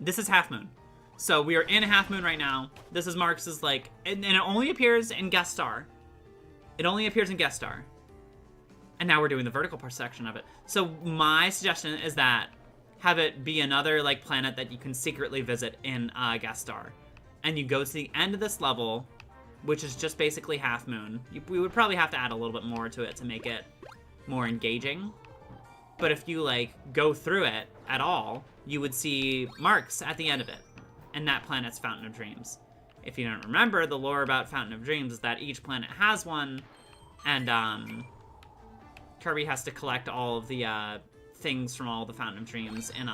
This is Half Moon. So we are in Half Moon right now. This is Marx's, like, and it only appears in Guest Star. It only appears in Guest Star. And now we're doing the vertical part section of it. So my suggestion is that have it be another, like, planet that you can secretly visit in Guest Star. And you go to the end of this level, which is just basically Half Moon. We would probably have to add a little bit more to it to make it more engaging. But if you, like, go through it at all, you would see Marx at the end of it. And that planet's Fountain of Dreams. If you don't remember, the lore about Fountain of Dreams is that each planet has one, and Kirby has to collect all of the things from all the Fountain of Dreams in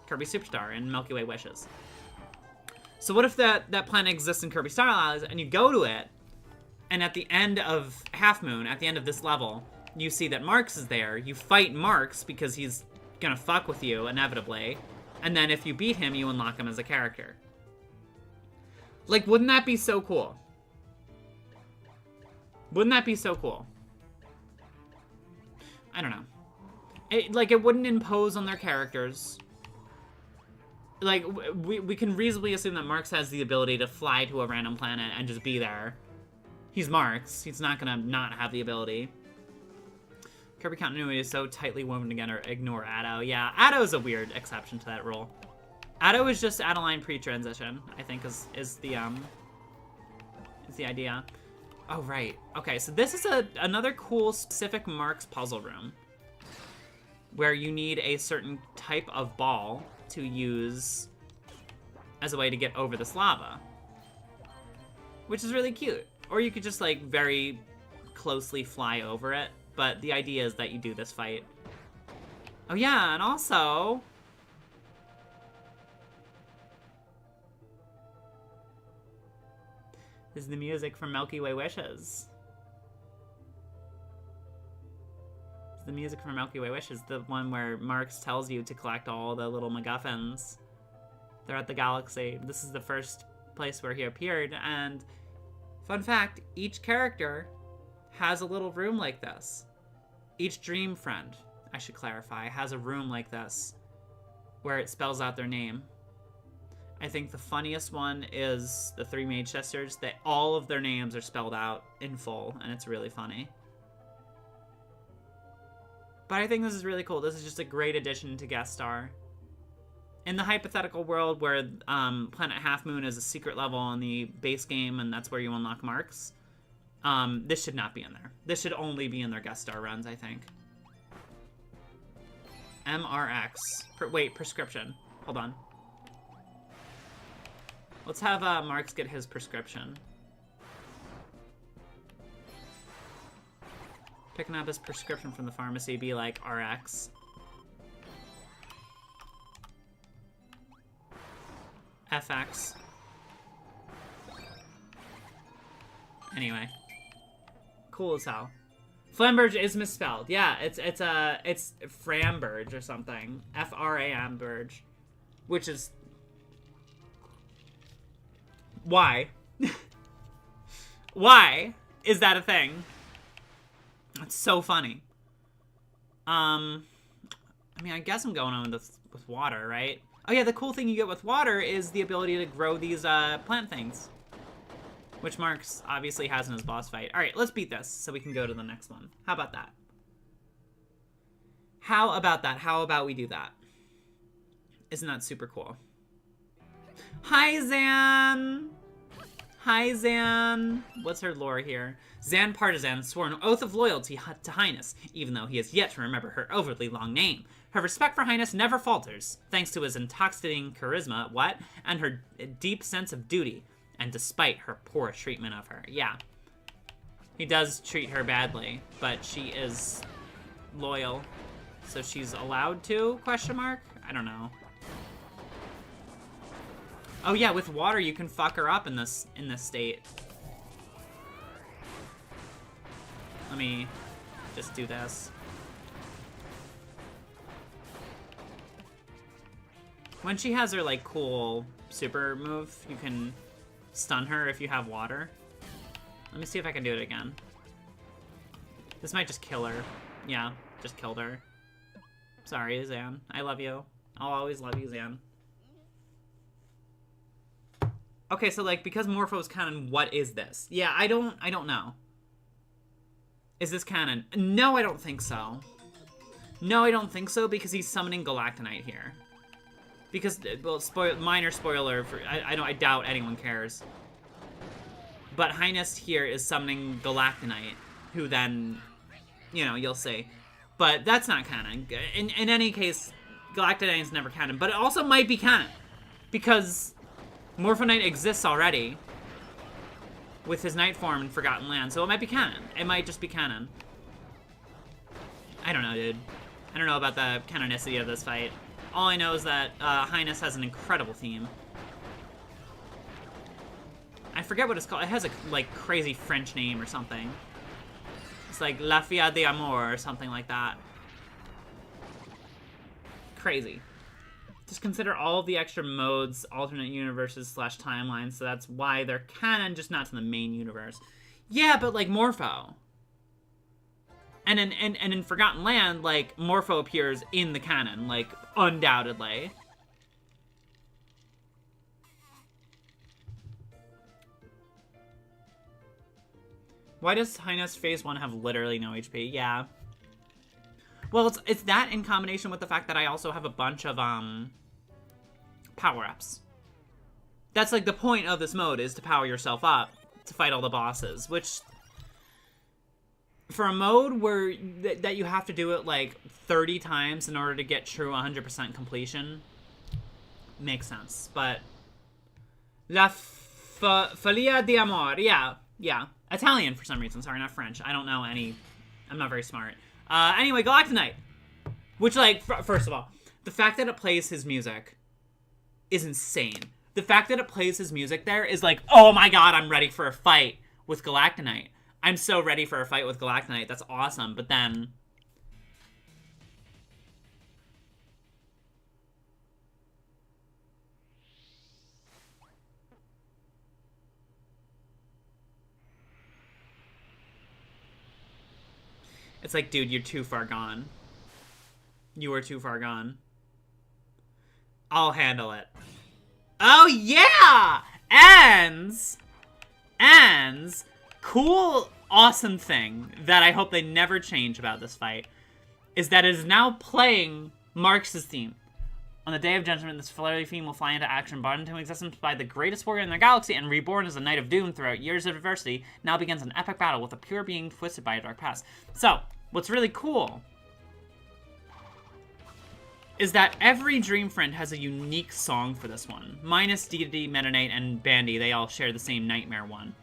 Kirby Superstar and Milky Way Wishes. So what if that planet exists in Kirby Star Allies and you go to it, and at the end of Half Moon, at the end of this level, you see that Marx is there. You fight Marx because he's gonna fuck with you, inevitably. And then if you beat him, you unlock him as a character. Like, wouldn't that be so cool? Wouldn't that be so cool? I don't know. It wouldn't impose on their characters. Like, we can reasonably assume that Marx has the ability to fly to a random planet and just be there. He's Marx. He's not gonna not have the ability. Kirby continuity is so tightly woven together. Ignore Addo. Yeah, Addo is a weird exception to that rule. Addo is just Adeline pre-transition, I think is the idea. Oh, right. Okay, so this is another cool specific Marx puzzle room where you need a certain type of ball to use as a way to get over this lava, which is really cute. Or you could just, like, very closely fly over it, but the idea is that you do this fight. Oh, yeah, and also... this is the music from Milky Way Wishes. It's the music from Milky Way Wishes, the one where Marx tells you to collect all the little MacGuffins. They're at the galaxy. This is the first place where he appeared, and fun fact, each character has a little room like this. Each dream friend, I should clarify, has a room like this where it spells out their name. I think the funniest one is the three Mage Sisters. That all of their names are spelled out in full, and it's really funny. But I think this is really cool. This is just a great addition to Guest Star. In the hypothetical world where Planet Half Moon is a secret level in the base game, and that's where you unlock Marx, this should not be in there. This should only be in their Guest Star runs, I think. MRX. Wait, prescription. Hold on. Let's have Marx get his prescription. Picking up his prescription from the pharmacy, be like RX. FX. Anyway. Cool as hell. Flamberge is misspelled. Yeah, it's Framberge or something. F-R-A-M Burge. Which is... why? Why is that a thing? It's so funny. I mean, I guess I'm going on with water, right? Oh yeah, the cool thing you get with water is the ability to grow these plant things, which Marx obviously has in his boss fight. All right, let's beat this so we can go to the next one. How about that? How about that? How about we do that? Isn't that super cool? Hi, Zan! Hi, Zan! What's her lore here? Zan Partisan swore an oath of loyalty to Highness, even though he has yet to remember her overly long name. Her respect for Highness never falters, thanks to his intoxicating charisma, and her deep sense of duty, and despite her poor treatment of her. Yeah. He does treat her badly, but she is loyal, so she's allowed to, question mark? I don't know. Oh yeah, with water you can fuck her up in this state. Let me just do this. When she has her like cool super move, you can stun her if you have water. Let me see if I can do it again. This might just kill her. Yeah, just killed her. Sorry, Zan. I love you. I'll always love you, Zan. Okay, so like because Morpho's canon, what is this? Yeah, I don't know. Is this canon? No, I don't think so. No, I don't think so because he's summoning Galactonite here. Because, well, minor spoiler for I doubt anyone cares. But Highness here is summoning Galactonite, who then, you know, you'll see. But that's not canon. In any case, Galactonite is never canon. But it also might be canon because Morphonite exists already with his night form in Forgotten Land, so it might be canon. It might just be canon. I don't know, dude. I don't know about the canonicity of this fight. All I know is that Highness has an incredible theme. I forget what it's called. It has a, like, crazy French name or something. It's like La Fia de Amor or something like that. Crazy. Just consider all of the extra modes, alternate universes / timelines, so that's why they're canon, just not to the main universe. Yeah, but like Morpho. And in Forgotten Land, like, Morpho appears in the canon, like, undoubtedly. Why does Highness Phase 1 have literally no HP? Yeah. Well, it's that in combination with the fact that I also have a bunch of, power-ups. That's, like, the point of this mode, is to power yourself up to fight all the bosses, which, for a mode where, that you have to do it, like, 30 times in order to get true 100% completion, makes sense, but La Folia di Amor, yeah. Italian for some reason, sorry, not French. I don't know any, I'm not very smart. Anyway, Galactonite. Which, like, first of all, the fact that it plays his music is insane. The fact that it plays his music there is like, oh my god, I'm ready for a fight with Galactonite. I'm so ready for a fight with Galactonite. That's awesome, but then... It's like, dude, you're too far gone. You are too far gone. I'll handle it. Oh, yeah! Ends! Cool, awesome thing that I hope they never change about this fight is that it is now playing Marx's theme. On the Day of Judgment, this familiar theme will fly into action, brought into existence by the greatest warrior in the galaxy and reborn as a Knight of Doom throughout years of adversity. Now begins an epic battle with a pure being twisted by a dark past. So, what's really cool is that every Dream Friend has a unique song for this one. Minus Deity, Meta Knight, and Bandy, they all share the same Nightmare one.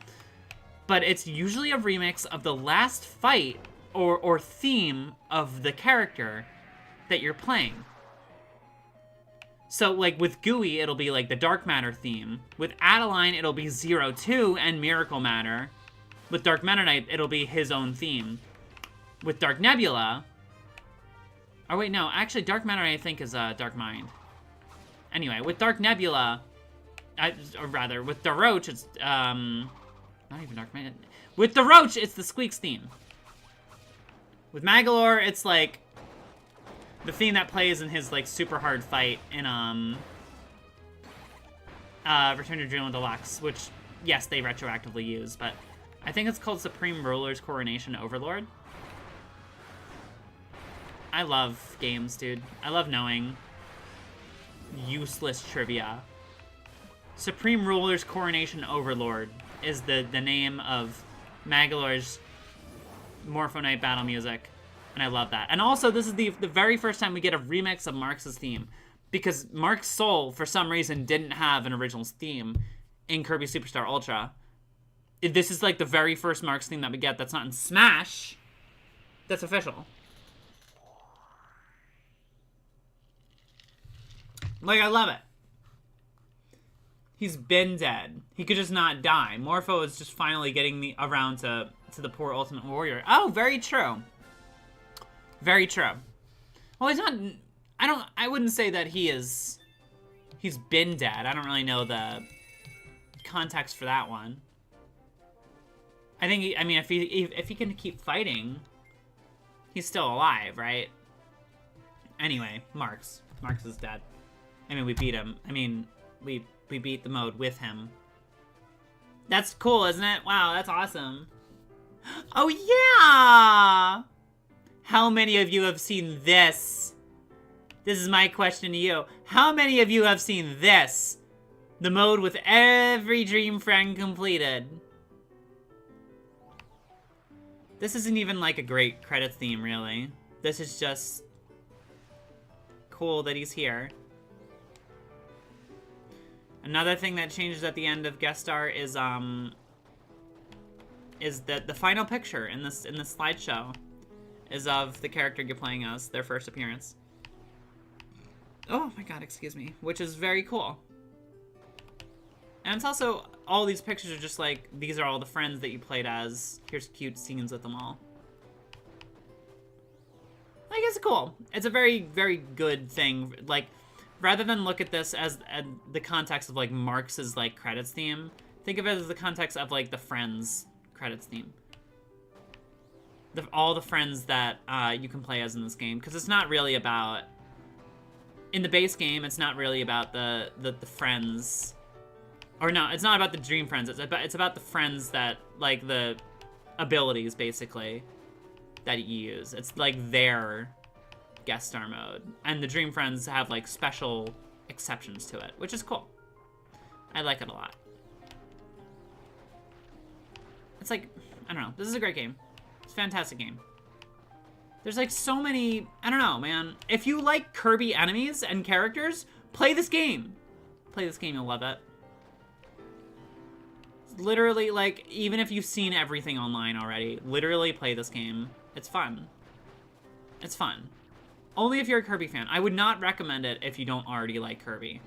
But it's usually a remix of the last fight or theme of the character that you're playing. So, like, with Gooey, it'll be, like, the Dark Matter theme. With Adeline, it'll be 02 and Miracle Matter. With Dark Meta Knight, it'll be his own theme. With Dark Nebula... Oh, wait, no. Actually, Dark Matter, I think, is Dark Mind. Anyway, with Dark Nebula... or rather, with the Roach, it's... not even Dark Mind. With the Roach, it's the Squeaks theme. With Magalore, it's, like... the theme that plays in his, like, super hard fight in, Return to Dreamland Deluxe, which, yes, they retroactively use, but I think it's called Supreme Ruler's Coronation Overlord. I love games, dude. I love knowing useless trivia. Supreme Ruler's Coronation Overlord is the name of Magalore's Morpho Knight battle music. And I love that. And also, this is the very first time we get a remix of Marx's theme. Because Marx Soul, for some reason, didn't have an original theme in Kirby Superstar Ultra. This is, like, the very first Marx theme that we get that's not in Smash. That's official. Like, I love it. He's been dead. He could just not die. Morpho is just finally getting around to the poor Ultimate Warrior. Oh, very true. Very true. Well, he's not... I wouldn't say that he's been dead. I don't really know the context for that one. I think, if he can keep fighting, he's still alive, right? Anyway, Marx. Marx is dead. We beat him. We beat the mode with him. That's cool, isn't it? Wow, that's awesome. Oh, yeah! How many of you have seen this? This is my question to you. How many of you have seen this? The mode with every Dream Friend completed. This isn't even like a great credits theme, really. This is just cool that he's here. Another thing that changes at the end of Guest Star is the final picture in this slideshow. is of the character you're playing as, their first appearance. Oh my god, excuse me. Which is very cool. And it's also, all these pictures are just like, these are all the friends that you played as. Here's cute scenes with them all. I guess it's cool. It's a very, very good thing. Like, rather than look at this as the context of, like, Marx's, like, credits theme, think of it as the context of, like, the Friends credits theme. All the friends that you can play as in this game. Because it's not really about... In the base game, it's not really about the friends... Or no, it's not about the Dream Friends. It's about the friends that, like, the abilities, basically, that you use. It's, like, their guest star mode. And the Dream Friends have, like, special exceptions to it, which is cool. I like it a lot. It's like, I don't know. This is a great game. It's a fantastic game. There's, like, so many... I don't know, man. If you like Kirby enemies and characters, play this game. Play this game, you'll love it. Literally, like, even if you've seen everything online already, literally play this game. It's fun. It's fun. Only if you're a Kirby fan. I would not recommend it if you don't already like Kirby.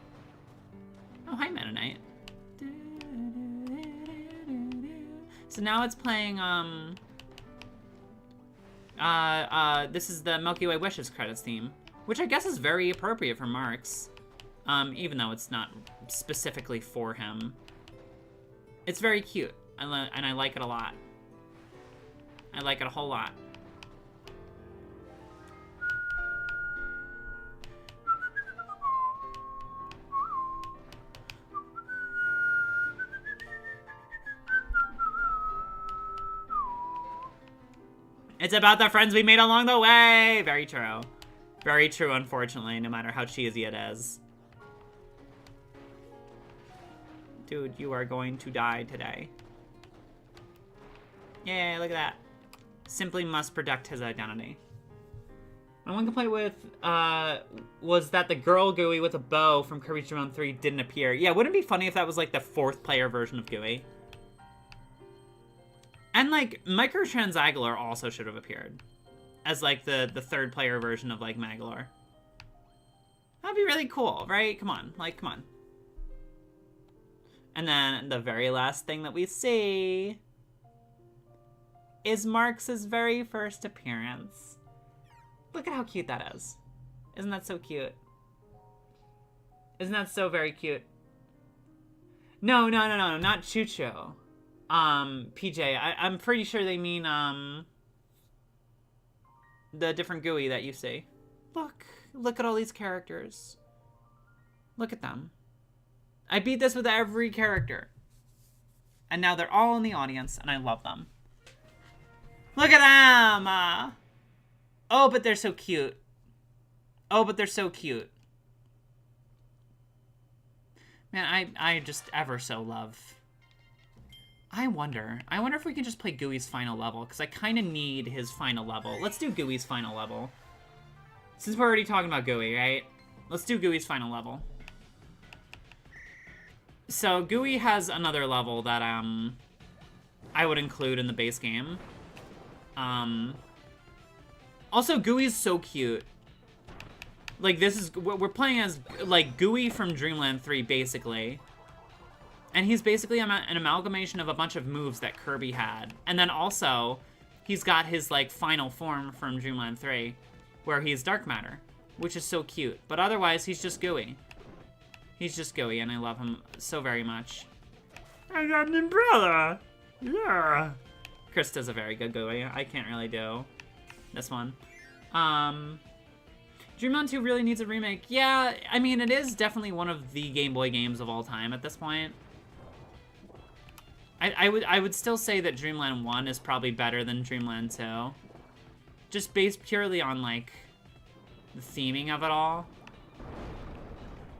Oh, hi, Meta Knight. So now it's playing, this is the Milky Way Wishes credits theme, which I guess is very appropriate for Marx, even though it's not specifically for him. It's very cute, and I like it a lot. I like it a whole lot. It's about the friends we made along the way! Very true. Very true, unfortunately, no matter how cheesy it is. Dude, you are going to die today. Yay, look at that. Simply must protect his identity. My one complaint with, was that the girl Gooey with a bow from Kirby Star Allies 3 didn't appear. Yeah, wouldn't it be funny if that was, like, the 4th player version of Gooey? And, like, Microtransagler also should have appeared. As, like, the 3rd player version of, like, Magalore. That'd be really cool, right? Come on. Like, come on. And then the very last thing that we see is Marx's very first appearance. Look at how cute that is. Isn't that so cute? Isn't that so very cute? No, not Chucho. PJ, I'm pretty sure they mean, the different Gooey that you see. Look at all these characters. Look at them. I beat this with every character. And now they're all in the audience, and I love them. Look at them! Oh, but they're so cute. Oh, but they're so cute. Man, I just ever so love... I wonder if we can just play Gooey's final level, because I kind of need his final level. Let's do Gooey's final level. Since we're already talking about Gooey, right? Let's do Gooey's final level. So, Gooey has another level that, I would include in the base game. Also, Gooey's so cute. Like, this is... We're playing as, like, Gooey from Dreamland 3, basically. And he's basically an amalgamation of a bunch of moves that Kirby had. And then also, he's got his, like, final form from Dreamland 3, where he's Dark Matter, which is so cute. But otherwise, he's just Gooey. He's just Gooey, and I love him so very much. I got an umbrella! Yeah! Chris does a very good Gooey. I can't really do this one. Dreamland 2 really needs a remake. Yeah, I mean, it is definitely one of the Game Boy games of all time at this point. I would still say that Dreamland 1 is probably better than Dreamland 2. Just based purely on, like, the theming of it all.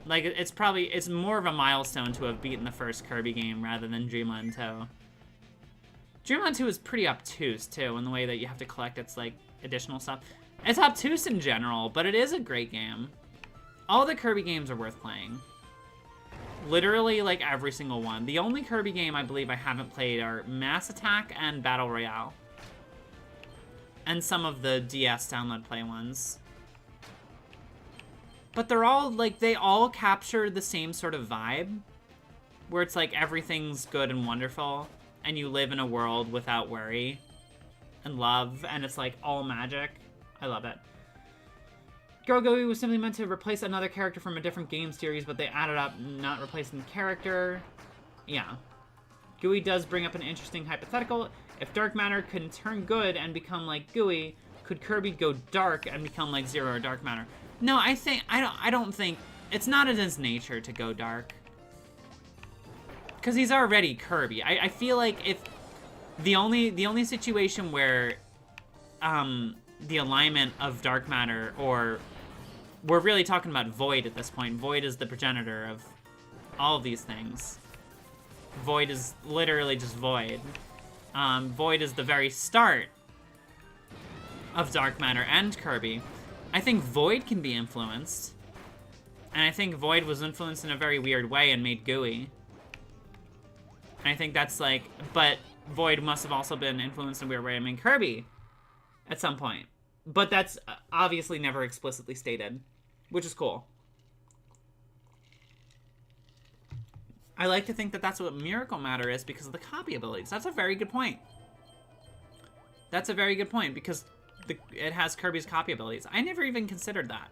Like, it's more of a milestone to have beaten the first Kirby game rather than Dreamland 2. Dreamland 2 is pretty obtuse, too, in the way that you have to collect its, like, additional stuff. It's obtuse in general, but it is a great game. All the Kirby games are worth playing. Literally, like, every single one. The only Kirby game I believe I haven't played are Mass Attack and Battle Royale. And some of the DS download play ones. But they're all, like, they all capture the same sort of vibe. Where it's like everything's good and wonderful. And you live in a world without worry. And love. And it's like all magic. I love it. Gooey was simply meant to replace another character from a different game series, but they added up not replacing the character. Yeah. Gooey does bring up an interesting hypothetical. If dark matter can turn good and become like Gooey, could Kirby go dark and become like Zero or dark matter? No, I don't think it's not in his nature to go dark. Because he's already Kirby. I feel like if the only situation where the alignment of dark matter, or we're really talking about Void at this point. Void is the progenitor of all of these things. Void is literally just Void. Void is the very start of dark matter and Kirby. I think Void can be influenced. And I think Void was influenced in a very weird way and made Gooey. And I think that's like, but Void must have also been influenced in a weird way and made Kirby at some point. But that's obviously never explicitly stated, which is cool. I like to think that that's what Miracle Matter is because of the copy abilities. That's a very good point. That's a very good point because it has Kirby's copy abilities. I never even considered that.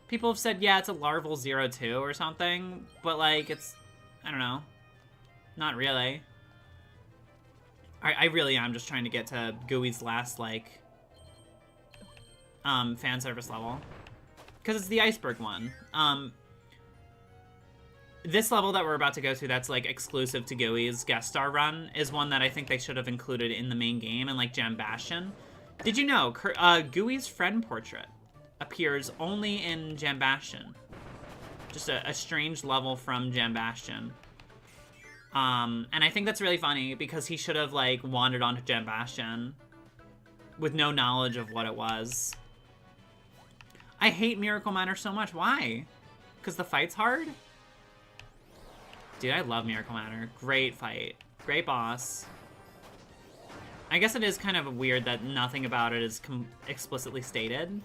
People have said, yeah, it's a larval 0-2 or something, but like it's, I don't know. Not really. I really am just trying to get to Gooey's last, like, fan service level. Because it's the iceberg one. This level that we're about to go to that's, like, exclusive to Gooey's guest star run is one that I think they should have included in the main game in, like, Gem Bastion. Did you know, Gooey's friend portrait appears only in Gem Bastion. Just a strange level from Gem Bastion. And I think that's really funny because he should have, like, wandered onto Gem Bastion with no knowledge of what it was. I hate Miracle Matter so much. Why? Because the fight's hard? Dude, I love Miracle Matter. Great fight. Great boss. I guess it is kind of weird that nothing about it is explicitly stated.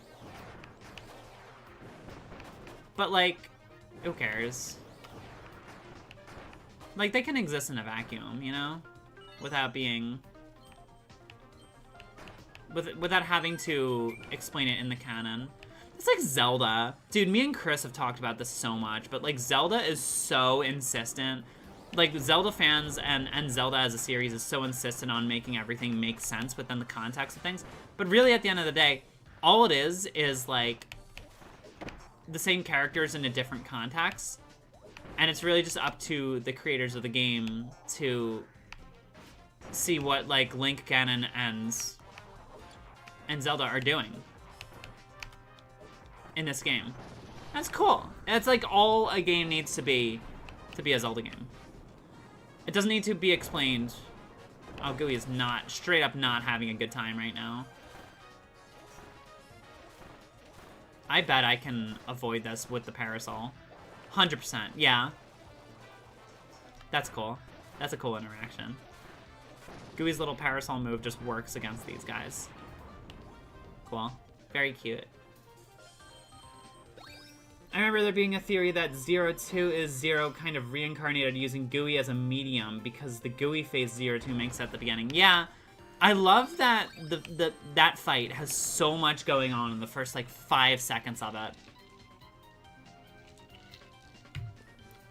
But, like, who cares? Like, they can exist in a vacuum, you know? Without being... without having to explain it in the canon. It's like Zelda. Dude, me and Chris have talked about this so much, but, like, Zelda is so insistent. Like, Zelda fans and Zelda as a series is so insistent on making everything make sense within the context of things. But really, at the end of the day, all it is, like, the same characters in a different context. And it's really just up to the creators of the game to see what, like, Link, Ganon, and Zelda are doing in this game. That's cool. It's like all a game needs to be a Zelda game. It doesn't need to be explained. Oh, Gooey is not, straight up not having a good time right now. I bet I can avoid this with the parasol. 100%, yeah. That's cool. That's a cool interaction. Gooey's little parasol move just works against these guys. Cool. Very cute. I remember there being a theory that 0-2 is Zero kind of reincarnated using Gooey as a medium because the Gooey phase 0-2 makes at the beginning. Yeah, I love that that fight has so much going on in the first, like, 5 seconds of it.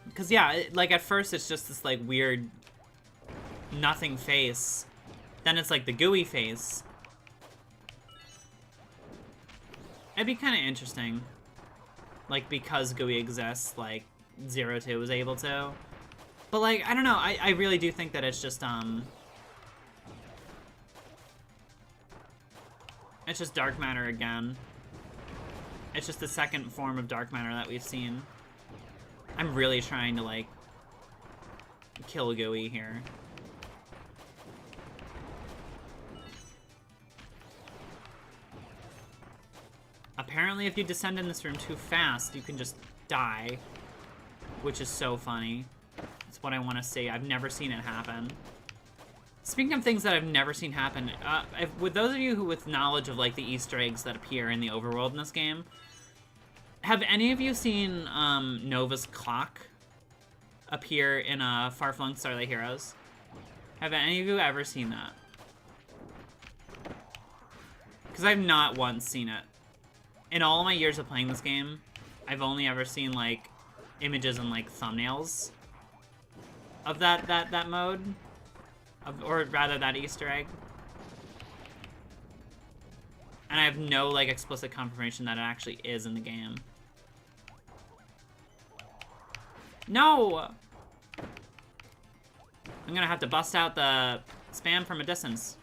Because, yeah, like, at first it's just this, like, weird nothing face. Then it's, like, the Gooey face. It'd be kind of interesting. Like, because Gooey exists, like, 0-2 was able to. But, like, I don't know. I really do think that it's just, it's just dark matter again. It's just the second form of dark matter that we've seen. I'm really trying to, like, kill Gooey here. Apparently, if you descend in this room too fast, you can just die. Which is so funny. That's what I want to see. I've never seen it happen. Speaking of things that I've never seen happen, with those of you who with knowledge of like the Easter eggs that appear in the overworld in this game, have any of you seen Nova's clock appear in Far-Flung Starlight Heroes? Have any of you ever seen that? Because I've not once seen it. In all my years of playing this game, I've only ever seen like images and like thumbnails of that mode. Or rather, that Easter egg. And I have no, like, explicit confirmation that it actually is in the game. No! I'm gonna have to bust out the spam from a distance.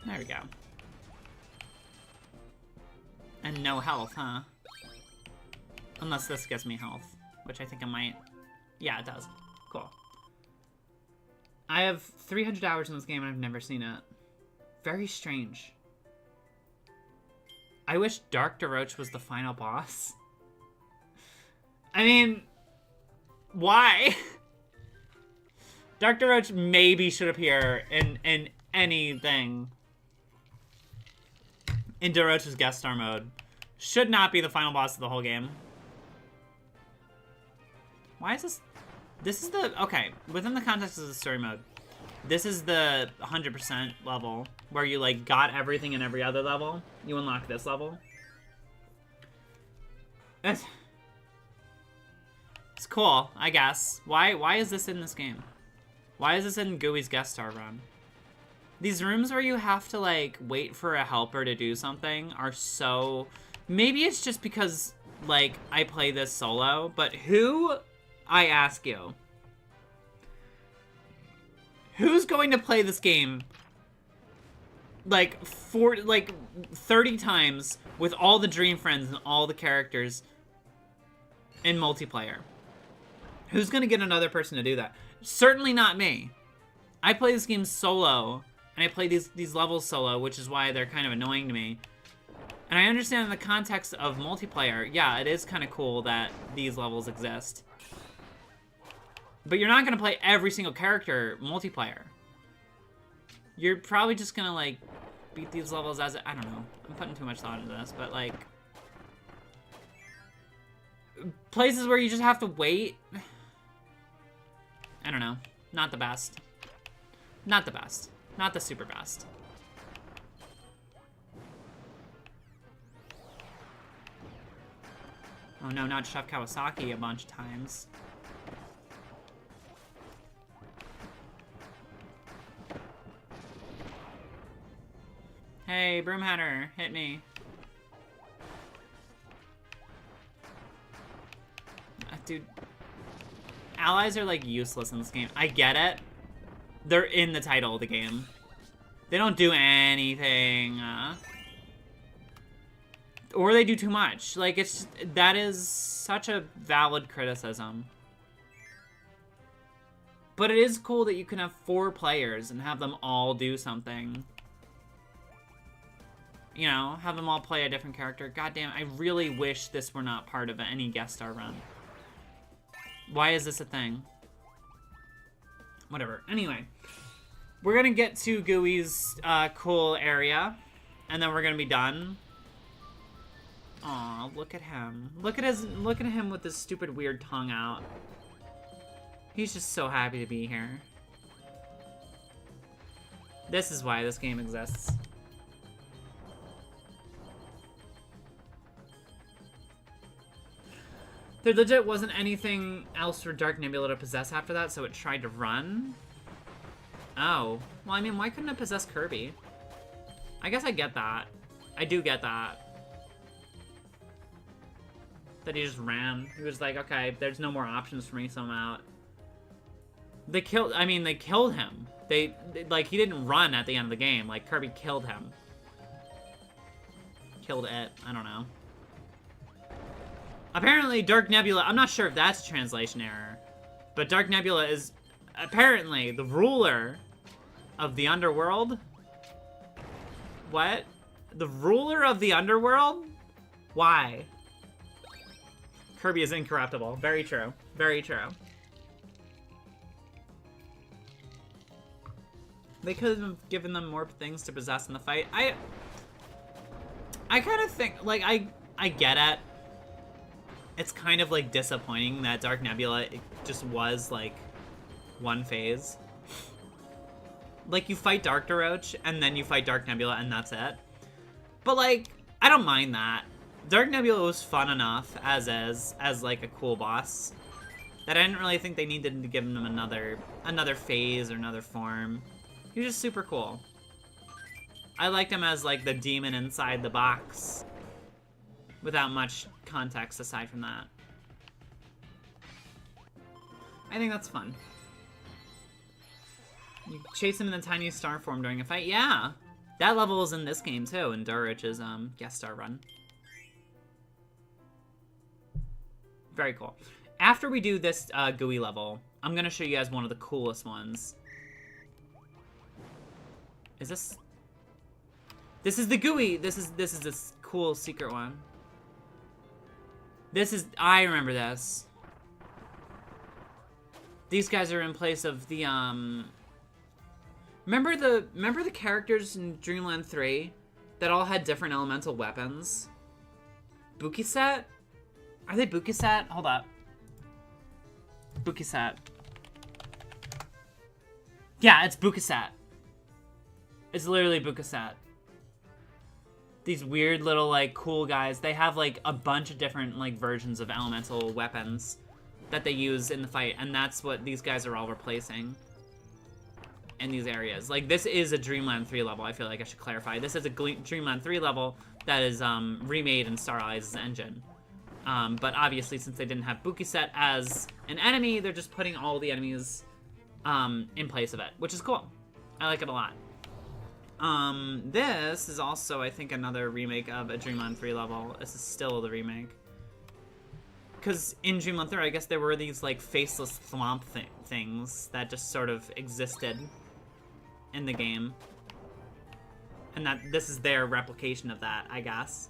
There we go. And no health, huh? Unless this gives me health, which I think it might. Yeah, it does. Cool. I have 300 hours in this game and I've never seen it. Very strange. I wish Dark DeRoach was the final boss. I mean, why? Dark DeRoach maybe should appear in anything. In DeRoach's guest star mode. Should not be the final boss of the whole game. Why is this? This is the... Okay, within the context of the story mode, this is the 100% level where you, like, got everything in every other level. You unlock this level. It's cool, I guess. Why is this in this game? Why is this in Gooey's guest star run? These rooms where you have to, like, wait for a helper to do something are so... Maybe it's just because, like, I play this solo, but who, I ask you, who's going to play this game, like, 30 times with all the Dream Friends and all the characters in multiplayer? Who's going to get another person to do that? Certainly not me. I play this game solo, and I play these levels solo, which is why they're kind of annoying to me. And I understand in the context of multiplayer, yeah, it is kind of cool that these levels exist. But you're not going to play every single character multiplayer. You're probably just going to, like, beat these levels as... I don't know. I'm putting too much thought into this, but, like... Places where you just have to wait... I don't know. Not the best. Not the best. Not the super best. Oh no, not Chef Kawasaki a bunch of times. Hey, Broom Hatter, hit me. Dude, allies are like useless in this game. I get it. They're in the title of the game. They don't do anything. Or they do too much. Like, it's just, that is such a valid criticism. But it is cool that you can have 4 players and have them all do something. You know, have them all play a different character. Goddamn, I really wish this were not part of any guest star run. Why is this a thing? Whatever. Anyway, we're gonna get to Gooey's cool area, and then we're gonna be done. Aw, look at him. Look at him with his stupid weird tongue out. He's just so happy to be here. This is why this game exists. There legit wasn't anything else for Dark Nebula to possess after that, so it tried to run? Oh. Well, I mean, why couldn't it possess Kirby? I guess I get that. I do get that. That he just ran. He was like, okay, there's no more options for me, so I'm out. They killed him. Like, he didn't run at the end of the game. Like, Kirby killed him. Killed it. I don't know. Apparently, Dark Nebula, I'm not sure if that's a translation error, But Dark Nebula is apparently the ruler of the underworld. What? The ruler of the underworld? Why? Kirby is incorruptible. Very true. Very true. They could have given them more things to possess in the fight. I kind of think, like, I get it. It's kind of, like, disappointing that Dark Nebula just was, like, one phase. Like, you fight Dark Roach, and then you fight Dark Nebula, and that's it. But, like, I don't mind that. Dark Nebula was fun enough as like, a cool boss that I didn't really think they needed to give him another phase or another form. He was just super cool. I liked him as, like, the demon inside the box without much context aside from that. I think that's fun. You chase him in the tiny star form during a fight. Yeah! That level is in this game, too, in Durich's guest star run. Very cool. After we do this Gooey level, I'm going to show you guys one of the coolest ones. Is this... This is the Gooey. This is this cool secret one. This is... I remember this. These guys are in place of the, Remember the characters in Dreamland 3 that all had different elemental weapons? Bukisat? Are they Bukisat? Hold up. Bukisat. Yeah, it's Bukisat. It's literally Bukisat. These weird little, like, cool guys. They have, like, a bunch of different, like, versions of elemental weapons that they use in the fight, and that's what these guys are all replacing in these areas. Like, this is a Dreamland 3 level, I feel like I should clarify. This is a Dreamland 3 level that is remade in Star Allies' engine. But obviously, since they didn't have Bukisat as an enemy, they're just putting all the enemies in place of it, which is cool. I like it a lot. This is also, I think, another remake of a Dreamland 3 level. This is still the remake. Because in Dreamland 3, I guess there were these, like, faceless thwomp things that just sort of existed in the game. And that this is their replication of that, I guess.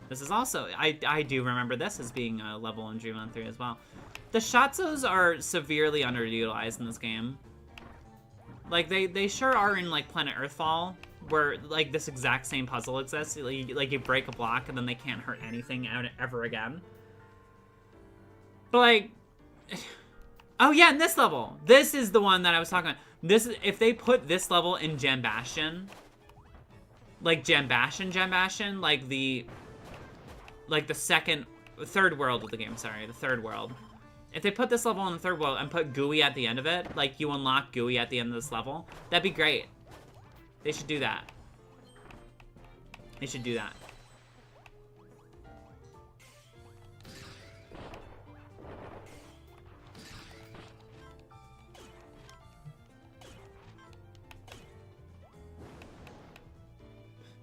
This is also... I do remember this as being a level in Dreamland 3 as well. The Shatzos are severely underutilized in this game. Like, they sure are in, like, Planet Earthfall, where, like, this exact same puzzle exists. Like, you break a block, and then they can't hurt anything ever again. But, like... Oh, yeah, in this level! This is the one that I was talking about. This is... If they put this level in Jam Bastion... Like, Jam Bastion, like, the... Like, the third world of the game, sorry. The third world. If they put this level in the third world and put Gooey at the end of it, like, you unlock Gooey at the end of this level, that'd be great. They should do that. They should do that.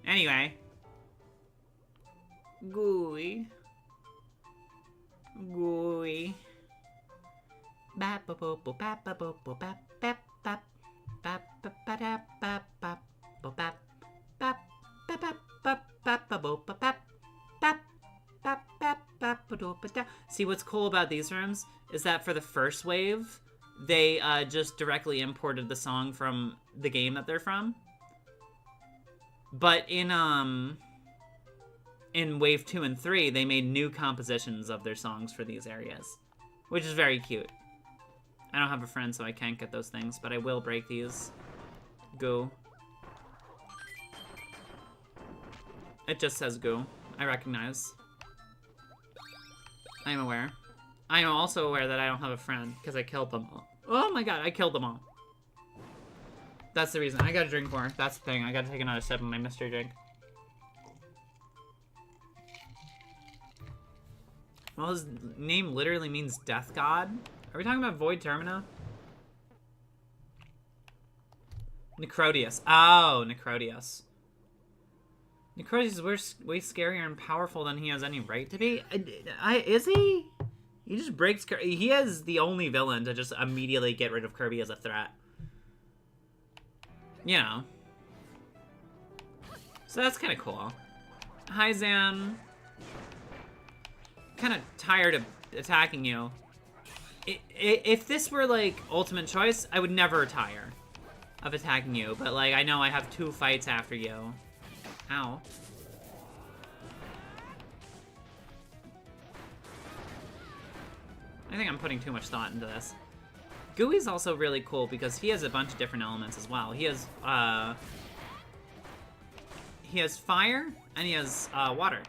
Anyway. Gooey. Gooey. See, what's cool about these rooms is that for the first wave, they just directly imported the song from the game that they're from. But in wave 2 and 3, they made new compositions of their songs for these areas, which is very cute. I don't have a friend, so I can't get those things, but I will break these. Go. It just says go. I recognize. I am aware. I am also aware that I don't have a friend, because I killed them all. Oh my god, I killed them all. That's the reason. I gotta drink more. That's the thing. I gotta take another sip of my mystery drink. Well, his name literally means Death God. Are we talking about Void Termina? Necrotius. Oh, Necrotius. Necrosis is way scarier and powerful than he has any right to be. Is he? He just breaks Kirby. He is the only villain to just immediately get rid of Kirby as a threat. You know. So that's kind of cool. Hi, Zan. Kind of tired of attacking you. If this were, like, ultimate choice, I would never tire of attacking you. But, like, I know I have 2 fights after you. Ow. I think I'm putting too much thought into this. Gooey's also really cool because he has a bunch of different elements as well. He has fire and he has water.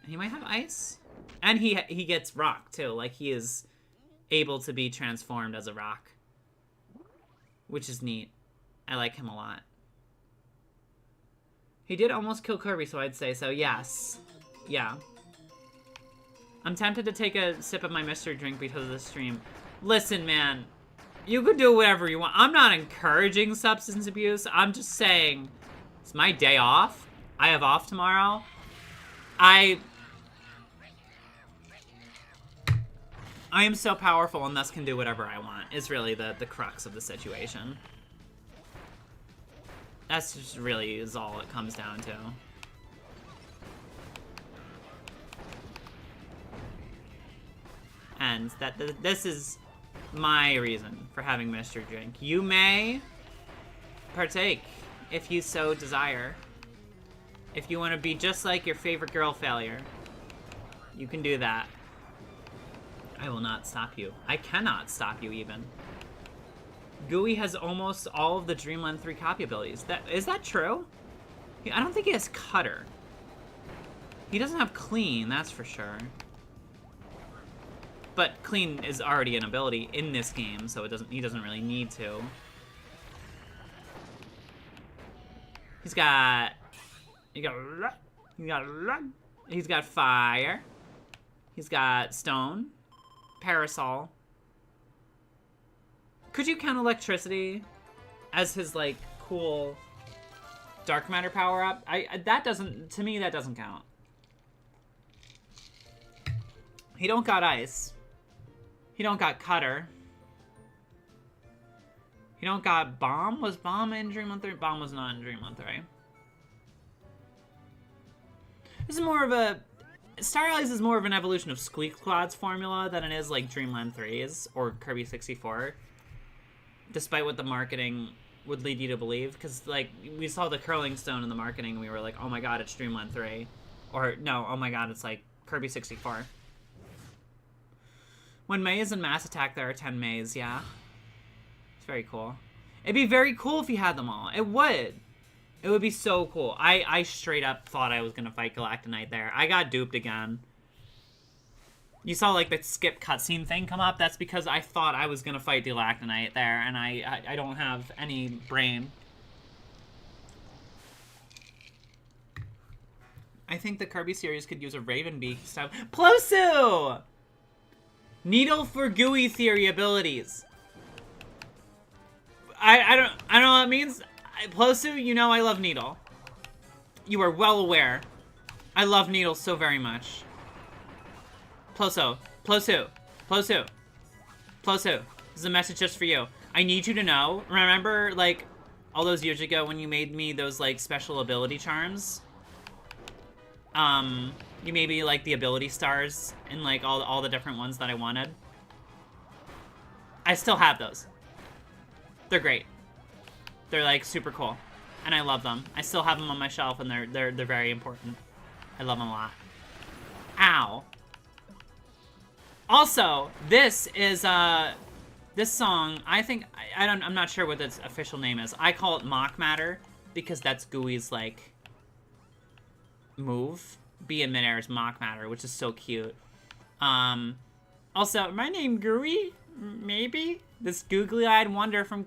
And he might have ice. And he gets rock too. Like, he is able to be transformed as a rock, which is neat. I like him a lot. He did almost kill Kirby, so I'd say so. Yes. Yeah. I'm tempted to take a sip of my mystery drink because of the stream. Listen, man. You can do whatever you want. I'm not encouraging substance abuse. I'm just saying it's my day off. I have off tomorrow. I am so powerful and thus can do whatever I want. Is really the crux of the situation. That's just really is all it comes down to. And this is my reason for having mystery drink. You may partake if you so desire. If you want to be just like your favorite girl failure, you can do that. I will not stop you. I cannot stop you even. Gooey has almost all of the Dreamland 3 copy abilities. Is that true? I don't think he has Cutter. He doesn't have Clean, that's for sure. But Clean is already an ability in this game, so he doesn't really need to. He's got fire. He's got stone, parasol. Could you count electricity as his, like, cool dark matter power up? To me, that doesn't count. He don't got ice. He don't got Cutter. He don't got Bomb. Was Bomb in Dreamland 3? Bomb was not in Dreamland 3. This is more of a... Star Allies is more of an evolution of Squeak Squad's formula than it is, like, Dreamland 3's or Kirby 64. Despite what the marketing would lead you to believe. Because, like, we saw the Curling Stone in the marketing and we were like, oh my god, it's Dreamland 3. Or, no, oh my god, it's, like, Kirby 64. When May is in Mass Attack, there are 10 Mays, yeah. It's very cool. It'd be very cool if you had them all. It would. It would be so cool. I straight up thought I was going to fight Galactonite there. I got duped again. You saw, like, the skip cutscene thing come up? That's because I thought I was going to fight Galactonite there, and I don't have any brain. I think the Kirby series could use a Ravenbeak style. Plosu! Needle for Gooey theory abilities. I don't know what it means. Plosu, you know I love Needle. You are well aware. I love Needle so very much. Plosu. Plosu. Plosu. Plosu. This is a message just for you. I need you to know. Remember, like, all those years ago when you made me those, like, special ability charms? You made me, like, the ability stars and, like, all the different ones that I wanted. I still have those. They're great. They're, like, super cool. And I love them. I still have them on my shelf, and they're very important. I love them a lot. Ow. Also, this is, this song, I think, I'm not sure what its official name is. I call it Mock Matter, because that's Gooey's, like, move. Be in midair is Mock Matter, which is so cute. Also, my name Gooey? Maybe? This googly-eyed wonder from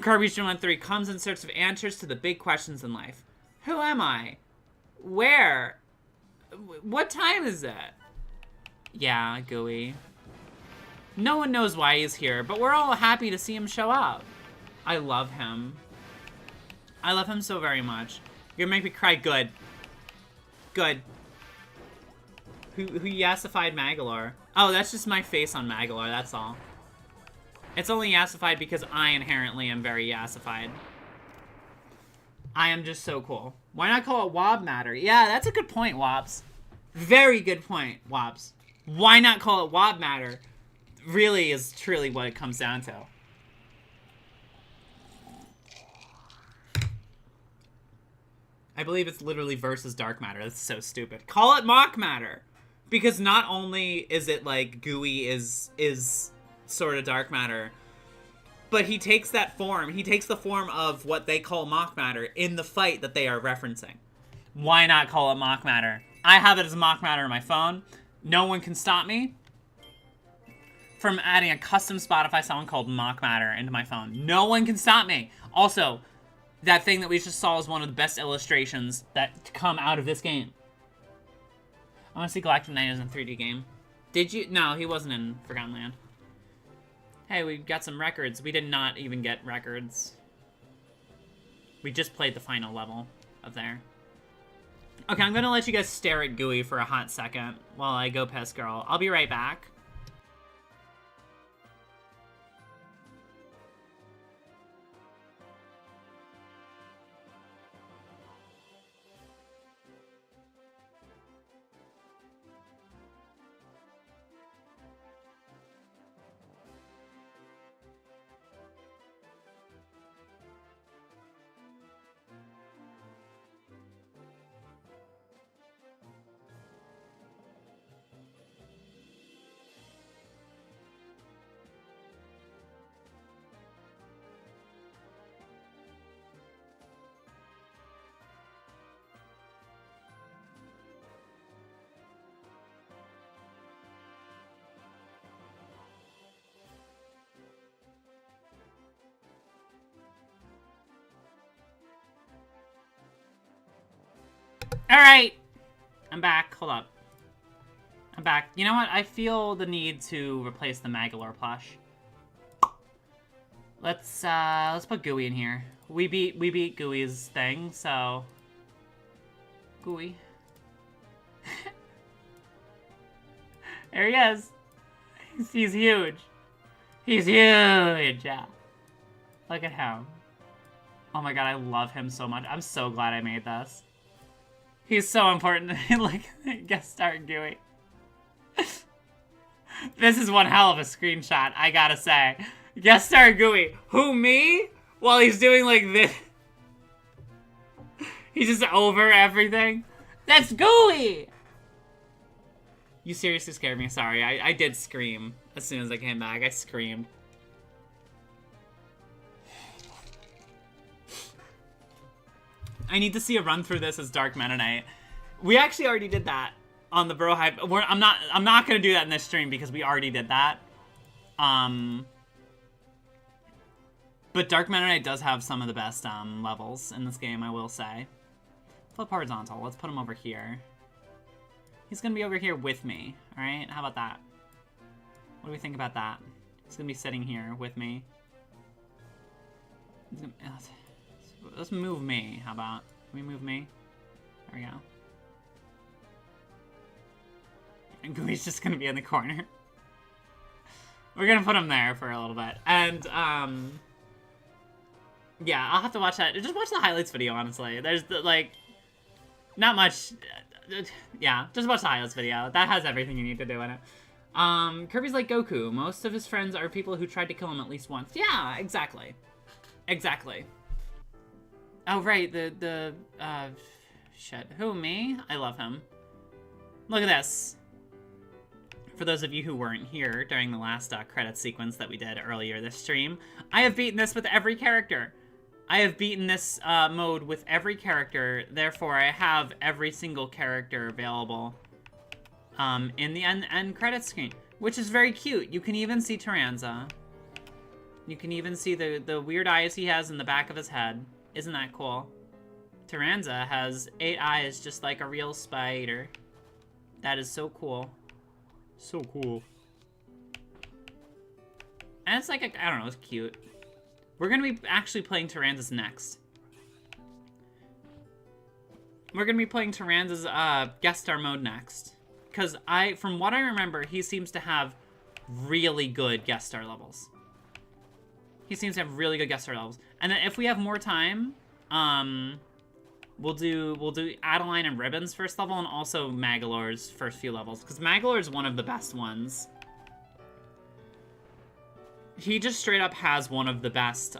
Kirby's Dream Land 3 comes in search of answers to the big questions in life. Who am I? Where? What time is it? Yeah, Gooey. No one knows why he's here, but we're all happy to see him show up. I love him. I love him so very much. You're gonna make me cry. Good. Good. Who yassified Magalor? Oh, that's just my face on Magalor, that's all. It's only yassified because I inherently am very yassified. I am just so cool. Why not call it Wob Matter? Yeah, that's a good point, Wobbs. Very good point, Wobbs. Why not call it Wob Matter? Really is truly what it comes down to. I believe it's literally versus Dark Matter. That's so stupid. Call it Mock Matter. Because not only is it like Gooey is sort of Dark Matter, but he takes that form. He takes the form of what they call Mock Matter in the fight that they are referencing. Why not call it Mock Matter? I have it as Mock Matter on my phone. No one can stop me from adding a custom Spotify song called Mock Matter into my phone. No one can stop me. Also, that thing that we just saw is one of the best illustrations that come out of this game. I want to see Galactic Knight is in a 3D game. Did you? No, he wasn't in Forgotten Land. Hey, we got some records. We did not even get records. We just played the final level of there. Okay, I'm going to let you guys stare at Gooey for a hot second while I go piss girl. I'll be right back. Alright! I'm back. Hold up. I'm back. You know what? I feel the need to replace the Magalor plush. Let's put Gooey in here. We beat Gooey's thing, so... Gooey. There he is. He's huge. He's huge! Yeah. Look at him. Oh my god, I love him so much. I'm so glad I made this. He's so important. Like, guest star Gooey. This is one hell of a screenshot, I gotta say. Guest star Gooey. Who, me? While he's doing like this. He's just over everything. That's Gooey! You seriously scared me. Sorry, I did scream as soon as I came back. I screamed. I need to see a run through this as Dark Meta Knight. We actually already did that on the Brohive. I'm not gonna do that in this stream because we already did that. But Dark Meta Knight does have some of the best levels in this game, I will say. Flip horizontal. Let's put him over here. He's gonna be over here with me. All right, how about that? What do we think about that? He's gonna be sitting here with me. Let's move me, how about? Can we move me? There we go. And Gooey's just gonna be in the corner. We're gonna put him there for a little bit. And, yeah, I'll have to watch that. Just watch the highlights video, honestly. There's, like, not much. Yeah, just watch the highlights video. That has everything you need to do in it. Kirby's like Goku. Most of his friends are people who tried to kill him at least once. Yeah, exactly. Exactly. Oh, right, shit. Who, me? I love him. Look at this. For those of you who weren't here during the last credit sequence that we did earlier this stream, I have beaten this with every character. I have beaten this mode with every character, therefore I have every single character available in the end credit screen, which is very cute. You can even see Taranza. You can even see the weird eyes he has in the back of his head. Isn't that cool? Taranza has 8 eyes just like a real spider. That is so cool. So cool. And it's like, I don't know, it's cute. We're gonna be actually playing Taranza's next. We're gonna be playing Taranza's guest star mode next. Because from what I remember, he seems to have really good guest star levels. He seems to have really good guest star levels. And then if we have more time, we'll do Adeline and Ribbon's first level and also Magolor's first few levels. Because Magolor is one of the best ones. He just straight up has one of the best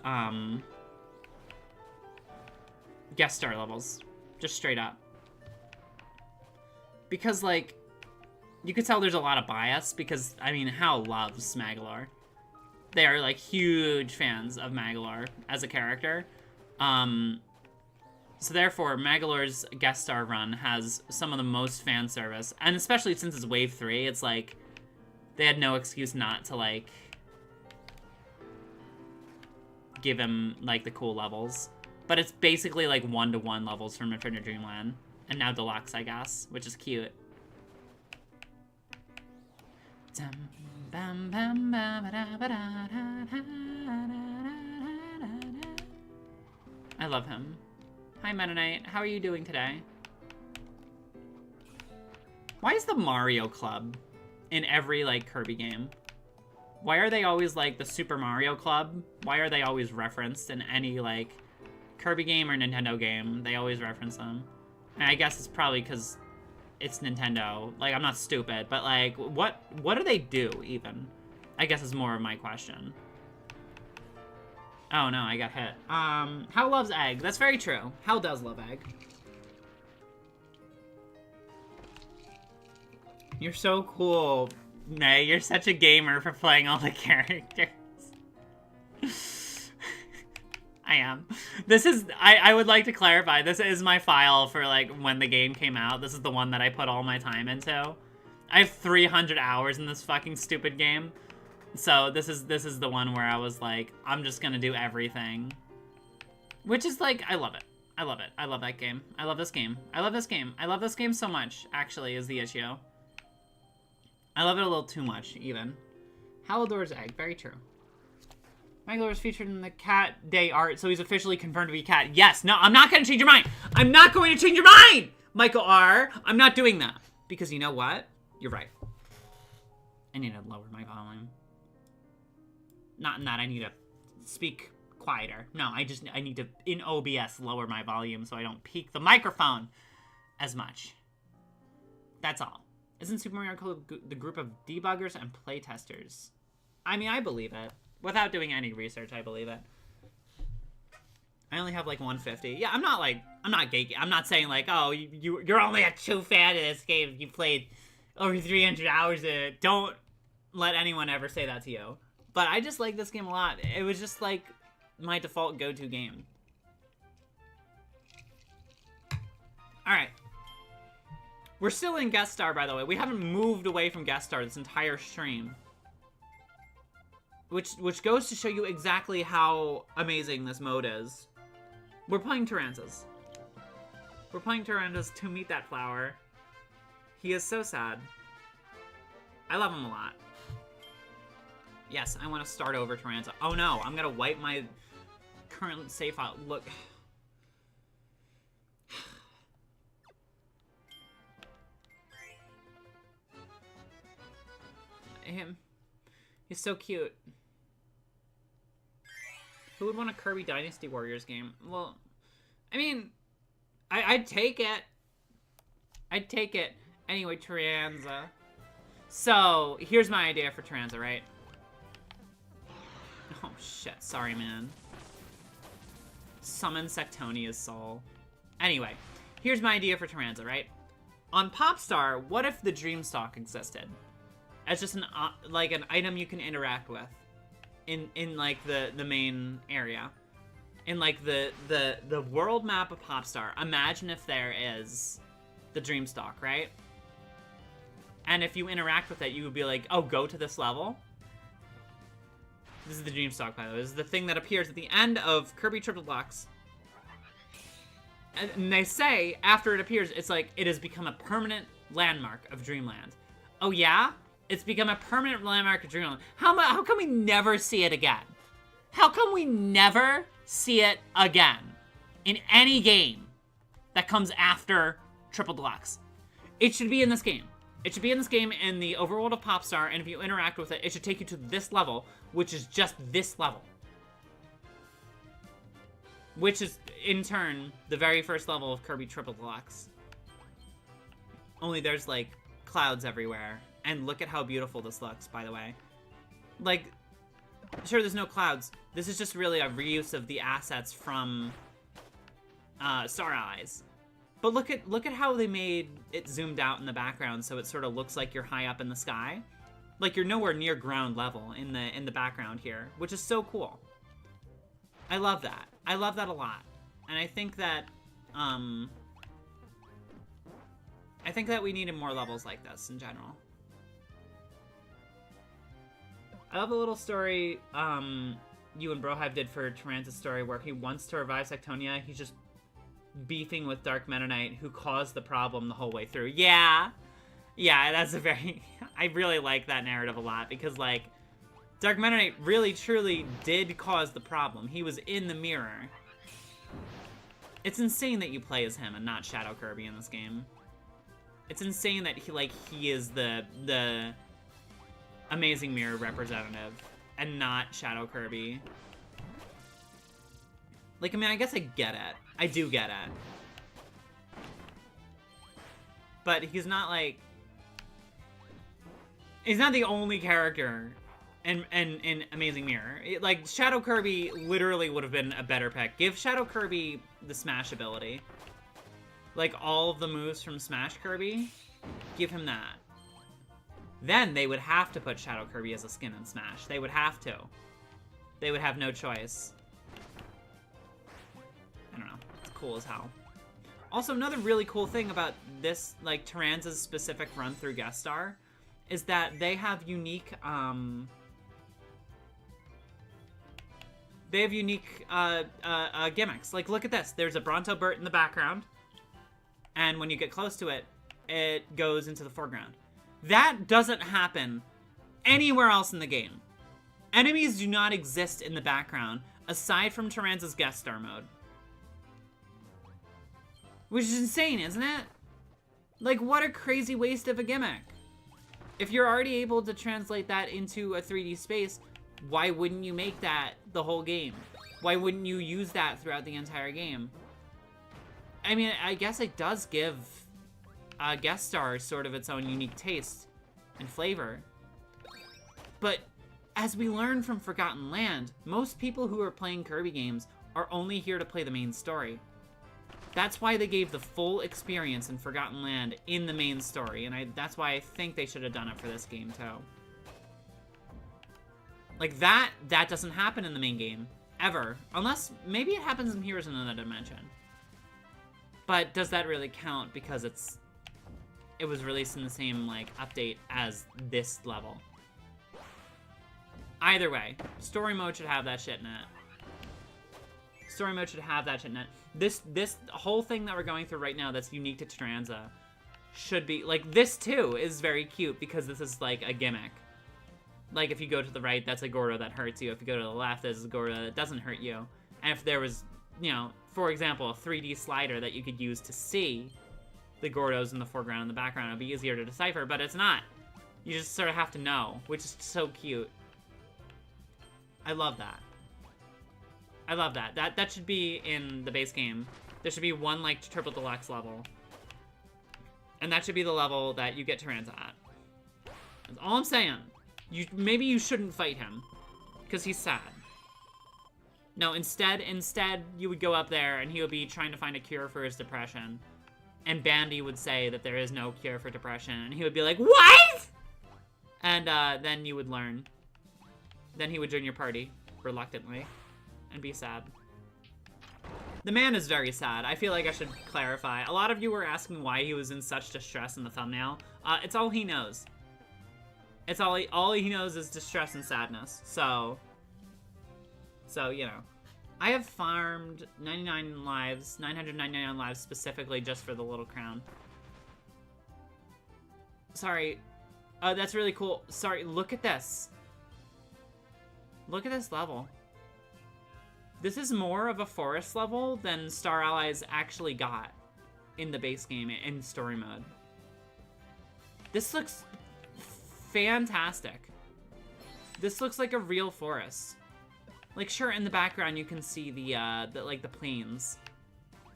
guest star levels. Just straight up. Because, like, you could tell there's a lot of bias because, I mean, Hal loves Magolor. They are, like, huge fans of Magolor as a character. So therefore, Magolor's guest star run has some of the most fan service. And especially since it's Wave 3, it's like, they had no excuse not to, like, give him, like, the cool levels. But it's basically, like, 1-to-1 levels from Return to Dreamland. And now Deluxe, I guess, which is cute. I love him. Hi, Mennonite. How are you doing today? Why is the Mario Club in every, like, Kirby game? Why are they always, like, the Super Mario Club? Why are they always referenced in any, like, Kirby game or Nintendo game? They always reference them. And I guess it's probably because it's Nintendo. Like, I'm not stupid, but, like, what do they do, even? I guess is more of my question. Oh, no, I got hit. Hal loves egg. That's very true. Hal does love egg. You're so cool, May. You're such a gamer for playing all the characters. I am. This is, I would like to clarify, this is my file for, like, when the game came out. This is the one that I put all my time into. I have 300 hours in this fucking stupid game. So this is the one where I was like, I'm just gonna do everything. Which is like, I love it. I love it. I love that game. I love this game. I love this game. I love this game so much, actually, is the issue. I love it a little too much, even. Halidor's egg, very true. Magolor is featured in the Cat Day art, so he's officially confirmed to be Cat. Yes, no, I'm not going to change your mind. I'm not going to change your mind, Michael R. I'm not doing that. Because you know what? You're right. I need to lower my volume. Not in that I need to speak quieter. No, I need to, in OBS, lower my volume so I don't peak the microphone as much. That's all. Isn't Super Mario called the group of debuggers and playtesters? I mean, I believe it. Without doing any research, I believe it. I only have like 150. Yeah, I'm not geeky. I'm not saying like, oh, you're only a true fan of this game. You played over 300 hours in it. Don't let anyone ever say that to you. But I just like this game a lot. It was just like my default go-to game. All right. We're still in guest star, by the way. We haven't moved away from guest star this entire stream. Which goes to show you exactly how amazing this mode is. We're playing Taranza's. We're playing Taranza's to meet that flower. He is so sad. I love him a lot. Yes, I want to start over Taranza. Oh no, I'm gonna wipe my current save file. Look. He's so cute. Who would want a Kirby Dynasty Warriors game? Well, I mean, I'd take it. I'd take it. Anyway, Taranza. So, here's my idea for Taranza, right? Oh, shit. Sorry, man. Summon Sectonia's soul. Anyway, here's my idea for Taranza, right? On Popstar, what if the Dreamstalk existed? As just an like an item you can interact with in like the main area. In like the world map of Popstar. Imagine if there is the Dreamstalk, right? And if you interact with it, you would be like, oh, go to this level. This is the Dreamstalk, by the way. This is the thing that appears at the end of Kirby Triple Deluxe. And they say, after it appears, it's like, it has become a permanent landmark of Dreamland. Oh, yeah? It's become a permanent landmark of Dreamland. How come we never see it again? How come we never see it again in any game that comes after Triple Deluxe? It should be in this game. It should be in this game in the overworld of Popstar, and if you interact with it, it should take you to this level, which is just this level. Which is, in turn, the very first level of Kirby Triple Deluxe. Only there's, like, clouds everywhere. And look at how beautiful this looks, by the way. Like, sure, there's no clouds. This is just really a reuse of the assets from Star Allies. But look at how they made it zoomed out in the background, so it sort of looks like you're high up in the sky. Like you're nowhere near ground level in the background here, which is so cool. I love that. I love that a lot. And I think that we needed more levels like this in general. I love the little story you and Brohive did for Taranza's story where he wants to revive Sectonia. He's just beefing with Dark Meta Knight, who caused the problem the whole way through. Yeah, that's a very... I really like that narrative a lot, because, like, Dark Meta Knight really, truly did cause the problem. He was in the mirror. It's insane that you play as him and not Shadow Kirby in this game. It's insane that he is the Amazing Mirror representative and not Shadow Kirby. Like, I mean, I guess I get it. I do get it. But he's not, like... He's not the only character in Amazing Mirror. Like, Shadow Kirby literally would have been a better pick. Give Shadow Kirby the Smash ability. Like, all of the moves from Smash Kirby. Give him that. Then they would have to put Shadow Kirby as a skin in Smash. They would have to. They would have no choice. I don't know. It's cool as hell. Also, another really cool thing about this, like, Taranza's specific run through Guest Star is that they have unique, gimmicks. Like, look at this. There's a Bronto Burt in the background, and when you get close to it, it goes into the foreground. That doesn't happen anywhere else in the game. Enemies do not exist in the background, aside from Taranza's Guest Star mode. Which is insane, isn't it? Like, what a crazy waste of a gimmick. If you're already able to translate that into a 3D space, why wouldn't you make that the whole game? Why wouldn't you use that throughout the entire game? I mean, I guess it does give Guest Star sort of its own unique taste and flavor. But as we learn from Forgotten Land, most people who are playing Kirby games are only here to play the main story. That's why they gave the full experience in Forgotten Land in the main story, and that's why I think they should have done it for this game, too. Like, that doesn't happen in the main game, ever. Unless, maybe it happens in Heroes in Another Dimension. But does that really count, because it was released in the same, like, update as this level? Either way, story mode should have that shit in it. Story mode should have that shit in it. This whole thing that we're going through right now that's unique to Taranza should be, like, this too is very cute because this is, like, a gimmick. Like, if you go to the right, that's a Gordo that hurts you. If you go to the left, there's a Gordo that doesn't hurt you. And if there was, you know, for example, a 3D slider that you could use to see the Gordos in the foreground and the background, it'd be easier to decipher, but it's not. You just sort of have to know, which is so cute. I love that. I love that. That should be in the base game. There should be one, like, Triple Deluxe level. And that should be the level that you get Taranza at. That's all I'm saying. Maybe you shouldn't fight him. Because he's sad. No, instead, you would go up there and he would be trying to find a cure for his depression. And Bandy would say that there is no cure for depression. And he would be like, what?! And then you would learn. Then he would join your party, reluctantly. And be sad. The man is very sad. I feel like I should clarify. A lot of you were asking why he was in such distress in the thumbnail. It's all he knows. It's all he knows is distress and sadness. So, you know. I have farmed 999 lives specifically just for the little crown. Sorry. That's really cool. Sorry, look at this. Look at this level. This is more of a forest level than Star Allies actually got in the base game in story mode. This looks fantastic. This looks like a real forest. Like, sure, in the background you can see the plains.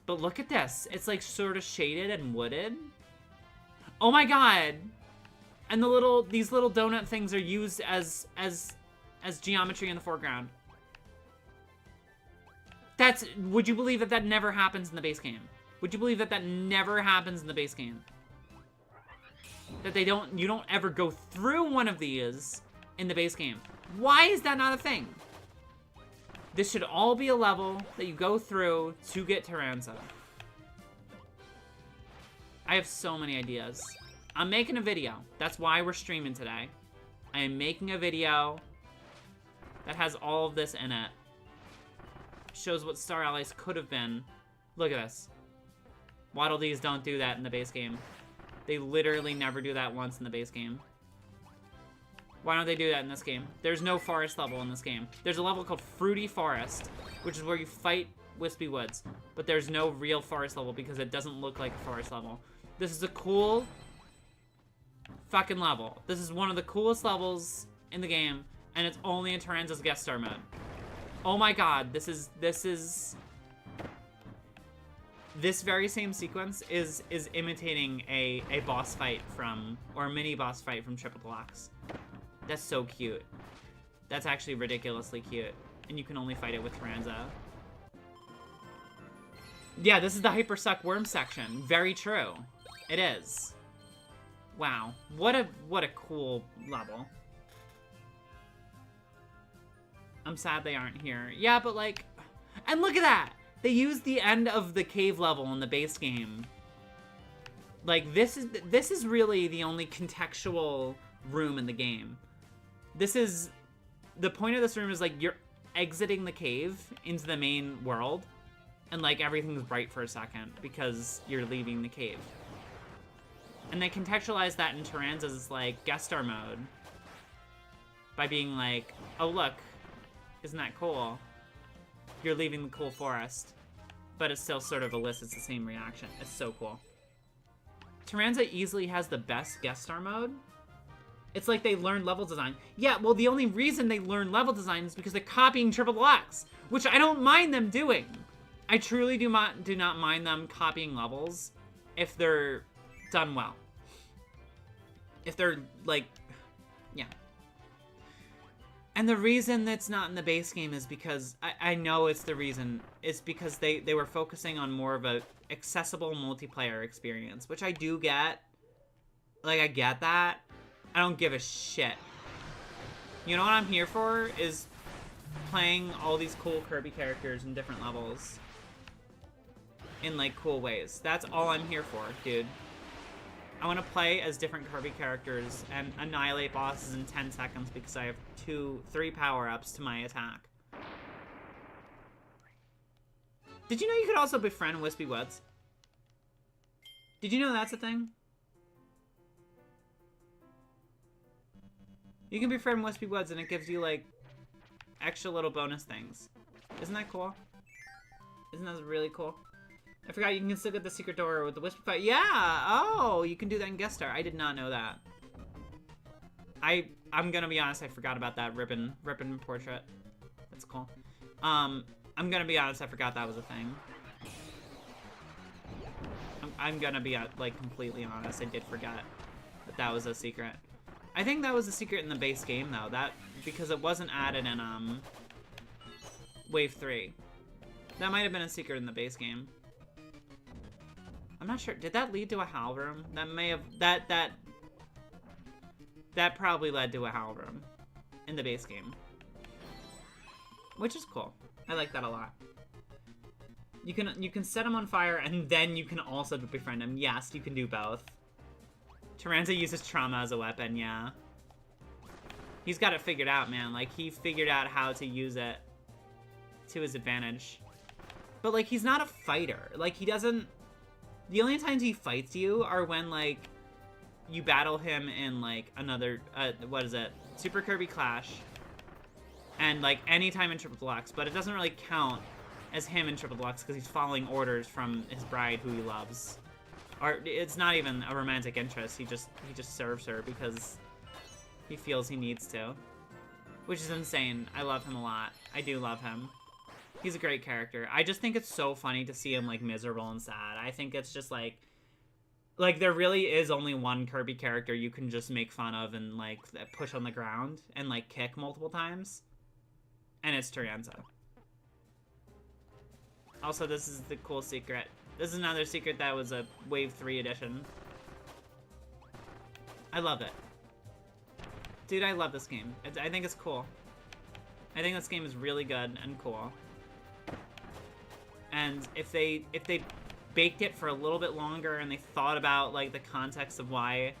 But look at this. It's like sort of shaded and wooded. Oh my god. And these little donut things are used as geometry in the foreground. Would you believe that never happens in the base game? Would you believe that never happens in the base game? That you don't ever go through one of these in the base game. Why is that not a thing? This should all be a level that you go through to get Taranza. I have so many ideas. I'm making a video. That's why we're streaming today. I am making a video that has all of this in it. Shows what Star Allies could have been. Look at this. Waddle Dees don't do that in the base game. They literally never do that once in the base game. Why don't they do that in this game? There's no forest level in this game. There's a level called Fruity Forest, which is where you fight Wispy Woods. But there's no real forest level because it doesn't look like a forest level. This is a cool fucking level. This is one of the coolest levels in the game, and it's only in Taranza's guest star mode. Oh my god, this very same sequence is imitating a boss fight from, or a mini boss fight from Triple Deluxe. That's so cute. That's actually ridiculously cute. And you can only fight it with Taranza. Yeah, this is the Hyper Suck Worm section. Very true. It is. Wow. What a cool level. I'm sad they aren't here. Yeah, but like... And look at that! They used the end of the cave level in the base game. Like, this is really the only contextual room in the game. The point of this room is, like, you're exiting the cave into the main world, and, like, everything's bright for a second because you're leaving the cave. And they contextualize that in Taranza's, like, guest star mode by being like, oh, look, isn't that cool? You're leaving the cool forest. But it still sort of elicits the same reaction. It's so cool. Taranza easily has the best guest star mode. It's like they learned level design. Yeah, well, the only reason they learned level design is because they're copying Triple Deluxe, which I don't mind them doing. I truly do not mind them copying levels if they're done well. If they're, like, yeah. And the reason that's not in the base game is because, I know it's the reason, it's because they were focusing on more of a accessible multiplayer experience, which I do get. Like, I get that. I don't give a shit. You know what I'm here for is playing all these cool Kirby characters in different levels. In, like, cool ways. That's all I'm here for, dude. I want to play as different Kirby characters and annihilate bosses in 10 seconds because I have 3 power-ups to my attack. Did you know you could also befriend Wispy Woods? Did you know that's a thing? You can befriend Wispy Woods and it gives you, like, extra little bonus things. Isn't that cool? Isn't that really cool? I forgot you can still get the secret door with the Wispy fight. Yeah! Oh, you can do that in guest star. I did not know that. I'm gonna be honest, I forgot about that ribbon portrait. That's cool. I'm gonna be honest, I forgot that was a thing. I'm gonna be, like, completely honest. I did forget that was a secret. I think that was a secret in the base game, though. Because it wasn't added in, Wave 3. That might have been a secret in the base game. I'm not sure. Did that lead to a Howl Room? That may have... That probably led to a Howl Room in the base game. Which is cool. I like that a lot. You can set him on fire and then you can also befriend him. Yes, you can do both. Taranza uses trauma as a weapon, yeah. He's got it figured out, man. Like, he figured out how to use it to his advantage. But, like, he's not a fighter. Like, he doesn't... The only times he fights you are when, like, you battle him in, like, another, what is it? Super Kirby Clash. And, like, anytime in Triple Deluxe, but it doesn't really count as him in Triple Deluxe because he's following orders from his bride who he loves. Or it's not even a romantic interest, he just serves her because he feels he needs to. Which is insane. I love him a lot. I do love him. He's a great character. I just think it's so funny to see him, like, miserable and sad. I think it's just, like, there really is only one Kirby character you can just make fun of and, like, push on the ground and, like, kick multiple times. And it's Taranza. Also, this is the cool secret. This is another secret that was a Wave 3 edition. I love it. Dude, I love this game. I think it's cool. I think this game is really good and cool. And if they baked it for a little bit longer and they thought about, like, the context of why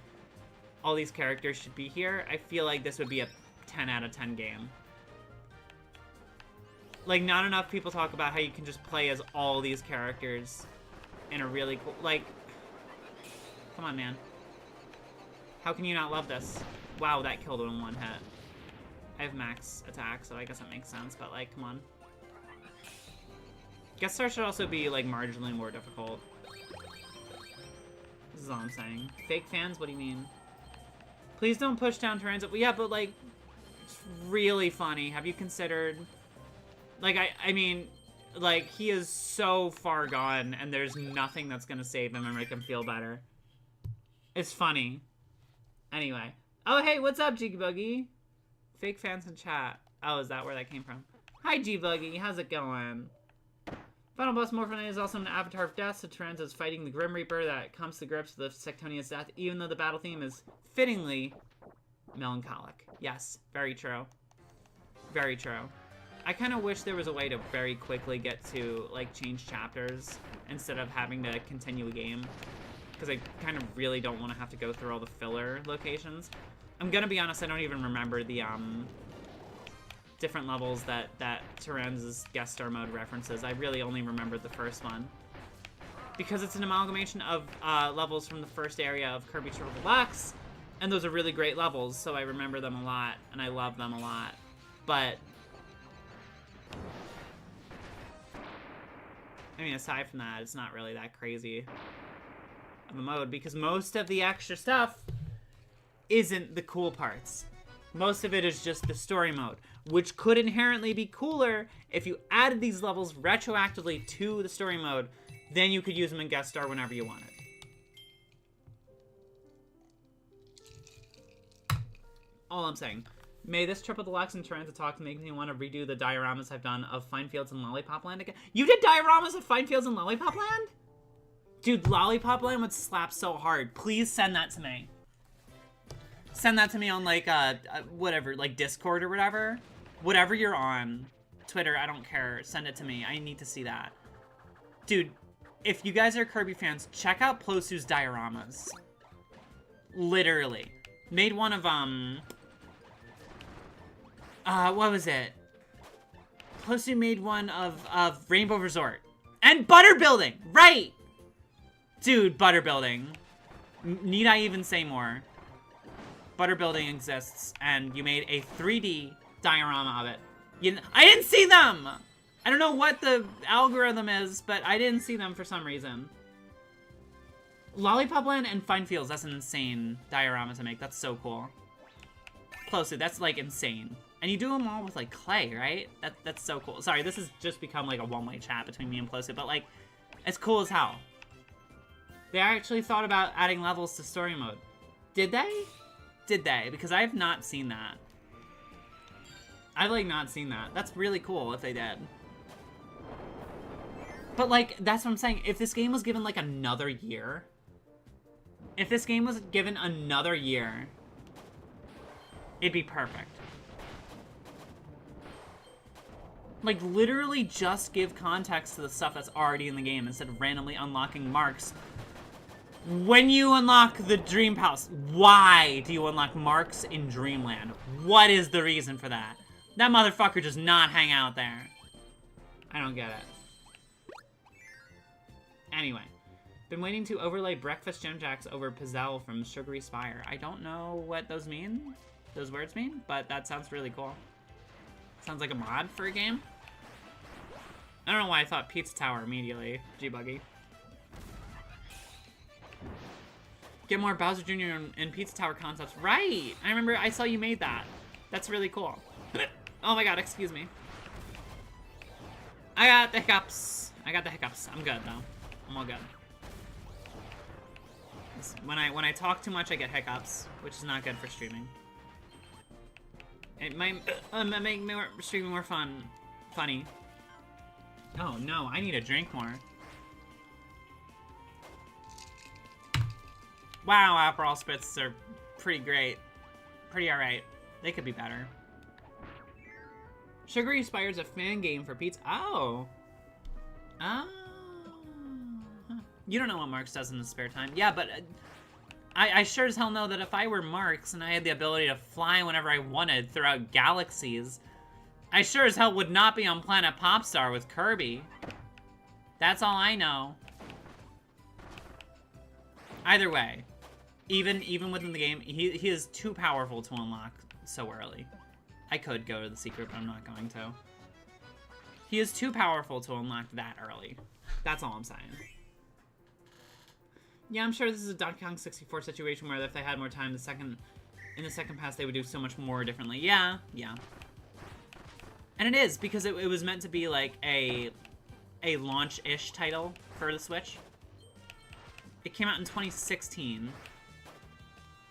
all these characters should be here, I feel like this would be a 10 out of 10 game. Like, not enough people talk about how you can just play as all these characters in a really cool... Like, come on, man. How can you not love this? Wow, that killed him in one hit. I have max attack, so I guess that makes sense, but, like, come on. Guest Star should also be, like, marginally more difficult. This is all I'm saying. Fake fans? What do you mean? Please don't push down Taranza. Yeah, but, like, it's really funny. Have you considered... Like, I mean, like, he is so far gone, and there's nothing that's gonna save him and make him feel better. It's funny. Anyway. Oh, hey, what's up, G-Buggy? Fake fans in chat. Oh, is that where that came from? Hi, G-Buggy. How's it going? Final boss Morphin is also an avatar of death, so Taranza is fighting the Grim Reaper that comes to grips with Sectonia's death, even though the battle theme is fittingly melancholic. Yes, very true. Very true. I kind of wish there was a way to very quickly get to, like, change chapters instead of having to continue a game. Because I kind of really don't want to have to go through all the filler locations. I'm gonna be honest, I don't even remember the, different levels that Taranza's guest star mode references. I really only remembered the first one. Because it's an amalgamation of, levels from the first area of Kirby Triple Deluxe, and those are really great levels, so I remember them a lot, and I love them a lot. But... I mean, aside from that, it's not really that crazy of a mode, because most of the extra stuff isn't the cool parts. Most of it is just the story mode, which could inherently be cooler if you added these levels retroactively to the story mode. Then you could use them in guest star whenever you wanted. All I'm saying. May this Triple Deluxe and Taranza talk make me want to redo the dioramas I've done of Fine Fields and Lollipop Land again. You did dioramas of Fine Fields and Lollipop Land? Dude, Lollipop Land would slap so hard. Please send that to me. Send that to me on, like, whatever, like Discord or whatever. Whatever you're on. Twitter, I don't care. Send it to me. I need to see that. Dude, if you guys are Kirby fans, check out Plosu's dioramas. Literally. Made one of, what was it? Plosu made one of Rainbow Resort. And Butter Building! Right! Dude, Butter Building. Need I even say more? Butter Building exists, and you made a 3D diorama of it. I didn't see them! I don't know what the algorithm is, but I didn't see them for some reason. Lollipop Land and Fine Fields, that's an insane diorama to make. That's so cool. Plosu, that's, like, insane. And you do them all with, like, clay, right? That's so cool. Sorry, this has just become, like, a one-way chat between me and Plosu, but, like, it's cool as hell. They actually thought about adding levels to story mode. Did they? Did they? Because I have not seen that. I've, like, not seen that. That's really cool if they did. But, like, that's what I'm saying. If this game was given, like, another year... If this game was given another year... It'd be perfect. Like, literally just give context to the stuff that's already in the game instead of randomly unlocking Marx. When you unlock the Dream Palace, why do you unlock Marx in Dreamland? What is the reason for that? That motherfucker does not hang out there. I don't get it. Anyway. Been waiting to overlay Breakfast Gem Jacks over Pizzelle from Sugary Spire. I don't know what those mean. Those words mean, but that sounds really cool. Sounds like a mod for a game. I don't know why I thought Pizza Tower immediately. G-Buggy. Get more Bowser Jr. and Pizza Tower concepts. Right! I remember I saw you made that. That's really cool. Oh my god, excuse me. I got the hiccups. I got the hiccups. I'm good, though. I'm all good. When I talk too much, I get hiccups, which is not good for streaming. It might make streaming more funny. Oh no, I need to drink more. Wow, Aperol Spritz are pretty great. Pretty alright. They could be better. Sugary Spire's a fan game for pizza. Oh. Oh. You don't know what Marx does in his spare time. Yeah, but I sure as hell know that if I were Marx and I had the ability to fly whenever I wanted throughout galaxies, I sure as hell would not be on Planet Popstar with Kirby. That's all I know. Either way, even within the game, he is too powerful to unlock so early. I could go to the secret, but I'm not going to. He is too powerful to unlock that early. That's all I'm saying. Yeah, I'm sure this is a Donkey Kong 64 situation where if they had more time, in the second pass, they would do so much more differently. Yeah, yeah. And it is, because it was meant to be like a launch-ish title for the Switch. It came out in 2016.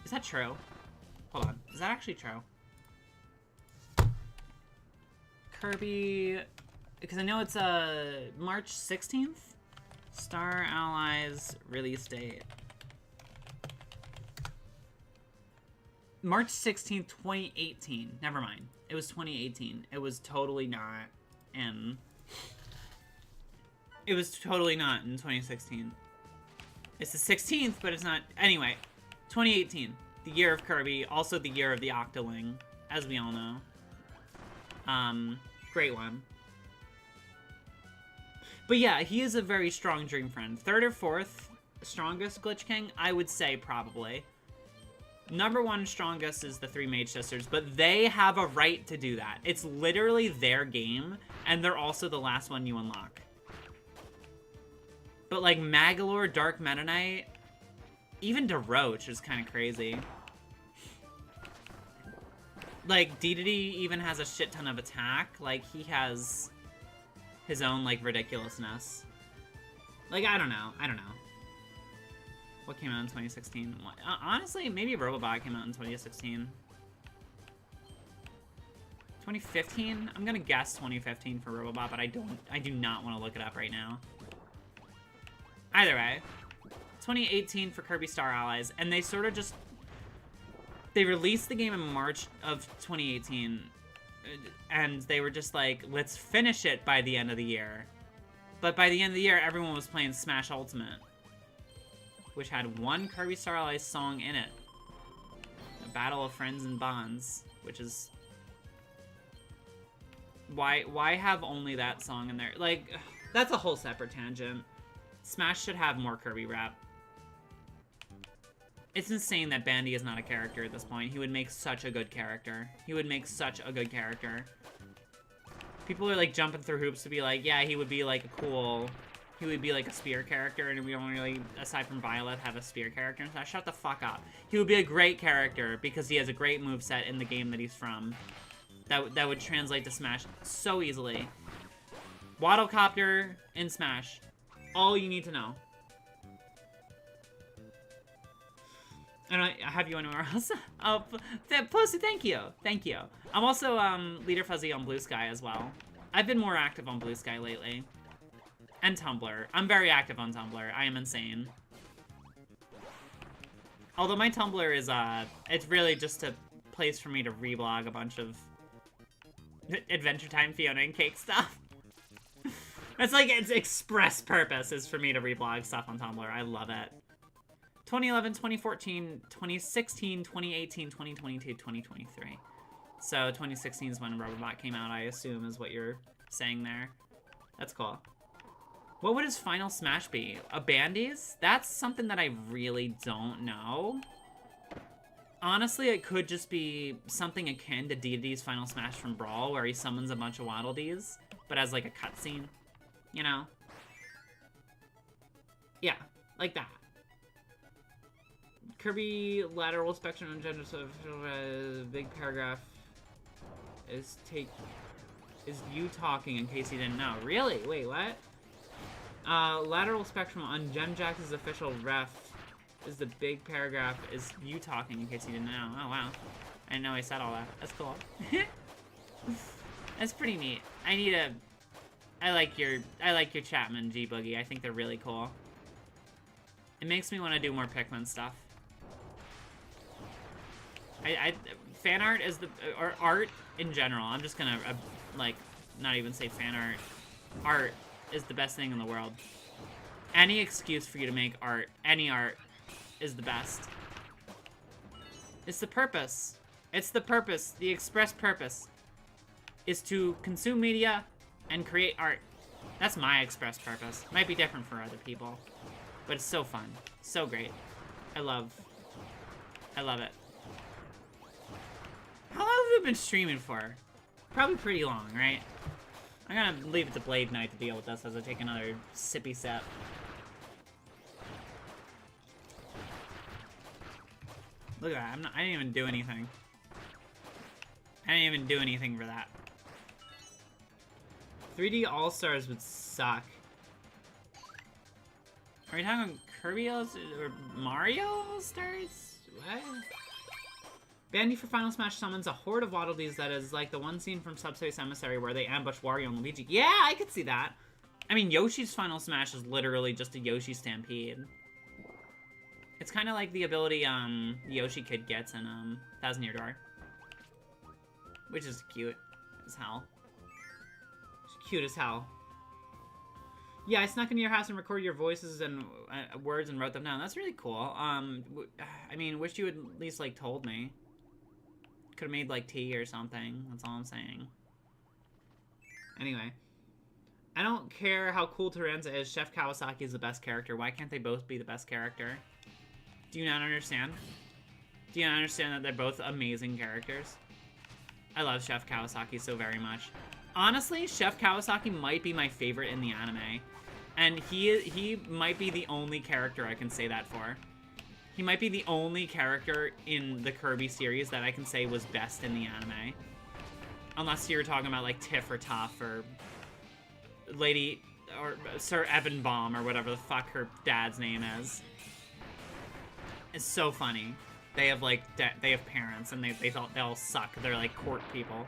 Is that true? Hold on. Is that actually true? Kirby... Because I know it's March 16th? Star Allies release date. March 16th, 2018. Never mind. It was 2018. It was totally not in... It was totally not in 2016. It's the 16th, but it's not... Anyway, 2018. The year of Kirby. Also the year of the Octoling, as we all know. Great one. But yeah, he is a very strong Dream Friend. Third or fourth strongest Glitch King? I would say probably. Number one strongest is the three Mage Sisters, but they have a right to do that. It's literally their game, and they're also the last one you unlock. But like Magalore, Dark Meta Knight, even DeRoach is kind of crazy. Like, Dedede even has a shit ton of attack. Like, he has his own, like, ridiculousness. Like, I don't know. What came out in 2016? Honestly, maybe Robobot came out in 2016. 2015? I'm gonna guess 2015 for Robobot, but I do not want to look it up right now. Either way, 2018 for Kirby Star Allies, and they sort of just... They released the game in March of 2018, and they were just like, let's finish it by the end of the year. But by the end of the year, everyone was playing Smash Ultimate, which had one Kirby Star Allies song in it. A Battle of Friends and Bonds, which is... Why have only that song in there? Like, that's a whole separate tangent. Smash should have more Kirby rap. It's insane that Bandy is not a character at this point. He would make such a good character. People are like jumping through hoops to be like, yeah, he would be like a spear character, and we don't really, aside from Violet, have a spear character. So shut the fuck up. He would be a great character because he has a great moveset in the game that he's from. That would translate to Smash so easily. Waddlecopter in Smash. All you need to know. I don't have you anywhere else. Oh, Pussy, thank you. I'm also Leader Fuzzy on Blue Sky as well. I've been more active on Blue Sky lately. And Tumblr. I'm very active on Tumblr. I am insane. Although my Tumblr is, it's really just a place for me to reblog a bunch of Adventure Time, Fiona, and Cake stuff. It's like its express purpose is for me to reblog stuff on Tumblr. I love it. 2011, 2014, 2016, 2018, 2022, 2023. So 2016 is when Robobot came out, I assume, is what you're saying there. That's cool. What would his final Smash be? A Bandies? That's something that I really don't know. Honestly, it could just be something akin to Deity's Final Smash from Brawl, where he summons a bunch of Waddle Dees, but as like a cutscene, you know? Yeah, like that. Kirby lateral spectrum and gender so big paragraph is you talking in case you didn't know. Really? Wait, what? Lateral spectrum on Gemjax's official ref is the big paragraph is you talking in case you didn't know. Oh wow. I didn't know I said all that. That's cool. That's pretty neat. I like your Chapman G Boogie. I think they're really cool. It makes me want to do more Pikmin stuff. Fan art is or art in general. I'm just gonna like not even say fan art. Art is the best thing in the world. Any excuse for you to make art, any art, is the best. It's the purpose. It's the purpose. The express purpose is to consume media and create art. That's my express purpose. Might be different for other people, but it's so fun, so great. I love it. How long have we been streaming for? Probably pretty long, right? I'm gonna leave it to Blade Knight to deal with this as I take another sippy sip. Look at that, I didn't even do anything. I didn't even do anything for that. 3D All-Stars would suck. Are we talking Kirby All-Stars or Mario All-Stars? What? Bandy for Final Smash summons a horde of Waddle Dees that is like the one scene from Subspace Emissary where they ambush Wario and Luigi. Yeah, I could see that. I mean, Yoshi's Final Smash is literally just a Yoshi Stampede. It's kind of like the ability the Yoshi Kid gets in Thousand Year Door. Which is cute as hell. It's cute as hell. Yeah, I snuck into your house and recorded your voices and words and wrote them down. That's really cool. I mean, wish you had at least, like, told me. Could've made, like, tea or something. That's all I'm saying. Anyway. I don't care how cool Taranza is. Chef Kawasaki is the best character. Why can't they both be the best character? Do you not understand? Do you not understand that they're both amazing characters? I love Chef Kawasaki so very much. Honestly, Chef Kawasaki might be my favorite in the anime. And he might be the only character I can say that for. He might be the only character in the Kirby series that I can say was best in the anime. Unless you're talking about, like, Tiff or Tuff or Lady or Sir Evan Baum or whatever the fuck her dad's name is. It's so funny. They have, like, they have parents and they all suck. They're, like, court people.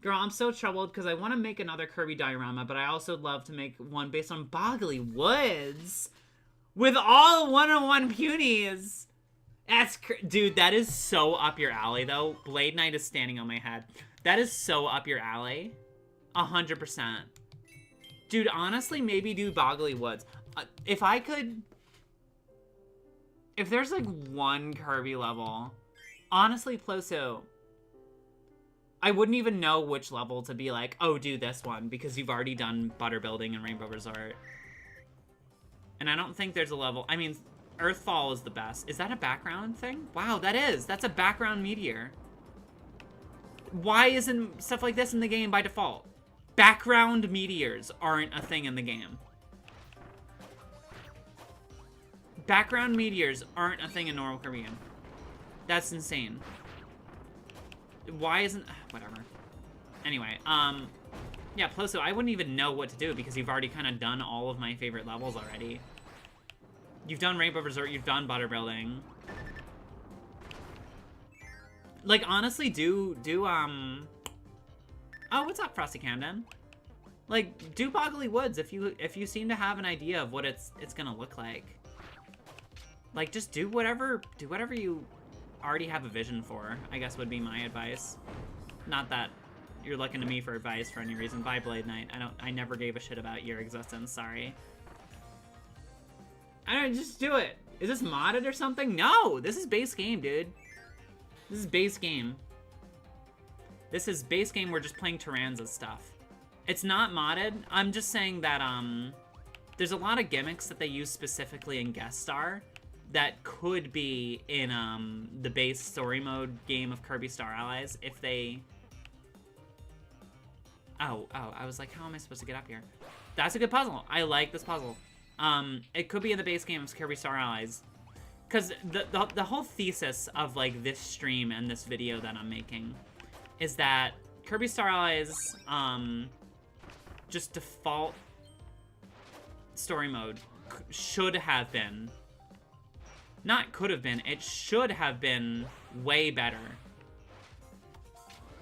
Girl, I'm so troubled because I want to make another Kirby diorama, but I also love to make one based on Boggly Woods. With all 101 punies. Dude, that is so up your alley, though. Blade Knight is standing on my head. That is so up your alley. 100%. Dude, honestly, maybe do Boggly Woods. If I could... If there's, like, one Kirby level... Honestly, Ploso... I wouldn't even know which level to be like, oh, do this one, because you've already done Butter Building and Rainbow Resort. And I don't think there's a level... I mean, Earthfall is the best. Is that a background thing? Wow, that is. That's a background meteor. Why isn't stuff like this in the game by default? Background meteors aren't a thing in the game. Background meteors aren't a thing in normal Caribbean. That's insane. Why isn't... Whatever. Anyway, yeah, Ploso, I wouldn't even know what to do because you've already kind of done all of my favorite levels already. You've done Rainbow Resort, you've done Butter Building. Like, honestly, oh, what's up, Frosty Camden? Like, do Boggly Woods if you seem to have an idea of what it's gonna look like. Like, just do whatever you already have a vision for, I guess would be my advice. Not that you're looking to me for advice for any reason. Bye, Blade Knight. I never gave a shit about your existence, sorry. I don't know, just do it. Is this modded or something? No, this is base game, dude. This is base game. This is base game, we're just playing Taranza stuff. It's not modded. I'm just saying that, there's a lot of gimmicks that they use specifically in Guest Star that could be in the base story mode game of Kirby Star Allies if they... Oh, I was like, how am I supposed to get up here? That's a good puzzle. I like this puzzle. It could be in the base game of Kirby Star Allies. Because the whole thesis of, like, this stream and this video that I'm making is that Kirby Star Allies, just default story mode should have been... Not could have been, it should have been way better.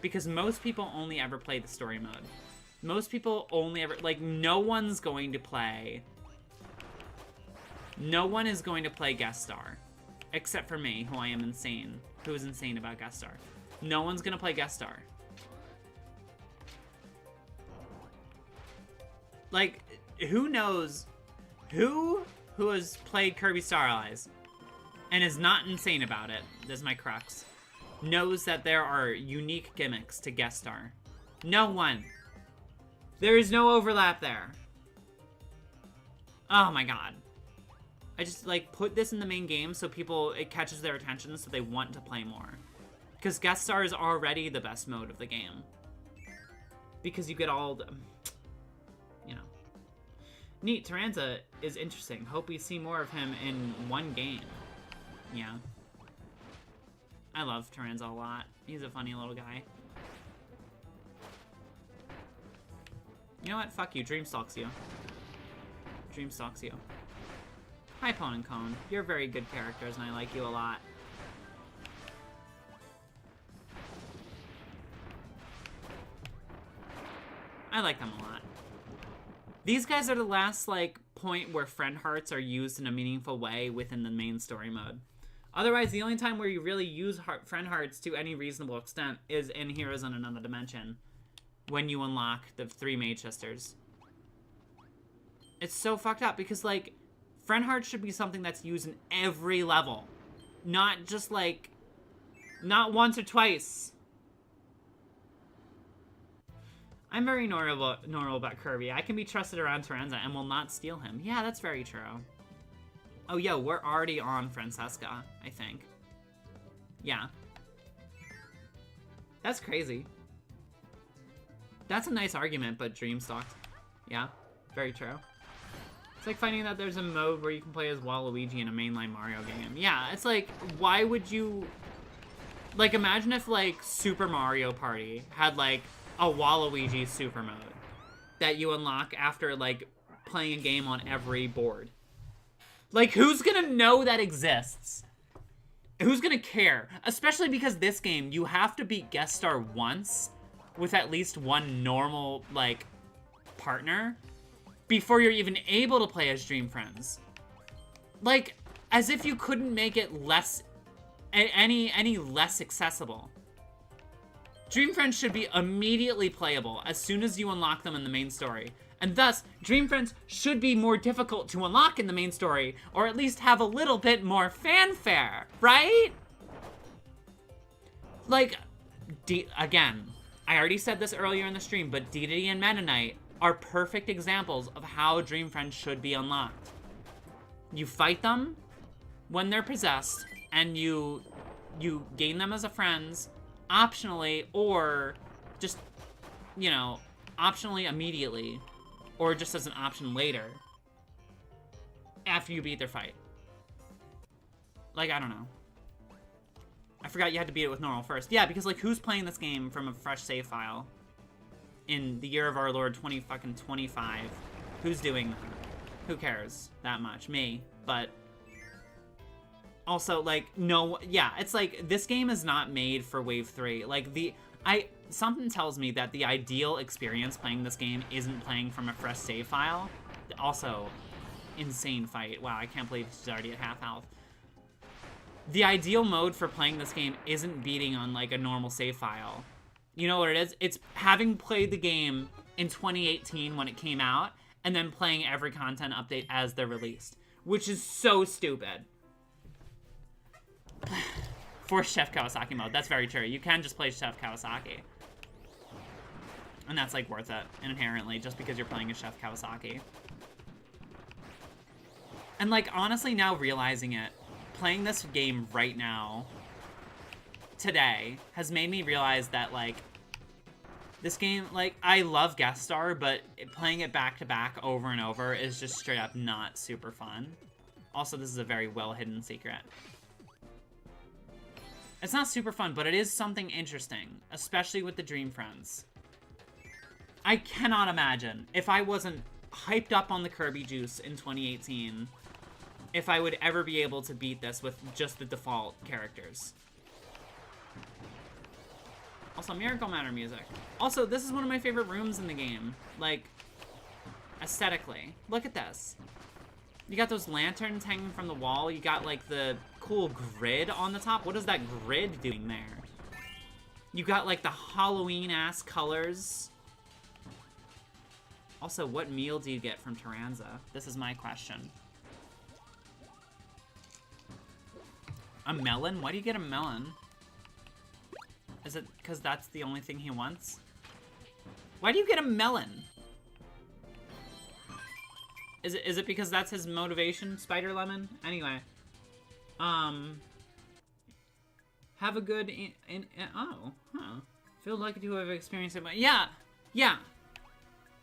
Because most people only ever play the story mode. Most people only ever, like, no one's going to play. No one is going to play guest star. Except for me, who I am insane. Who is insane about guest star. No one's gonna play guest star. Like, who knows, who has played Kirby Star Allies and is not insane about it, this is my crux, knows that there are unique gimmicks to guest star? No one. There is no overlap there. Oh my god. I just, like, put this in the main game so people, it catches their attention so they want to play more. Because guest star is already the best mode of the game. Because you get all the, you know. Neat, Taranza is interesting. Hope we see more of him in one game. Yeah. I love Taranza a lot. He's a funny little guy. You know what? Fuck you. Dream stalks you. Dream stalks you. Hi, Pon and Cone. You're very good characters, and I like you a lot. I like them a lot. These guys are the last, like, point where friend hearts are used in a meaningful way within the main story mode. Otherwise, the only time where you really use friend hearts to any reasonable extent is in Heroes in Another Dimension, when you unlock the 3 Mage Sisters. It's so fucked up, because, like, friend hearts should be something that's used in every level. Not just, like, not once or twice. I'm very normal about Kirby. I can be trusted around Taranza and will not steal him. Yeah, that's very true. Oh, yo, we're already on Francesca, I think. Yeah. That's crazy. That's a nice argument, but dream stalked. Yeah, very true. It's like finding that there's a mode where you can play as Waluigi in a mainline Mario game. Yeah, it's like, why would you... Like, imagine if, like, Super Mario Party had, like, a Waluigi super mode that you unlock after, like, playing a game on every board. Like, who's gonna know that exists? Who's gonna care? Especially because this game, you have to beat guest star once with at least one normal, like, partner before you're even able to play as Dream Friends. Like, as if you couldn't make it less, any less accessible. Dream Friends should be immediately playable as soon as you unlock them in the main story. And thus, Dream Friends should be more difficult to unlock in the main story, or at least have a little bit more fanfare, right? Like, again, I already said this earlier in the stream, but Dedede and Meta Knight are perfect examples of how Dream Friends should be unlocked. You fight them when they're possessed, and you gain them as a friends, optionally, or just, you know, optionally immediately, or just as an option later, after you beat their fight. Like, I don't know. I forgot you had to beat it with normal first. Yeah, because, like, who's playing this game from a fresh save file in the year of our Lord 2025? Who's doing that? Who cares that much? Me. But also, like, no, yeah, it's like, this game is not made for Wave 3. Like, something tells me that the ideal experience playing this game isn't playing from a fresh save file. Also, insane fight. Wow, I can't believe she's already at half health. The ideal mode for playing this game isn't beating on, like, a normal save file. You know what it is? It's having played the game in 2018 when it came out, and then playing every content update as they're released. Which is so stupid. For Chef Kawasaki mode, that's very true. You can just play Chef Kawasaki. And that's, like, worth it, inherently, just because you're playing as Chef Kawasaki. And, like, honestly, now realizing it, playing this game right now, today, has made me realize that, like, this game, like, I love Guest Star, but playing it back-to-back over and over is just straight up not super fun. Also, this is a very well-hidden secret. It's not super fun, but it is something interesting, especially with the Dream Friends. I cannot imagine, if I wasn't hyped up on the Kirby juice in 2018, if I would ever be able to beat this with just the default characters. Also, Miracle Matter music. Also, this is one of my favorite rooms in the game. Like, aesthetically. Look at this. You got those lanterns hanging from the wall. You got, like, the cool grid on the top. What is that grid doing there? You got, like, the Halloween-ass colors. Also, what meal do you get from Taranza? This is my question. A melon? Why do you get a melon? Is it because that's the only thing he wants? Why do you get a melon? Is it because that's his motivation, Spider Lemon? Anyway. Have a good Feel lucky to have experienced it. Yeah.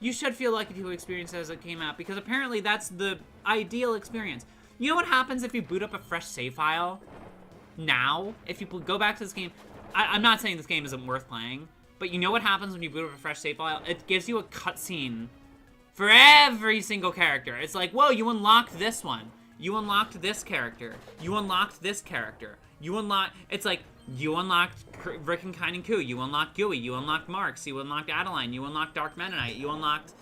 You should feel lucky to have experienced it as it came out, because apparently that's the ideal experience. You know what happens if you boot up a fresh save file? Now, if you go back to this game, I'm not saying this game isn't worth playing, but you know what happens when you boot up a fresh save file? It gives you a cutscene for every single character. It's like, whoa, you unlocked this one. You unlocked this character. You unlocked this character. It's like, you unlocked Rick and Kine and Koo. You unlocked Gooey. You unlocked Marx. You unlocked Adeline. You unlocked Dark Mennonite. You unlocked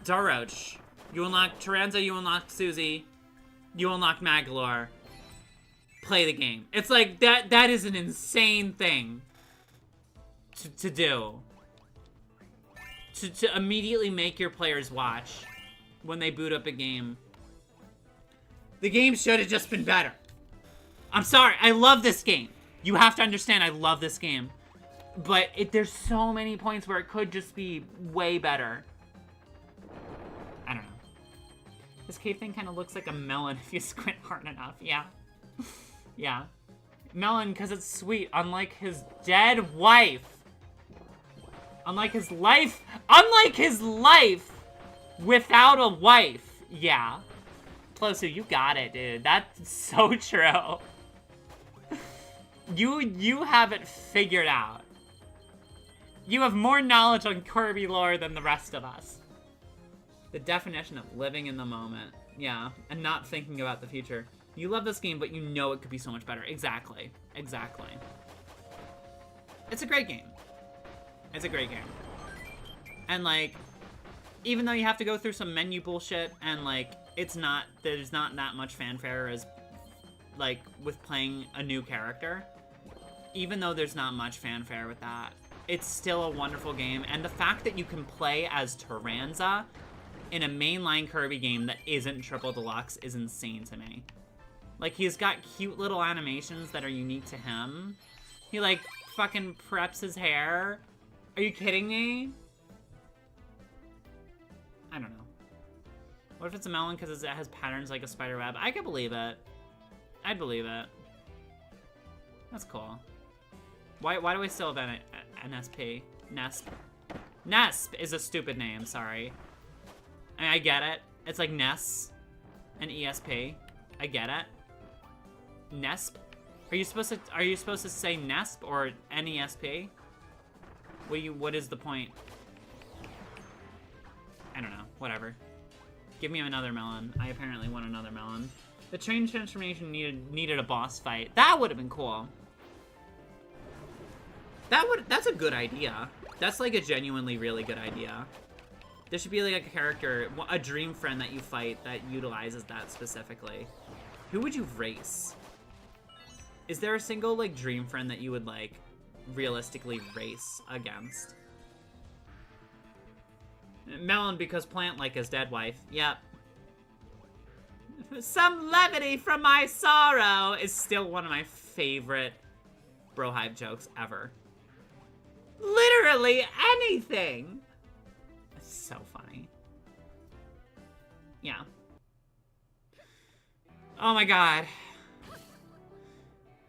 Daroach. You unlocked Taranza. You unlocked Susie. You unlocked Magalore. Play the game. It's like, that is an insane thing to do. To immediately make your players watch when they boot up a game. The game should have just been better. I'm sorry, I love this game. You have to understand, I love this game. But there's so many points where it could just be way better. I don't know. This cave thing kind of looks like a melon if you squint hard enough. Yeah. Yeah. Melon, because it's sweet, unlike his dead wife. Unlike his life without a wife. Yeah. Plosu, you got it, dude. That's so true. You have it figured out. You have more knowledge on Kirby lore than the rest of us. The definition of living in the moment. Yeah, and not thinking about the future. You love this game, but you know it could be so much better. Exactly. Exactly. It's a great game. It's a great game. And, like, even though you have to go through some menu bullshit, and, like, there's not that much fanfare as, like, with playing a new character. Even though there's not much fanfare with that, it's still a wonderful game. And the fact that you can play as Taranza in a mainline Kirby game that isn't Triple Deluxe is insane to me. Like, he's got cute little animations that are unique to him. He, like, fucking preps his hair. Are you kidding me? I don't know. What if it's a melon because it has patterns like a spider web? I could believe it. I'd believe it. That's cool. Why do I still have an SP? Nesp. Nesp is a stupid name, sorry. I get it. It's like Ness and ESP. I get it. Nesp? Are you supposed to say Nesp or NESP? What is the point? I don't know. Whatever. Give me another melon. I apparently want another melon. The train transformation needed a boss fight. That would have been cool. That's a good idea. That's like a genuinely really good idea. There should be like a character, a dream friend that you fight that utilizes that specifically. Who would you race? Is there a single like dream friend that you would like realistically race against? Melon because plant like his dead wife. Yep. Some levity from my sorrow is still one of my favorite Brohive jokes ever. Literally anything. It's so funny. Yeah. Oh my god.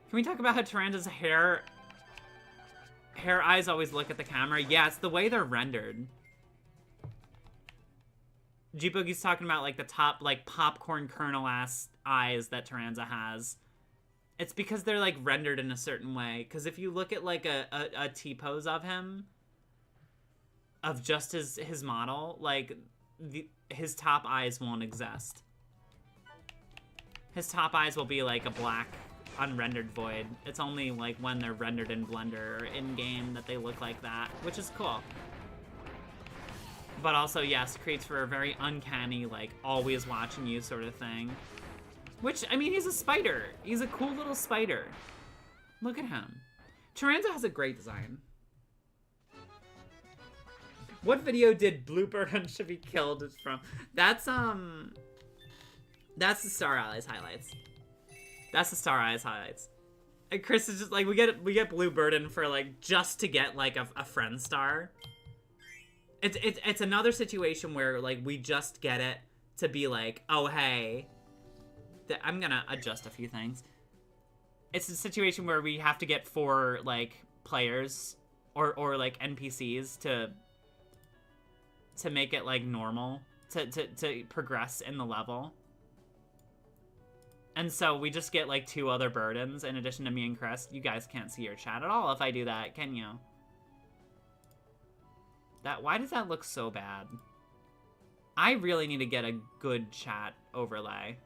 Can we talk about how Taranza's hair eyes always look at the camera? Yeah, it's the way they're rendered. G-Boogie's talking about, like, the top, like, popcorn kernel-ass eyes that Taranza has. It's because they're, like, rendered in a certain way. Because if you look at, like, a T-pose of him, of just his model, like, his top eyes won't exist. His top eyes will be, like, a black, unrendered void. It's only, like, when they're rendered in Blender or in-game that they look like that, which is cool. But also, yes, creates for a very uncanny, like, always watching you sort of thing. Which, I mean, he's a spider. He's a cool little spider. Look at him. Taranza has a great design. What video did Bluebird on Should Be Killed from? That's the Star Allies highlights. That's the Star Allies highlights. And Chris is just, like, we get Bluebird in for, like, just to get, like, a friend star. It's another situation where, like, we just get it to be like, oh, hey, I'm gonna adjust a few things. It's a situation where we have to get 4, like, players or like, NPCs to make it, like, normal, to progress in the level. And so we just get, like, 2 other burdens in addition to me and Chris. You guys can't see your chat at all if I do that, can you? Why does that look so bad? I really need to get a good chat overlay.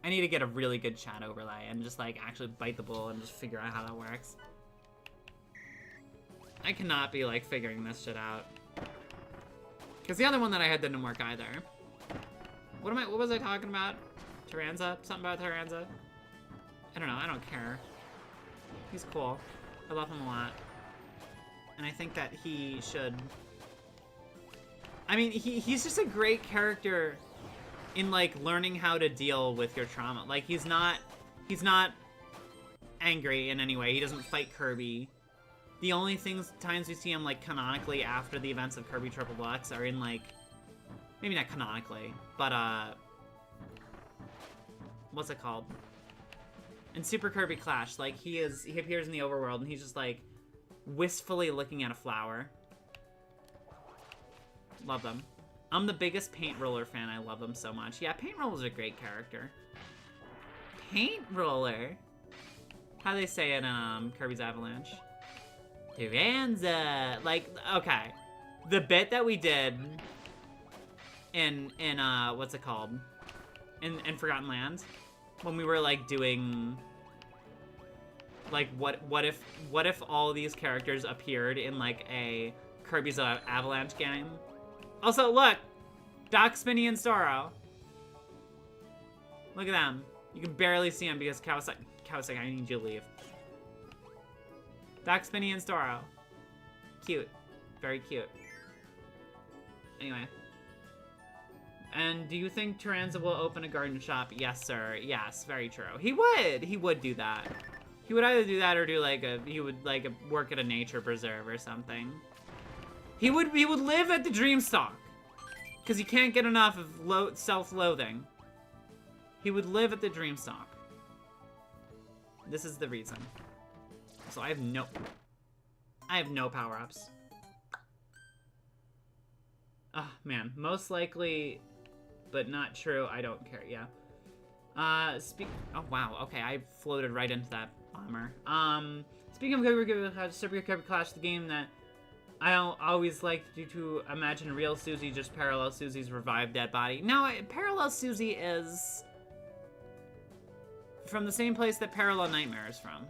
I need to get a really good chat overlay and just, like, actually bite the bullet and just figure out how that works. I cannot be, like, figuring this shit out. Because the other one that I had didn't work either. What was I talking about? Taranza? Something about Taranza? I don't know. I don't care. He's cool. I love him a lot. And I think that he should... I mean, he's just a great character in, like, learning how to deal with your trauma. Like, he's not angry in any way. He doesn't fight Kirby. The only times we see him, like, canonically after the events of Kirby Triple Deluxe are in, like... Maybe not canonically, but, what's it called? In Super Kirby Clash, like, he appears in the overworld and he's just, like, wistfully looking at a flower. Love them. I'm the biggest Paint Roller fan. I love them so much. Yeah, Paint Roller's a great character. Paint Roller? How do they say it in Kirby's Avalanche? Taranza! Like, okay. The bit that we did in what's it called? In Forgotten Land? When we were, like, doing... Like, what if all these characters appeared in, like, a Kirby's Avalanche game? Also, look! Doc, Spinny, and Storo. Look at them. You can barely see them because Kawasaki, I need you to leave. Doc, Spinny, and Storo. Cute. Very cute. Anyway. And do you think Taranza will open a garden shop? Yes, sir. Yes, very true. He would! He would do that. He would either do that or do, like, work at a nature preserve or something. He would live at the Dreamstalk. Because he can't get enough of self-loathing. He would live at the Dreamstalk. This is the reason. So I have no power-ups. Oh, man. Most likely, but not true. I don't care, yeah. Oh, wow. Okay, I floated right into that bomber. Speaking of Kirby Clash, the game that I always like to imagine real Susie just parallel Susie's revived dead body. No, parallel Susie is from the same place that Parallel Nightmare is from.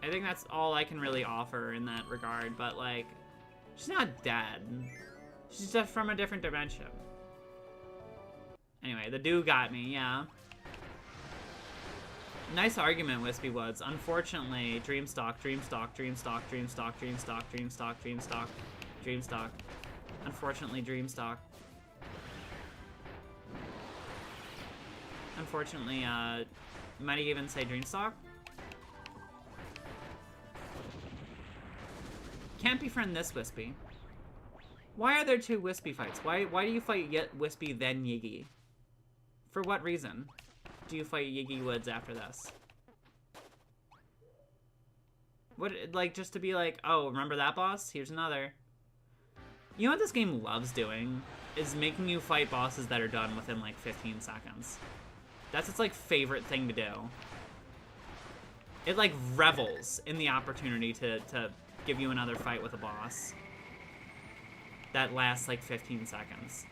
I think that's all I can really offer in that regard, but, like, she's not dead. She's just from a different dimension. Anyway, the do got me, yeah. Nice argument, Wispy Woods. Unfortunately, Dreamstalk. Unfortunately, Dreamstalk. Unfortunately, might I even say Dreamstalk? Can't befriend this Wispy. Why are there 2 Wispy fights? Why do you fight Wispy then Yiggy? For what reason do you fight Yiggy Woods after this? What, like, just to be like, oh, remember that boss? Here's another. You know what this game loves doing? Is making you fight bosses that are done within, like, 15 seconds. That's its, like, favorite thing to do. It, like, revels in the opportunity to give you another fight with a boss that lasts, like, 15 seconds.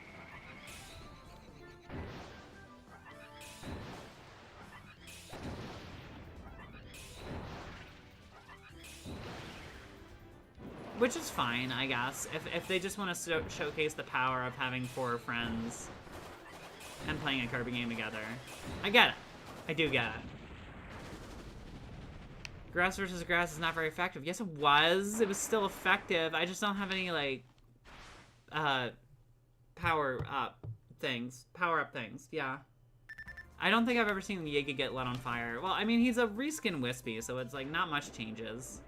Which is fine, I guess. If they just want to showcase the power of having 4 friends and playing a Kirby game together. I get it. I do get it. Grass versus grass is not very effective. Yes, it was. It was still effective. I just don't have any, like, power up things. Power up things, yeah. I don't think I've ever seen Yiggy get lit on fire. Well, I mean, he's a reskin Wispy, so it's, like, not much changes.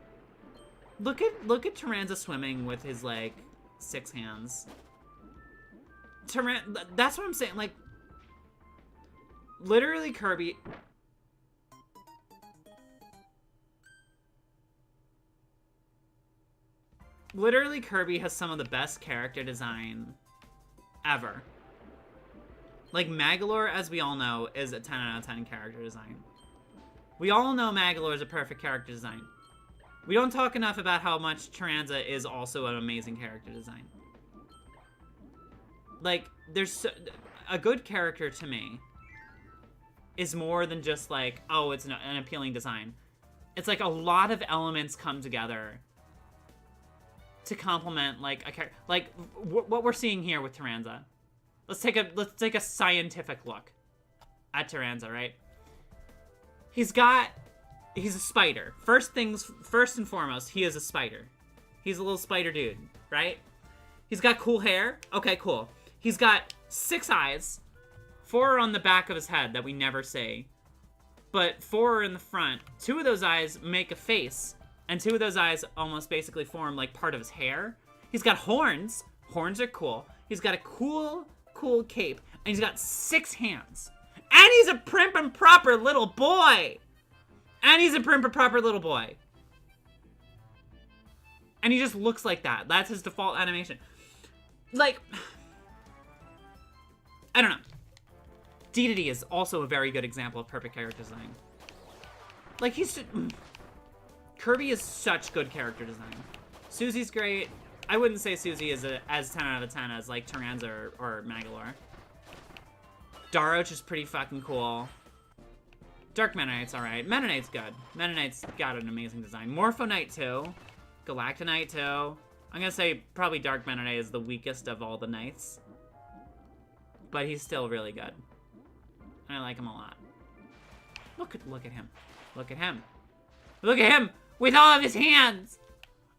Look at Taranza swimming with his, like, 6 hands. That's what I'm saying, like, literally Kirby... Literally Kirby has some of the best character design ever. Like, Magolor, as we all know, is a 10 out of 10 character design. We all know Magolor is a perfect character design. We don't talk enough about how much Taranza is also an amazing character design. Like, there's a good character to me is more than just like, oh, it's an appealing design. It's like a lot of elements come together to complement like a character. Like what we're seeing here with Taranza. Let's take a scientific look at Taranza, right? He's a spider. First and foremost, he is a spider. He's a little spider dude, right? He's got cool hair. Okay, cool. He's got 6 eyes. 4 are on the back of his head that we never see. But 4 are in the front. 2 of those eyes make a face. And 2 of those eyes almost basically form like part of his hair. He's got horns. Horns are cool. He's got a cool cape. And he's got 6 hands. And he's a prim and proper little boy. And he's a prim and proper little boy. And he just looks like that. That's his default animation. Like, I don't know. Dedede is also a very good example of perfect character design. Like, Kirby is such good character design. Susie's great. I wouldn't say Susie is as 10 out of 10 as, like, Taranza or Magolor. Daroch is pretty fucking cool. Dark Meta Knight's alright. Meta Knight's good. Meta Knight's got an amazing design. Morpho Knight too. Galactonite too. I'm gonna say probably Dark Meta Knight is the weakest of all the knights. But he's still really good. I like him a lot. Look at him. Look at him. Look at him with all of his hands.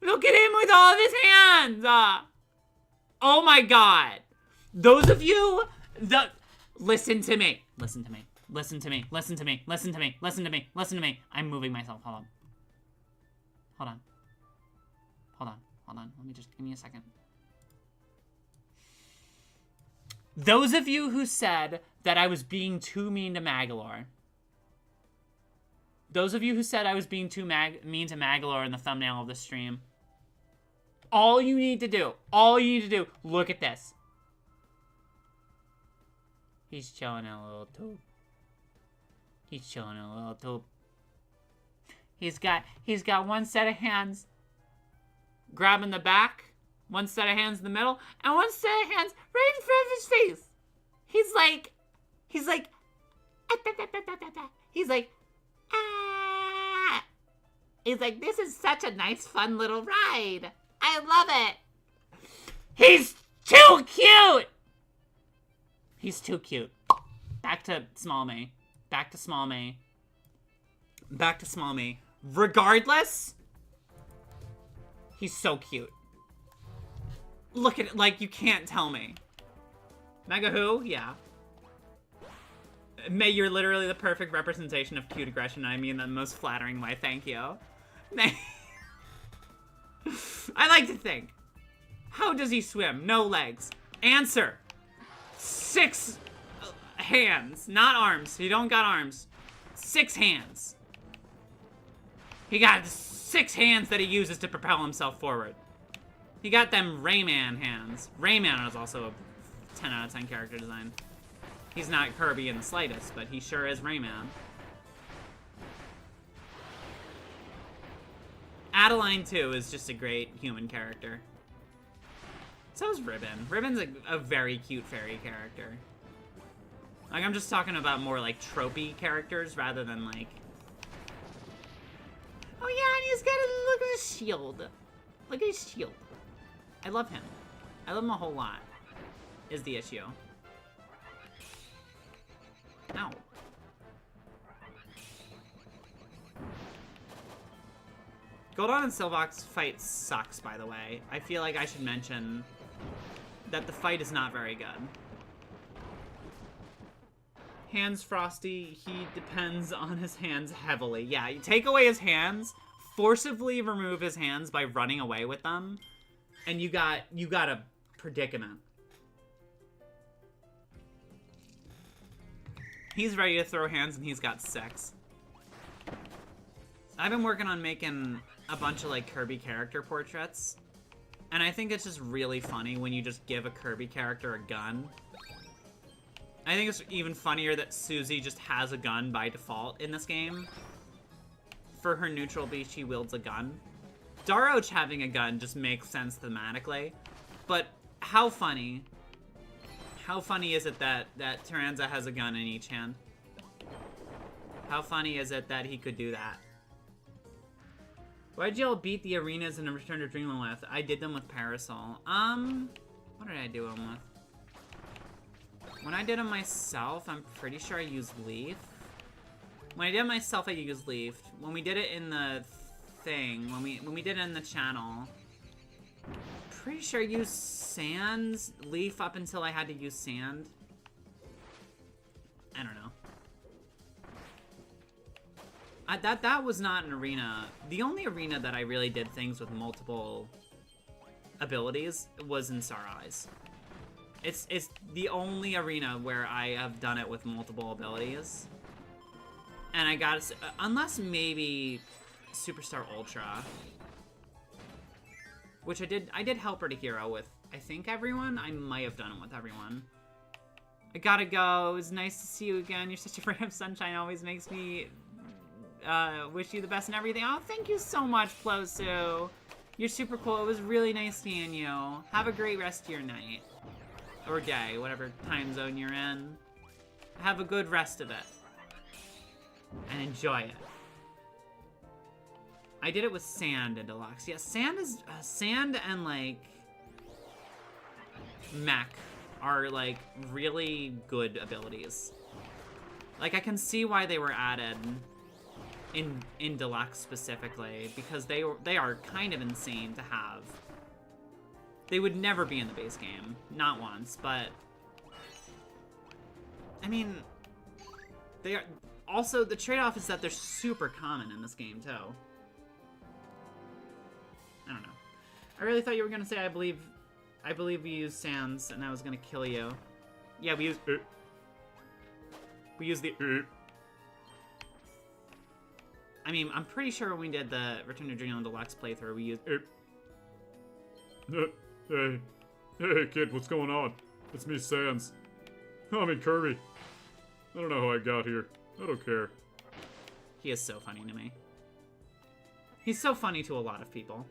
Look at him with all of his hands. Oh my god. Those of you that listen to me. Listen to me. Listen to me. Listen to me. Listen to me. Listen to me. Listen to me. I'm moving myself. Hold on. Hold on. Hold on. Hold on. Let me just give me a second. Those of you who said that I was being too mean to Magolor. Those of you who said I was being too mean to Magolor in the thumbnail of the stream. All you need to do, look at this. He's chilling in a little tube. He's chilling in a little tube. He's got one set of hands grabbing the back, one set of hands in the middle, and one set of hands right in front of his face. He's like, ah. He's like, this is such a nice, fun little ride. I love it. He's too cute. He's too cute. Back to small me. Back to small me. Back to small me. Regardless, he's so cute. Look at it, like, you can't tell me. Mega who? Yeah. May, you're literally the perfect representation of cute aggression. I mean that in the most flattering way. Thank you. May. I like to think. How does he swim? No legs. Answer. 6 hands, not arms. He don't got arms. 6 hands. He got 6 hands that he uses to propel himself forward. He got them Rayman hands. Rayman is also a 10 out of 10 character design. He's not Kirby in the slightest, but he sure is Rayman. Adeline, too, is just a great human character. So is Ribbon. Ribbon's a very cute fairy character. Like, I'm just talking about more, like, tropey characters rather than, like... Oh, yeah, and he's got a... Look at his shield. Look at his shield. I love him. I love him a whole lot, is the issue. Ow. Goldon and Silvox fight sucks, by the way. I feel like I should mention that the fight is not very good. Hands Frosty, he depends on his hands heavily. Yeah, you take away his hands, forcibly remove his hands by running away with them, and you got a predicament. He's ready to throw hands and he's got 6. I've been working on making a bunch of like Kirby character portraits, and I think it's just really funny when you just give a Kirby character a gun. I think it's even funnier that Susie just has a gun by default in this game. For her neutral B, she wields a gun. Daroch having a gun just makes sense thematically, but how funny is it that Taranza has a gun in each hand? How funny is it that he could do that? Why'd y'all beat the arenas in Return to Dreamland with? I did them with Parasol. What did I do them with? When I did them myself, I'm pretty sure I used Leaf. When I did it myself, I used Leaf. When we did it in the thing, when we did it in the channel, pretty sure I used Sand's Leaf up until I had to use Sand. I don't know. That was not an arena. The only arena that I really did things with multiple abilities was in Star Allies. It's the only arena where I have done it with multiple abilities. And I gotta say, unless maybe Superstar Ultra, which I did Helper to Hero with, I think, everyone? I might have done it with everyone. I gotta go. It was nice to see you again. You're such a ray of sunshine. Always makes me wish you the best and everything. Oh, thank you so much, Plosu. You're super cool. It was really nice seeing you. Have a great rest of your night. Or day, whatever time zone you're in. Have a good rest of it. And enjoy it. I did it with Sand and Deluxe. Yeah, Sand is... Sand and, like... Mech are, like, really good abilities. Like, I can see why they were added in Deluxe specifically, because they are kind of insane to have. They would never be in the base game. Not once, but... I mean... They are... Also, the trade-off is that they're super common in this game, too. I don't know. I really thought you were gonna say, I believe we used Sans, and I was gonna kill you. Yeah, we used... We used the... I mean, I'm pretty sure when we did the Return to Dreamland Deluxe playthrough, we used... Hey, kid, what's going on? It's me, Sans. I mean, Kirby. I don't know how I got here. I don't care. He is so funny to me. He's so funny to a lot of people.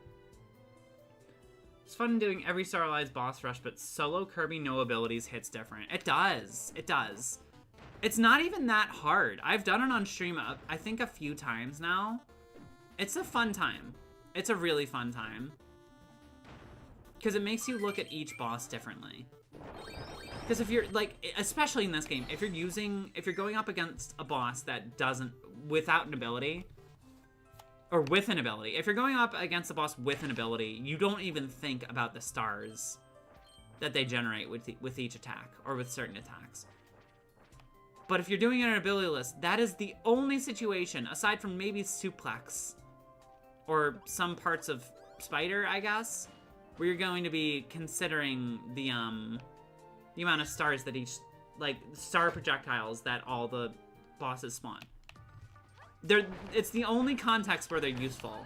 It's fun doing every Star Allies boss rush, but solo Kirby no abilities hits different. It does. It does. It's not even that hard. I've done it on stream, I think, a few times now. It's a fun time. It's a really fun time. Because it makes you look at each boss differently. Because if you're, like, especially in this game, if you're going up against a boss that doesn't, without an ability, or with an ability, if you're going up against a boss with an ability, you don't even think about the stars that they generate with each attack, or with certain attacks. But if you're doing an ability list, that is the only situation, aside from maybe Suplex, or some parts of Spider, I guess, where you're going to be considering the amount of stars that each like, star projectiles that all the bosses spawn. It's the only context where they're useful.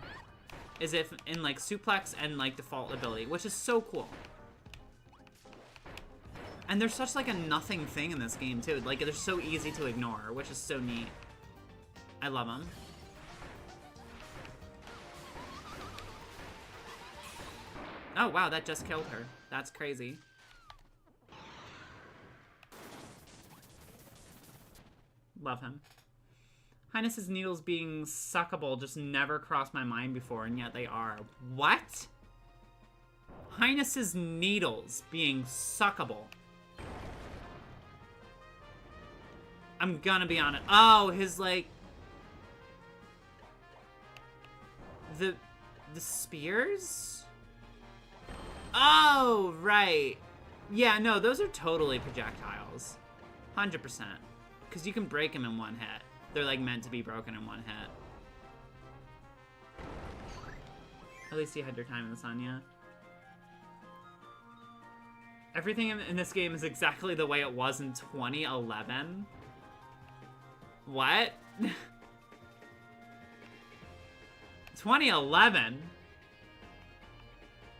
Is if in, like, suplex and, like, default ability, which is so cool. And they're such, like, a nothing thing in this game, too. Like, they're so easy to ignore, which is so neat. I love them. Oh, wow, that just killed her. That's crazy. Love him. Highness's needles being suckable just never crossed my mind before, and yet they are. What? Highness's needles being suckable. I'm gonna be honest. Oh, his, like... The spears? Oh, right. Yeah, no, those are totally projectiles. 100%. Because you can break them in one hit. They're, like, meant to be broken in one hit. At least you had your time in the sun, yeah. Everything in this game is exactly the way it was in 2011. What? 2011?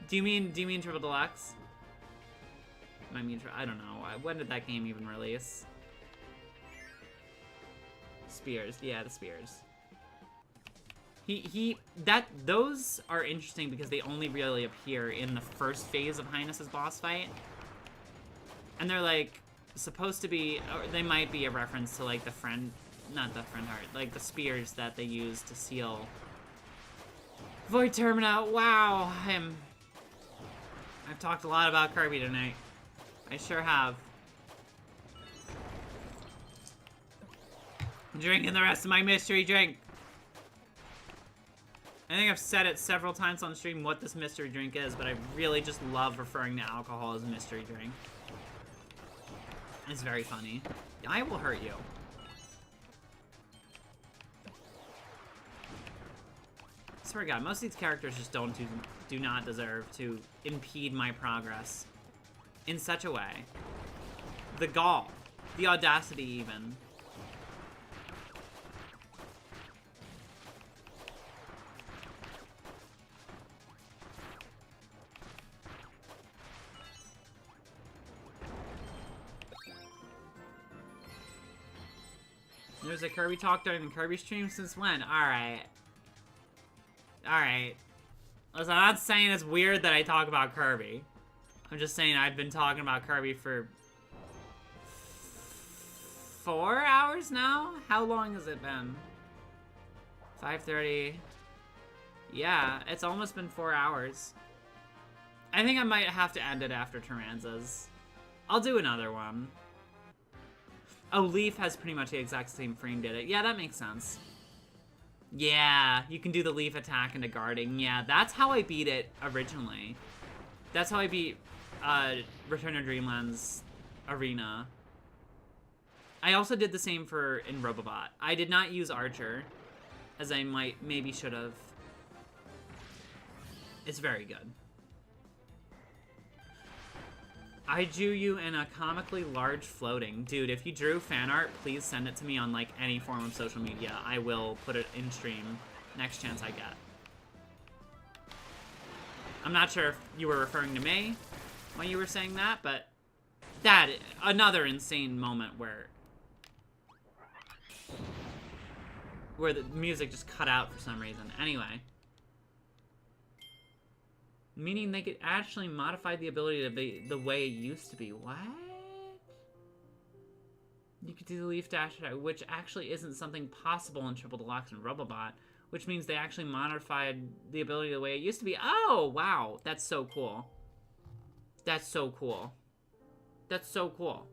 Do you mean Triple Deluxe? I don't know. When did that game even release? Spears. Yeah, the spears. Those are interesting because they only really appear in the first phase of Highness's boss fight. And they're, like, supposed to be, or they might be a reference to, like, not the friend heart, like the spears that they use to seal Void Termina. Wow, I've talked a lot about Kirby tonight. I sure have. Drinking the rest of my mystery drink. I think I've said it several times on stream what this mystery drink is, but I really just love referring to alcohol as a mystery drink. It's very funny. I will hurt you. I swear to God, most of these characters just do not deserve to impede my progress in such a way. The gall, the audacity even. There's a Kirby talk during the Kirby stream since when? Alright. Alright. Listen, I'm not saying it's weird that I talk about Kirby. I'm just saying I've been talking about Kirby for 4 hours now? How long has it been? 5:30. Yeah, it's almost been 4 hours. I think I might have to end it after Taranza's. I'll do another one. Oh, Leaf has pretty much the exact same frame did it. Yeah, that makes sense. Yeah, you can do the Leaf attack into guarding. Yeah, that's how I beat it originally. That's how I beat Return of Dreamland's Arena. I also did the same in Robobot. I did not use Archer, as I maybe should have. It's very good. I drew you in a comically large floating. Dude, if you drew fan art, please send it to me on, like, any form of social media. I will put it in stream next chance I get. I'm not sure if you were referring to me when you were saying that, but another insane moment where the music just cut out for some reason. Anyway. Meaning they could actually modify the ability to be the way it used to be. What? You could do the Leaf Dash attack, which actually isn't something possible in Triple Deluxe and Robobot, which means they actually modified the ability the way it used to be. Oh, wow. That's so cool. That's so cool. That's so cool.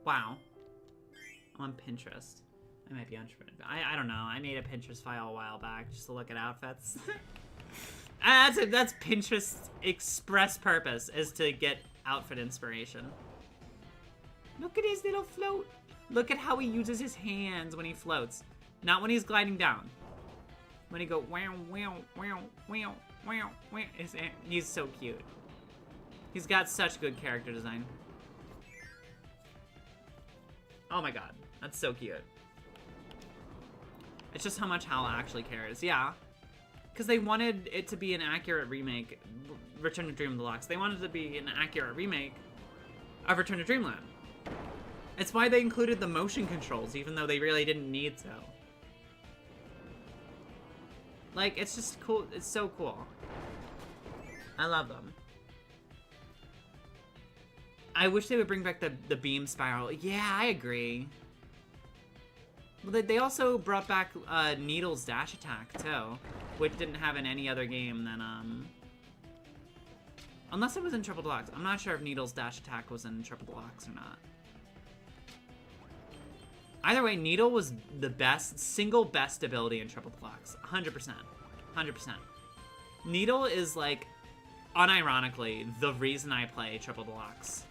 Wow. I'm on Pinterest. I might be on Twitter. I don't know. I made a Pinterest file a while back just to look at outfits. That's Pinterest's express purpose, is to get outfit inspiration. Look at his little float. Look at how he uses his hands when he floats. Not when he's gliding down. When he go wow, wow, wow, wow, wow, wow. He's so cute. He's got such good character design. Oh my god, that's so cute. It's just how much Hal actually cares. Yeah. Because they wanted it to be an accurate remake. Return to Dream Deluxe. They wanted it to be an accurate remake of Return to Dreamland. It's why they included the motion controls, even though they really didn't need to. Like, it's just cool. It's so cool. I love them. I wish they would bring back the beam spiral. Yeah, I agree. Well, they also brought back Needle's dash attack, too. Which didn't have in any other game than, unless it was in Triple Deluxe. I'm not sure if Needle's dash attack was in Triple Deluxe or not. Either way, Needle was the best, single best ability in Triple Deluxe. 100%. 100%. Needle is, like, unironically, the reason I play Triple Deluxe.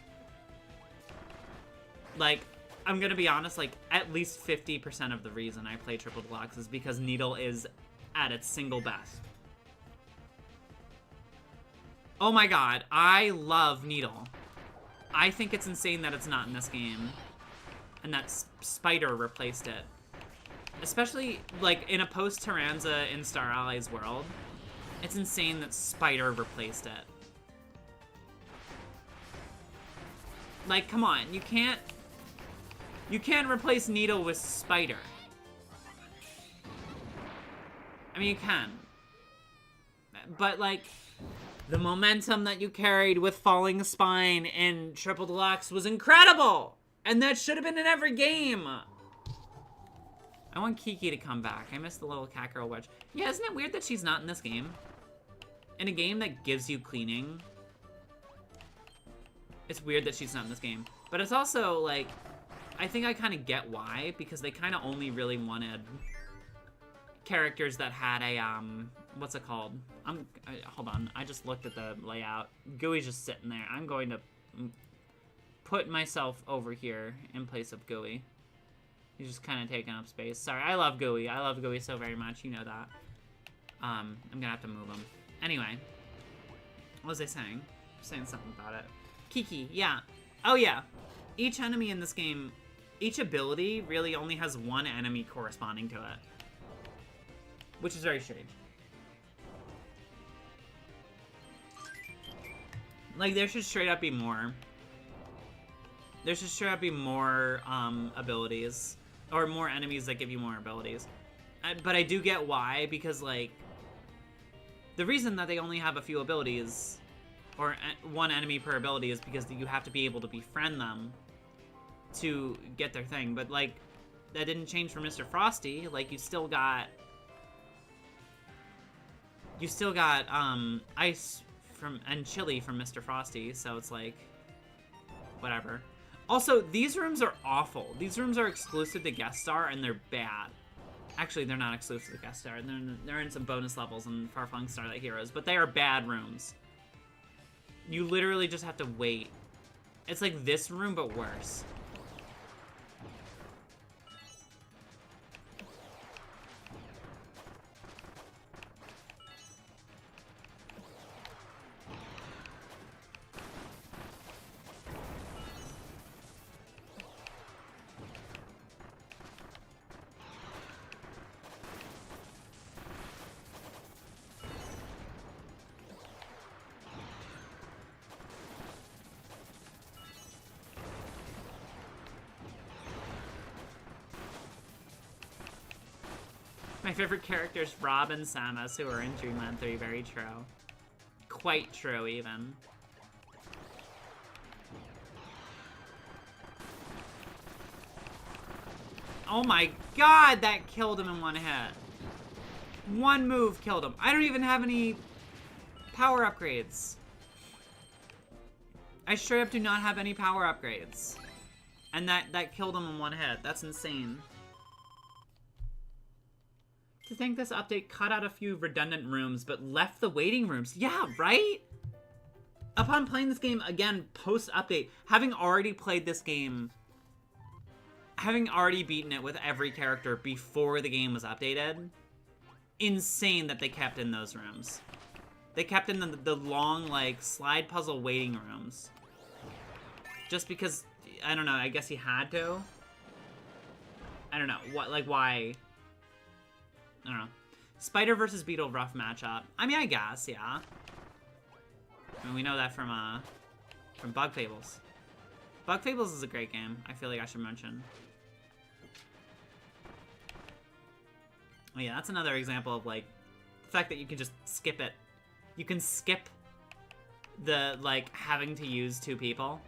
Like, I'm gonna be honest, like, at least 50% of the reason I play Triple Deluxe is because Needle is at its single best. Oh my god, I love Needle. I think it's insane that it's not in this game. And that Spider replaced it. Especially, like, in a post-Taranza in Star Allies world, it's insane that Spider replaced it. Like, come on, you can't replace Needle with Spider. I mean, you can. But, like, the momentum that you carried with Falling Spine in Triple Deluxe was incredible! And that should have been in every game! I want Kiki to come back. I miss the little cat girl wedge. Yeah, isn't it weird that she's not in this game? In a game that gives you cleaning. It's weird that she's not in this game. But it's also, like, I think I kind of get why, because they kind of only really wanted characters that had a, what's it called? Hold on, I just looked at the layout. Gooey's just sitting there. I'm going to put myself over here in place of Gooey. He's just kind of taking up space. Sorry, I love Gooey. I love Gooey so very much, you know that. I'm gonna have to move him. Anyway, what was I saying? Saying something about it. Kiki, yeah. Oh yeah, each enemy in this game, each ability really only has one enemy corresponding to it. Which is very strange. Like, there should straight up be more. There should straight up be more abilities. Or more enemies that give you more abilities. But I do get why, because, like, the reason that they only have a few abilities, or one enemy per ability, is because you have to be able to befriend them to get their thing. But, like, that didn't change for Mr. Frosty. Like, you still got ice and chili from Mr. Frosty, so it's like, whatever. Also, these rooms are awful. These rooms are exclusive to Guest Star, and they're bad. Actually, they're not exclusive to Guest Star. They're in some bonus levels in Far-Flung Starlight Heroes, but they are bad rooms. You literally just have to wait. It's like this room, but worse. My favorite characters, Rob and Samus, who are in Dreamland 3. Very true. Quite true, even. Oh my god, that killed him in one hit. One move killed him. I don't even have any power upgrades. I straight up do not have any power upgrades. And that killed him in one hit. That's insane. To think this update cut out a few redundant rooms, but left the waiting rooms. Yeah, right? Upon playing this game, again, post-update, having already played this game, having already beaten it with every character before the game was updated, insane that they kept in those rooms. They kept in the long, like, slide puzzle waiting rooms. Just because, I don't know, I guess he had to. I don't know. Why? I don't know. Spider versus Beetle, rough matchup. I mean, I guess, yeah. I mean, we know that from Bug Fables. Bug Fables is a great game. I feel like I should mention. Oh yeah, that's another example of, like, the fact that you can just skip it. You can skip the, like, having to use 2 people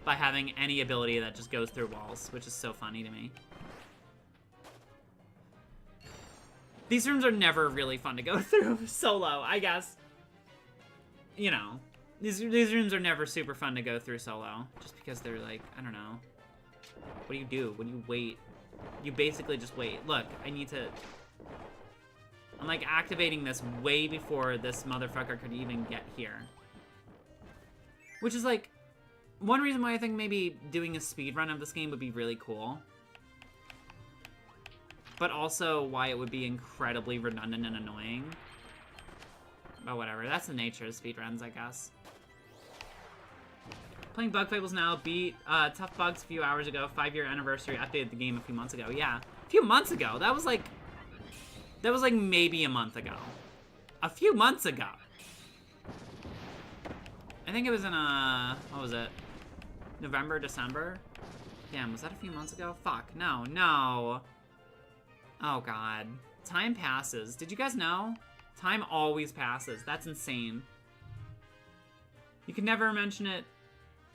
by having any ability that just goes through walls, which is so funny to me. These rooms are never really fun to go through solo, I guess. You know, these rooms are never super fun to go through solo, just because they're like, I don't know. What do you do? When you wait? You basically just wait. Look, I need to... I'm like activating this way before this motherfucker could even get here. Which is like, one reason why I think maybe doing a speedrun of this game would be really cool. But also why it would be incredibly redundant and annoying. But whatever, that's the nature of speedruns, I guess. Playing Bug Fables now, beat Tough Bugs a few hours ago, 5-year anniversary, updated the game a few months ago. Yeah, a few months ago. That was like maybe a month ago. A few months ago. I think it was in, what was it? November, December? Damn, was that a few months ago? Fuck, no. Oh god. Time passes. Did you guys know? Time always passes. That's insane. You can never mention it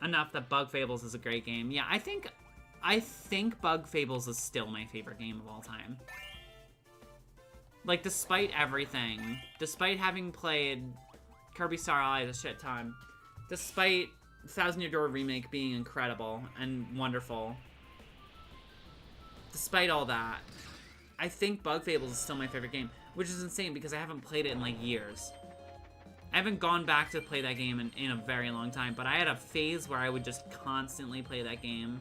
enough that Bug Fables is a great game. Yeah, I think Bug Fables is still my favorite game of all time. Like, despite everything, despite having played Kirby Star Allies a shit ton, despite Thousand Year Door Remake being incredible and wonderful, despite all that, I think Bug Fables is still my favorite game, which is insane because I haven't played it in, like, years. I haven't gone back to play that game in a very long time, but I had a phase where I would just constantly play that game.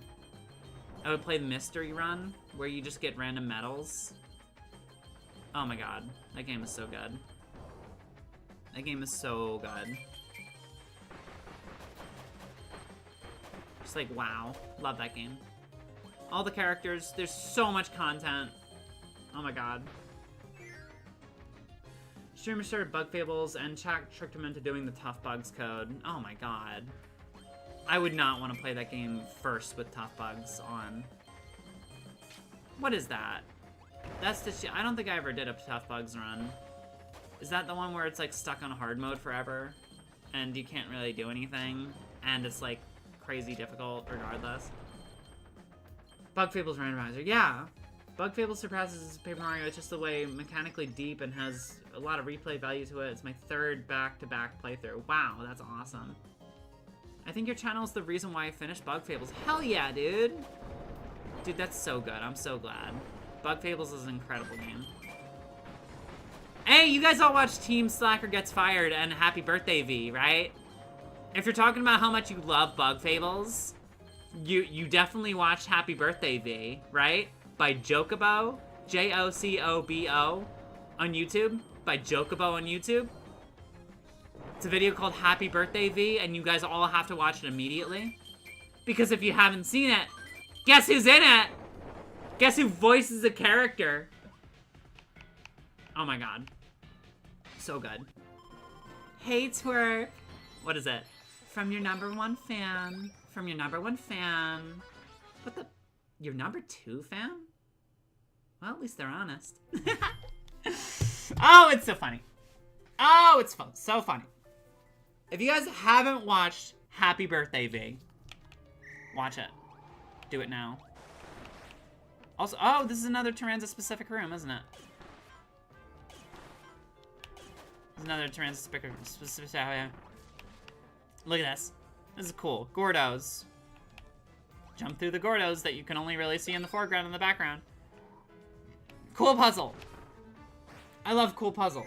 I would play the Mystery Run, where you just get random medals. Oh my god, that game is so good. That game is so good. Just like, wow. Love that game. All the characters, there's so much content. Oh my god. Streamer started Bug Fables and tricked him into doing the Tough Bugs code. Oh my god. I would not want to play that game first with Tough Bugs on. What is that? That's the shit. I don't think I ever did a Tough Bugs run. Is that the one where it's like stuck on hard mode forever? And you can't really do anything? And it's like crazy difficult regardless? Bug Fables randomizer. Yeah. Bug Fables surpasses Paper Mario. It's just the way mechanically deep and has a lot of replay value to it. It's my 3rd back-to-back playthrough. Wow, that's awesome. I think your channel is the reason why I finished Bug Fables. Hell yeah, dude! Dude, that's so good. I'm so glad. Bug Fables is an incredible game. Hey, you guys all watch Team Slacker Gets Fired and Happy Birthday V, right? If you're talking about how much you love Bug Fables, you definitely watched Happy Birthday V, right? By Jokobo, Jocobo, on YouTube. By Jokobo on YouTube. It's a video called Happy Birthday V, and you guys all have to watch it immediately. Because if you haven't seen it, guess who's in it? Guess who voices the character? Oh my god. So good. Hey, twerp. What is it? From your #1 fan. From your #1 fan. What the? Your #2 fan? Well, at least they're honest. Oh, it's so funny. Oh, it's fun. So funny. If you guys haven't watched Happy Birthday V, watch it. Do it now. Also, oh, this is another Taranza specific room, isn't it? There's another Taranza specific. Oh, yeah. Look at this. This is cool. Gordos. Jump through the Gordos that you can only really see in the foreground and the background. Cool puzzle. I love cool puzzle.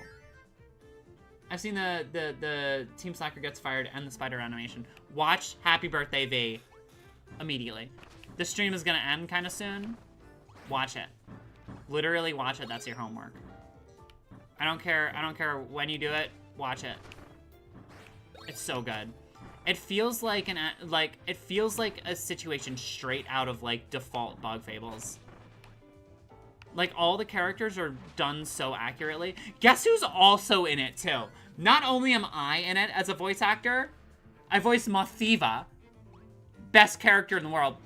I've seen the Team Slacker Gets Fired and the spider animation. Watch Happy Birthday V immediately. The stream is gonna end kind of soon. Watch it. Literally watch it. That's your homework. I don't care when you do it. Watch it. It's so good. It feels like it feels like a situation straight out of like default Bug Fables. Like, all the characters are done so accurately. Guess who's also in it, too? Not only am I in it as a voice actor, I voiced Mathiva. Best character in the world.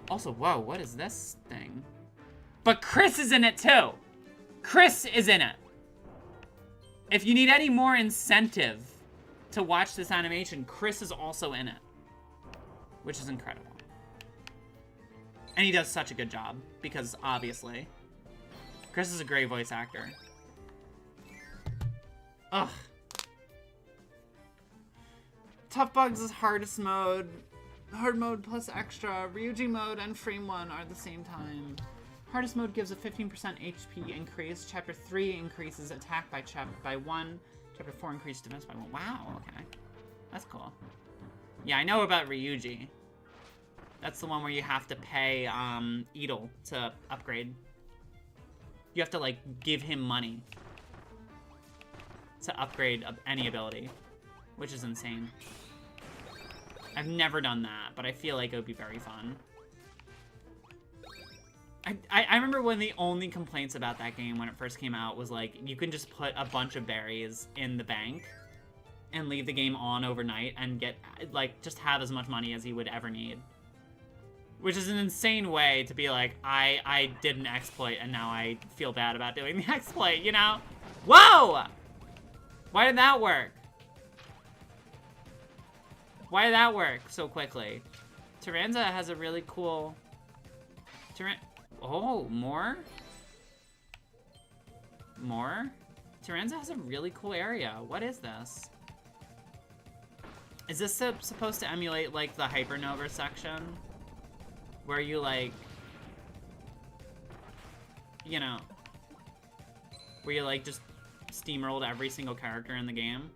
Also, whoa, what is this thing? But Chris is in it, too. Chris is in it. If you need any more incentive to watch this animation, Chris is also in it. Which is incredible. And he does such a good job, because obviously, Chris is a great voice actor. Ugh. Tough Bugs is hardest mode. Hard mode plus extra. Ryuji mode and frame 1 are the same time. Hardest mode gives a 15% HP increase. Chapter 3 increases attack by 1. Chapter 4 increases defense by 1. Wow, okay. That's cool. Yeah, I know about Ryuji. That's the one where you have to pay Edel to upgrade. You have to, like, give him money to upgrade any ability, which is insane. I've never done that, but I feel like it would be very fun. I remember when the only complaints about that game when it first came out was, like, you can just put a bunch of berries in the bank and leave the game on overnight and get, like, just have as much money as you would ever need. Which is an insane way to be like, I did an exploit and now I feel bad about doing the exploit, you know? Whoa! Why did that work? Why did that work so quickly? Taranza has a really cool... Oh, more? More? Taranza has a really cool area. What is this? Is this supposed to emulate, like, the Hypernova section? Where you, like... You know... Where you, like, just steamrolled every single character in the game?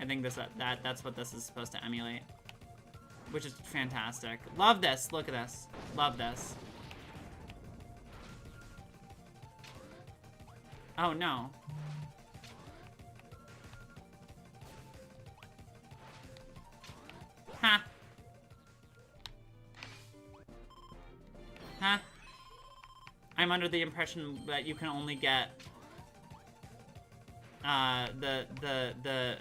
I think that's what this is supposed to emulate. Which is fantastic. Love this. Look at this. Love this. Oh, no. Ha. Huh? I'm under the impression that you can only get the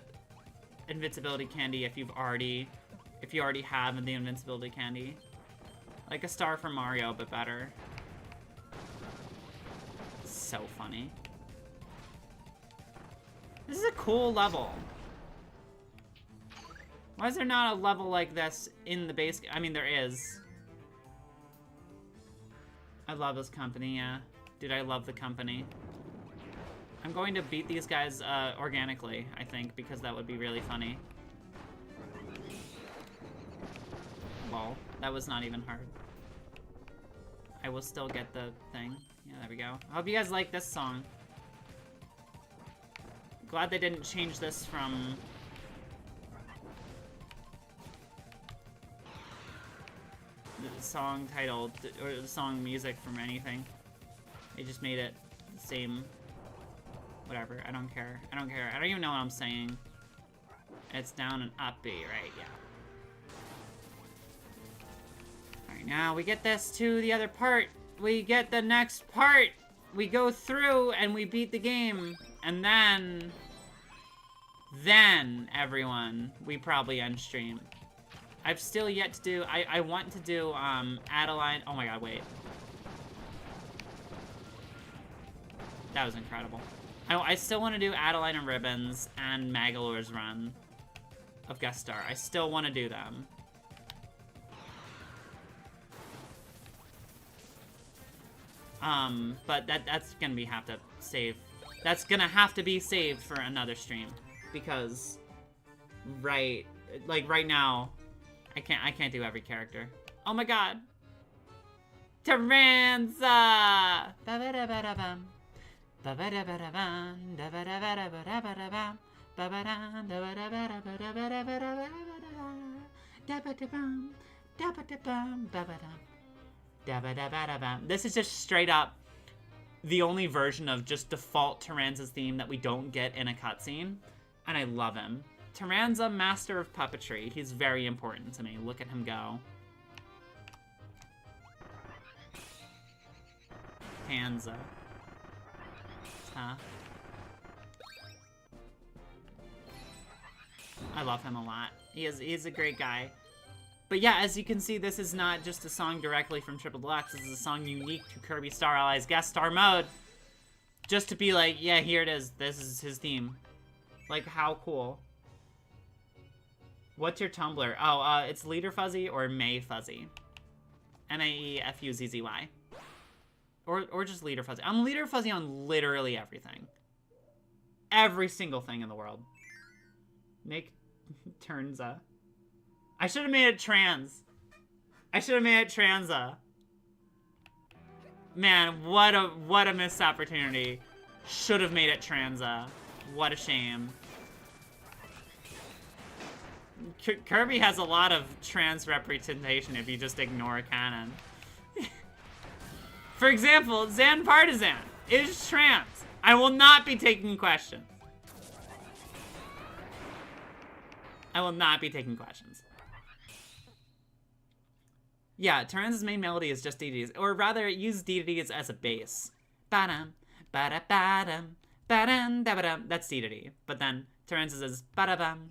invincibility candy if you already have the invincibility candy. Like a star from Mario, but better. So funny. This is a cool level. Why is there not a level like this in the base? I mean, there is. I love this company, yeah. Dude, I love the company. I'm going to beat these guys organically, I think, because that would be really funny. Lol. That was not even hard. I will still get the thing. Yeah, there we go. I hope you guys like this song. Glad they didn't change this from... the song title, or the song music from anything. They just made it the same... Whatever, I don't care. I don't care. I don't even know what I'm saying. It's down and up B, right? Yeah. Alright, now we get this to the other part. We get the next part. We go through and we beat the game. And then, everyone, we probably end stream. I've still yet to do, I want to do, Adeline. Oh my god, wait. That was incredible. I still want to do Adeline and Ribbons and Magalore's run of Guest Star. I still want to do them. But that's gonna have to save. That's gonna have to be saved for another stream because, right now, I can't do every character. Oh my god, Taranza. This is just straight up the only version of just default Taranza's theme that we don't get in a cutscene, and I love him. Taranza, master of puppetry. He's very important to me. Look at him go. Taranza. I love him a lot. He's a great guy. But yeah, as you can see, this is not just a song directly from Triple Deluxe. This is a song unique to Kirby Star Allies Guest Star Mode. Just to be like, yeah, here it is. This is his theme. Like, how cool. What's your Tumblr? Oh, it's Leader Fuzzy or May Fuzzy. MAEFUZZY. Or just Leader Fuzzy. I'm Leader Fuzzy on literally everything. Every single thing in the world. Make Taranza. I should have made it trans. I should have made it Taranza. Man, what a missed opportunity. Should have made it Taranza. What a shame. Kirby has a lot of trans representation if you just ignore canon. For example, Zan Partisan is trans. I will not be taking questions. I will not be taking questions. Yeah, Taranza's main melody is just DDs, or rather, it uses DDs as a bass. Ba-dum, ba-da-ba-dum, ba-dum, da-ba-dum. That's DDD. But then Taranza's is ba-da-bum,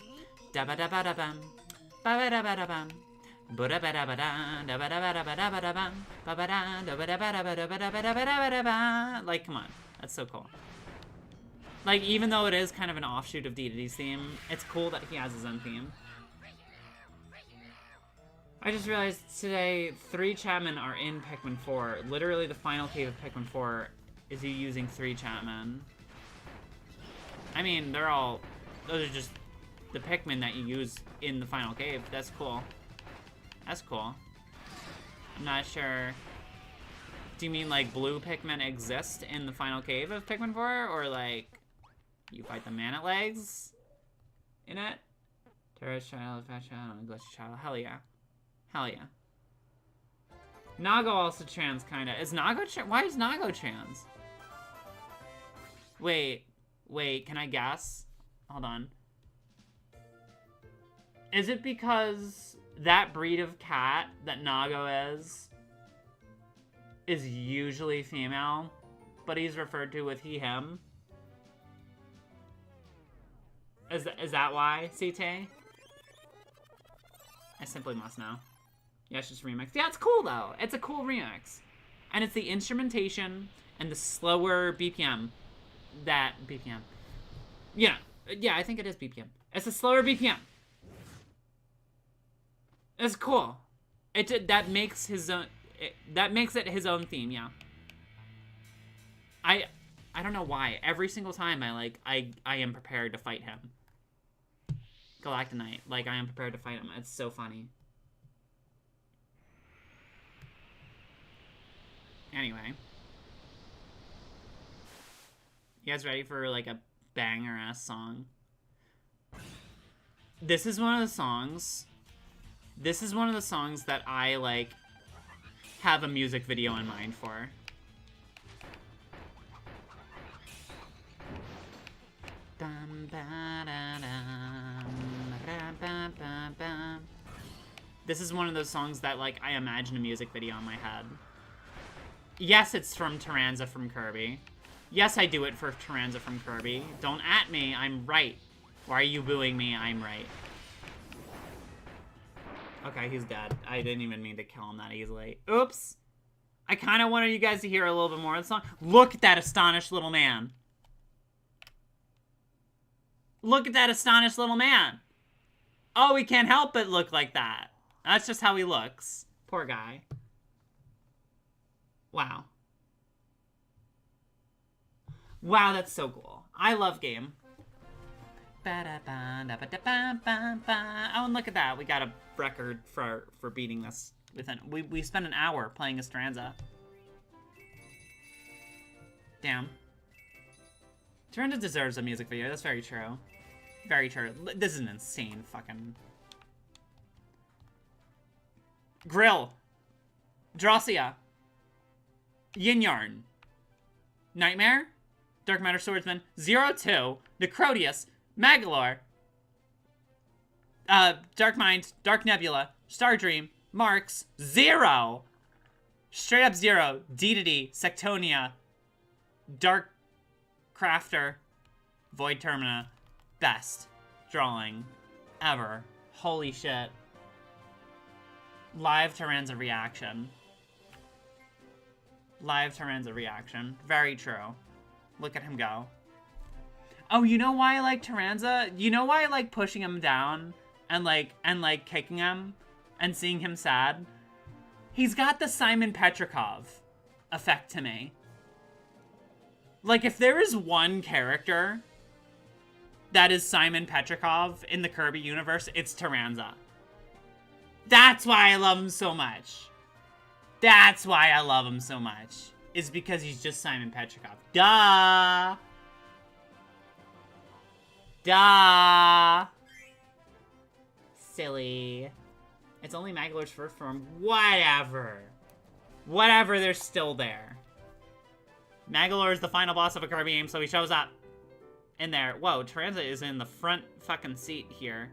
da-ba-da-ba-da-bum, ba-ba-da-ba-da-bum, ba-da-ba-da-ba-da, da-ba-da-ba-da-ba-da-ba-da-bum, ba-ba-da, da-ba-da-ba-da-ba-da-ba-da-ba-da-ba-da-ba. Like, come on. That's so cool. Like, even though it is kind of an offshoot of DDD's theme, it's cool that he has his own theme. I just realized today 3 Chapmen are in Pikmin 4. Literally the final cave of Pikmin 4 is you using 3 Chapmen. I mean, those are just the Pikmin that you use in the final cave. That's cool. That's cool. I'm not sure. Do you mean like blue Pikmin exist in the final cave of Pikmin 4? Or like, you fight the man at legs in it? Terrorist child, fat child, and glitchy child. Hell yeah. Hell yeah. Nago also trans, kinda. Is Nago trans? Why is Nago trans? Wait, can I guess? Hold on. Is it because that breed of cat that Nago is usually female, but he's referred to with he, him? Is that why, CT? I simply must know. Yeah, it's just remix. Yeah, it's cool though. It's a cool remix. And it's the instrumentation and the slower BPM BPM. Yeah, I think it is BPM. It's a slower BPM. It's cool. That makes his own. That makes it his own theme. Yeah. I don't know why. Every single time I am prepared to fight him. Galactonite. Like, I am prepared to fight him. It's so funny. Anyway. You guys ready for, like, a banger-ass song? This is one of the songs that I, like, have a music video in mind for. This is one of those songs that, like, I imagine a music video in my head. Yes, it's from Taranza from Kirby. Yes, I do it for Taranza from Kirby. Don't at me, I'm right. Why are you booing me? I'm right. Okay, he's dead. I didn't even mean to kill him that easily. Oops. I kind of wanted you guys to hear a little bit more of the song. Look at that astonished little man. Look at that astonished little man. Oh, he can't help but look like that. That's just how he looks. Poor guy. Wow. Wow, that's so cool. I love game. Oh, and look at that. We got a record for beating this. We spent an hour playing as Taranza. Damn. Taranza deserves a music video. That's very true. Very true. This is an insane fucking... Grill. Drossia. Yin Yarn. Nightmare. Dark Matter Swordsman. 02. Necrotius. Magalore. Dark Mind. Dark Nebula. Stardream. Marx. 0. Straight up 0. D to D. Sectonia. Dark Crafter. Void Termina. Best drawing ever. Holy shit. Live Taranza reaction. Live Taranza reaction. Very true. Look at him go. Oh, you know why I like Taranza? You know why I like pushing him down and like kicking him and seeing him sad? He's got the Simon Petrikov effect to me. Like, if there is one character that is Simon Petrikov in the Kirby universe, it's Taranza. That's why I love him so much. That's why I love him so much. Is because he's just Simon Petrikov. Duh! Duh! Silly. It's only Magolor's first form. Whatever. Whatever, they're still there. Magolor is the final boss of a Kirby game, so he shows up in there. Whoa, Taranza is in the front fucking seat here.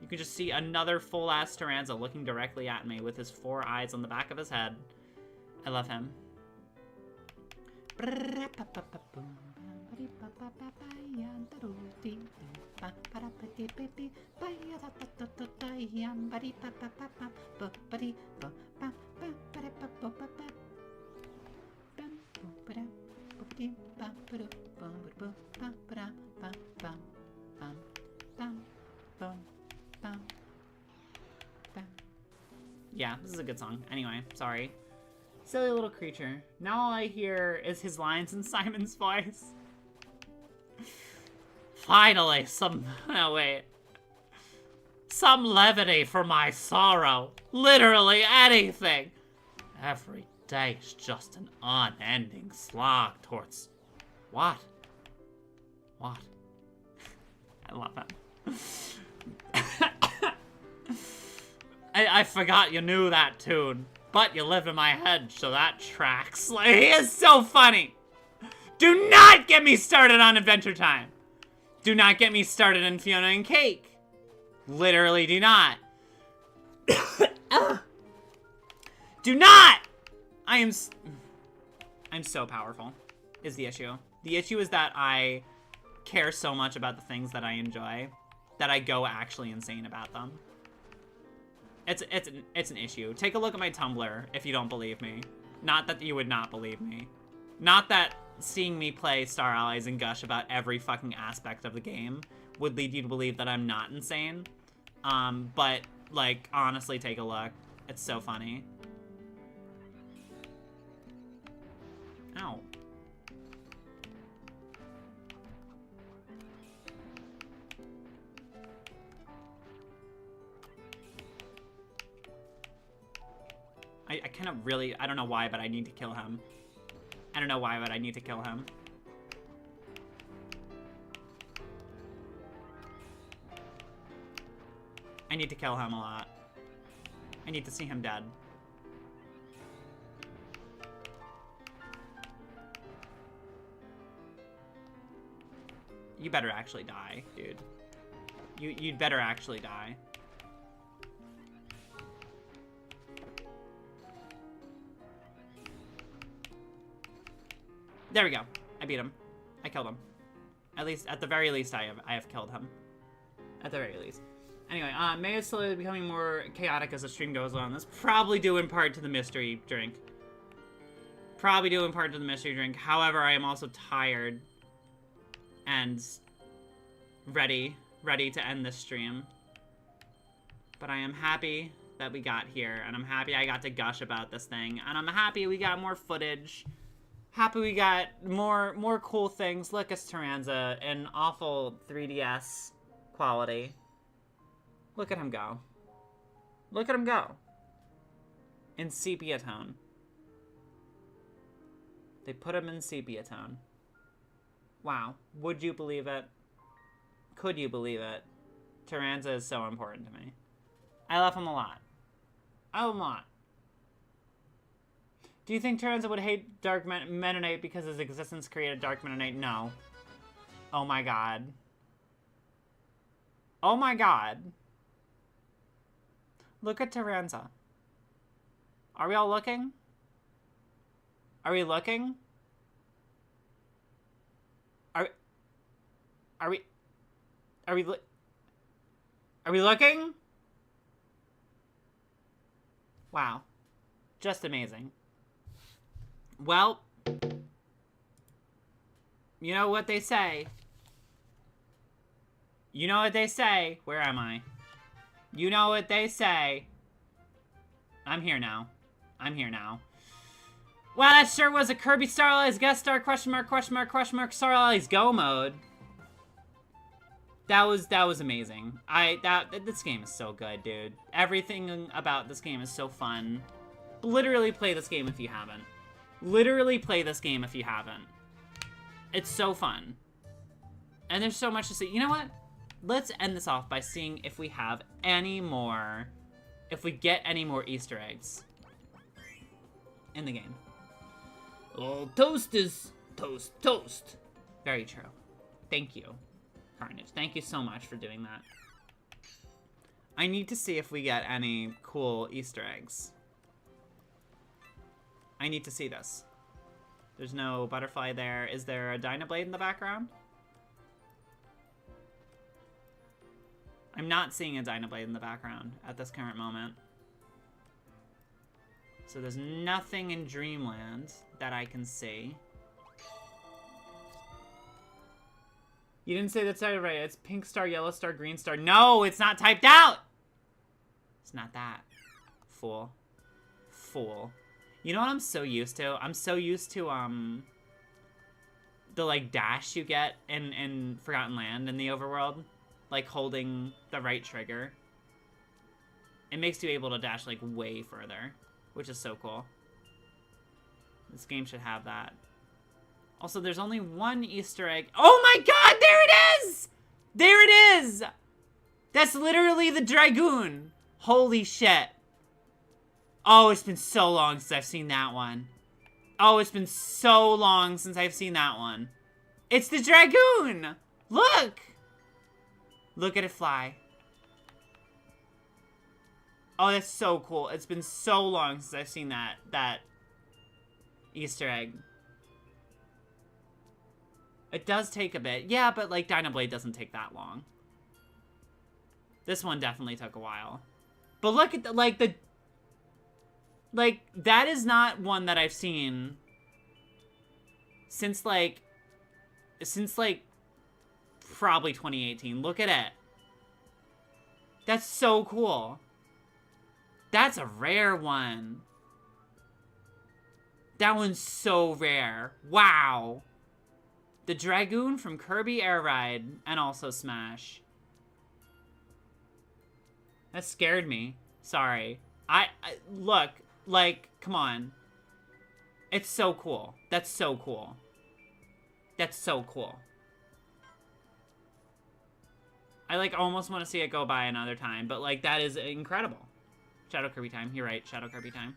You can just see another full-ass Taranza looking directly at me with his 4 eyes on the back of his head. I love him. Yeah, this is a good song. Anyway, sorry. Silly little creature. Now all I hear is his lines in Simon's voice. Finally, no, wait. Some levity for my sorrow. Literally anything. Every day is just an unending slog towards... What? What? I love him. I forgot you knew that tune. But you live in my head, so that tracks. Like, he is so funny. Do not get me started on Adventure Time. Do not get me started in Fiona and Cake. Literally do not. Do not! I'm so powerful, is the issue. The issue is that I care so much about the things that I enjoy that I go actually insane about them. It's an issue. Take a look at my Tumblr if you don't believe me. Not that you would not believe me. Not that seeing me play Star Allies and gush about every fucking aspect of the game would lead you to believe that I'm not insane. But, like, honestly, take a look. It's so funny. Ow. I kind of really, I don't know why, but I need to kill him. I don't know why, but I need to kill him. I need to kill him a lot. I need to see him dead. You better actually die, dude. You'd better actually die. There we go. I beat him. I killed him. At least, at the very least, I have killed him. At the very least. Anyway, May is slowly becoming more chaotic as the stream goes on. This probably due in part to the mystery drink. Probably due in part to the mystery drink. However, I am also tired and ready to end this stream. But I am happy that we got here, and I'm happy I got to gush about this thing, and I'm happy we got more footage. Happy we got more cool things. Look, it's Taranza in awful 3DS quality. Look at him go. Look at him go. In sepia tone. They put him in sepia tone. Wow. Would you believe it? Could you believe it? Taranza is so important to me. I love him a lot. I love him a lot. Do you think Taranza would hate Dark Mennonite because his existence created Dark Mennonite? No. Oh my god. Oh my god. Look at Taranza. Are we all looking? Are we looking? Are we are we are we looking? Wow. Just amazing. Well, you know what they say. You know what they say. Where am I? You know what they say. I'm here now. I'm here now. Wow, that sure was a Kirby Star Allies guest star question mark Star Allies go mode. That was amazing. This game is so good, dude. Everything about this game is so fun. Literally play this game if you haven't. Literally play this game if you haven't. It's so fun. And there's so much to see. You know what? Let's end this off by seeing if we have any more, if we get any more Easter eggs in the game. Oh, toast is toast. Very true. Thank you, Carnage. Thank you so much for doing that. I need to see if we get any cool Easter eggs. I need to see this. There's no butterfly there. Is there a Dynablade in the background? I'm not seeing a Dynablade in the background at this current moment. So there's nothing in Dreamland that I can see. You didn't say that's right. It's pink star, yellow star, green star. No, it's not typed out! It's not that. Fool. Fool. You know what I'm so used to? I'm so used to, the, like, dash you get in Forgotten Land in the overworld. Like, holding the right trigger. It makes you able to dash, like, way further. Which is so cool. This game should have that. Also, there's only one Easter egg. Oh my god, there it is! There it is! That's literally the Dragoon. Holy shit. Oh, it's been so long since I've seen that one. Oh, it's been so long since I've seen that one. It's the Dragoon! Look! Look at it fly. Oh, that's so cool. It's been so long since I've seen that Easter egg. It does take a bit. Yeah, but, like, Dynablade doesn't take that long. This one definitely took a while. But look at the, like, that is not one that I've seen since, like, probably 2018. Look at it. That's so cool. That's a rare one. That one's so rare. Wow. The Dragoon from Kirby Air Ride and also Smash. That scared me. Sorry. I look, like, come on. It's so cool. That's so cool. That's so cool. I, like, almost want to see it go by another time, but, like, that is incredible. Shadow Kirby time. You're right. Shadow Kirby time.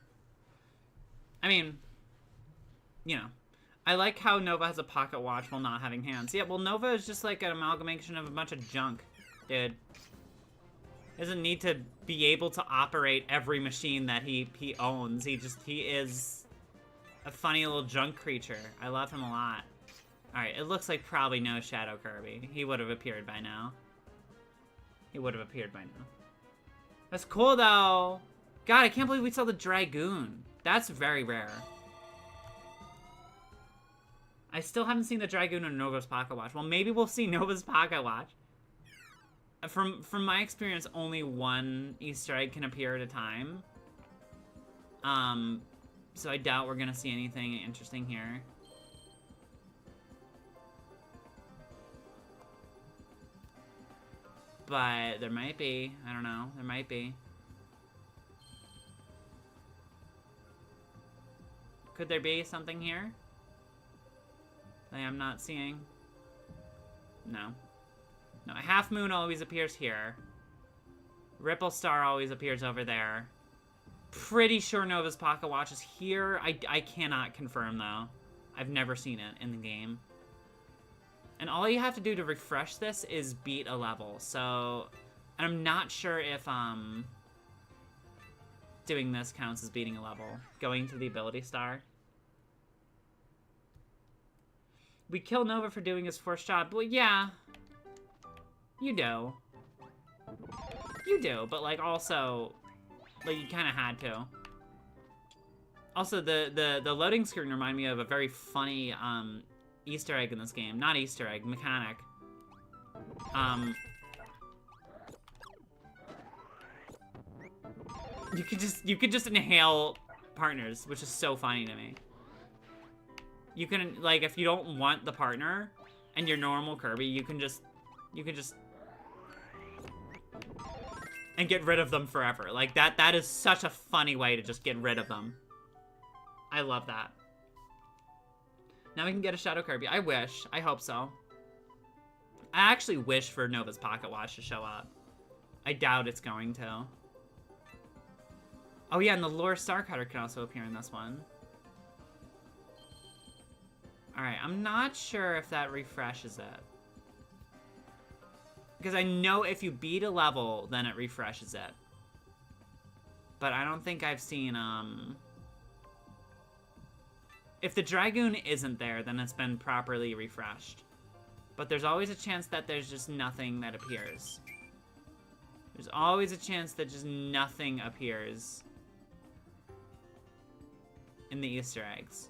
I mean, you know. I like how Nova has a pocket watch while not having hands. Yeah, well, Nova is just like an amalgamation of a bunch of junk, dude. He doesn't need to be able to operate every machine that he owns. He is a funny little junk creature. I love him a lot. Alright, it looks like probably no Shadow Kirby. He would have appeared by now. He would have appeared by now. That's cool, though. God, I can't believe we saw the Dragoon. That's very rare. I still haven't seen the Dragoon in Nova's Pocket Watch. Well, maybe we'll see Nova's Pocket Watch. From my experience, only one Easter egg can appear at a time. So I doubt we're gonna see anything interesting here. But there might be. I don't know. There might be. Could there be something here that I'm not seeing? No. No, Half Moon always appears here. Ripple Star always appears over there. Pretty sure Nova's Pocket Watch is here. I cannot confirm, though. I've never seen it in the game. And all you have to do to refresh this is beat a level. So, and I'm not sure if, doing this counts as beating a level. Going to the ability star. We kill Nova for doing his first job. Well, yeah. You do. You do, but, like, also, like, you kind of had to. Also, the loading screen reminded me of a very funny, Easter egg in this game. Not Easter egg, mechanic. You could just inhale partners, which is so funny to me. You can, like, if you don't want the partner and you're normal Kirby, you can just and get rid of them forever. Like, that is such a funny way to just get rid of them. I love that. Now we can get a Shadow Kirby. I wish. I hope so. I actually wish for Nova's Pocket Watch to show up. I doubt it's going to. Oh yeah, and the Lure Star Cutter can also appear in this one. Alright, I'm not sure if that refreshes it. Because I know if you beat a level, then it refreshes it. But I don't think I've seen, If the Dragoon isn't there, then it's been properly refreshed. But there's always a chance that there's just nothing that appears. There's always a chance that just nothing appears in the Easter eggs.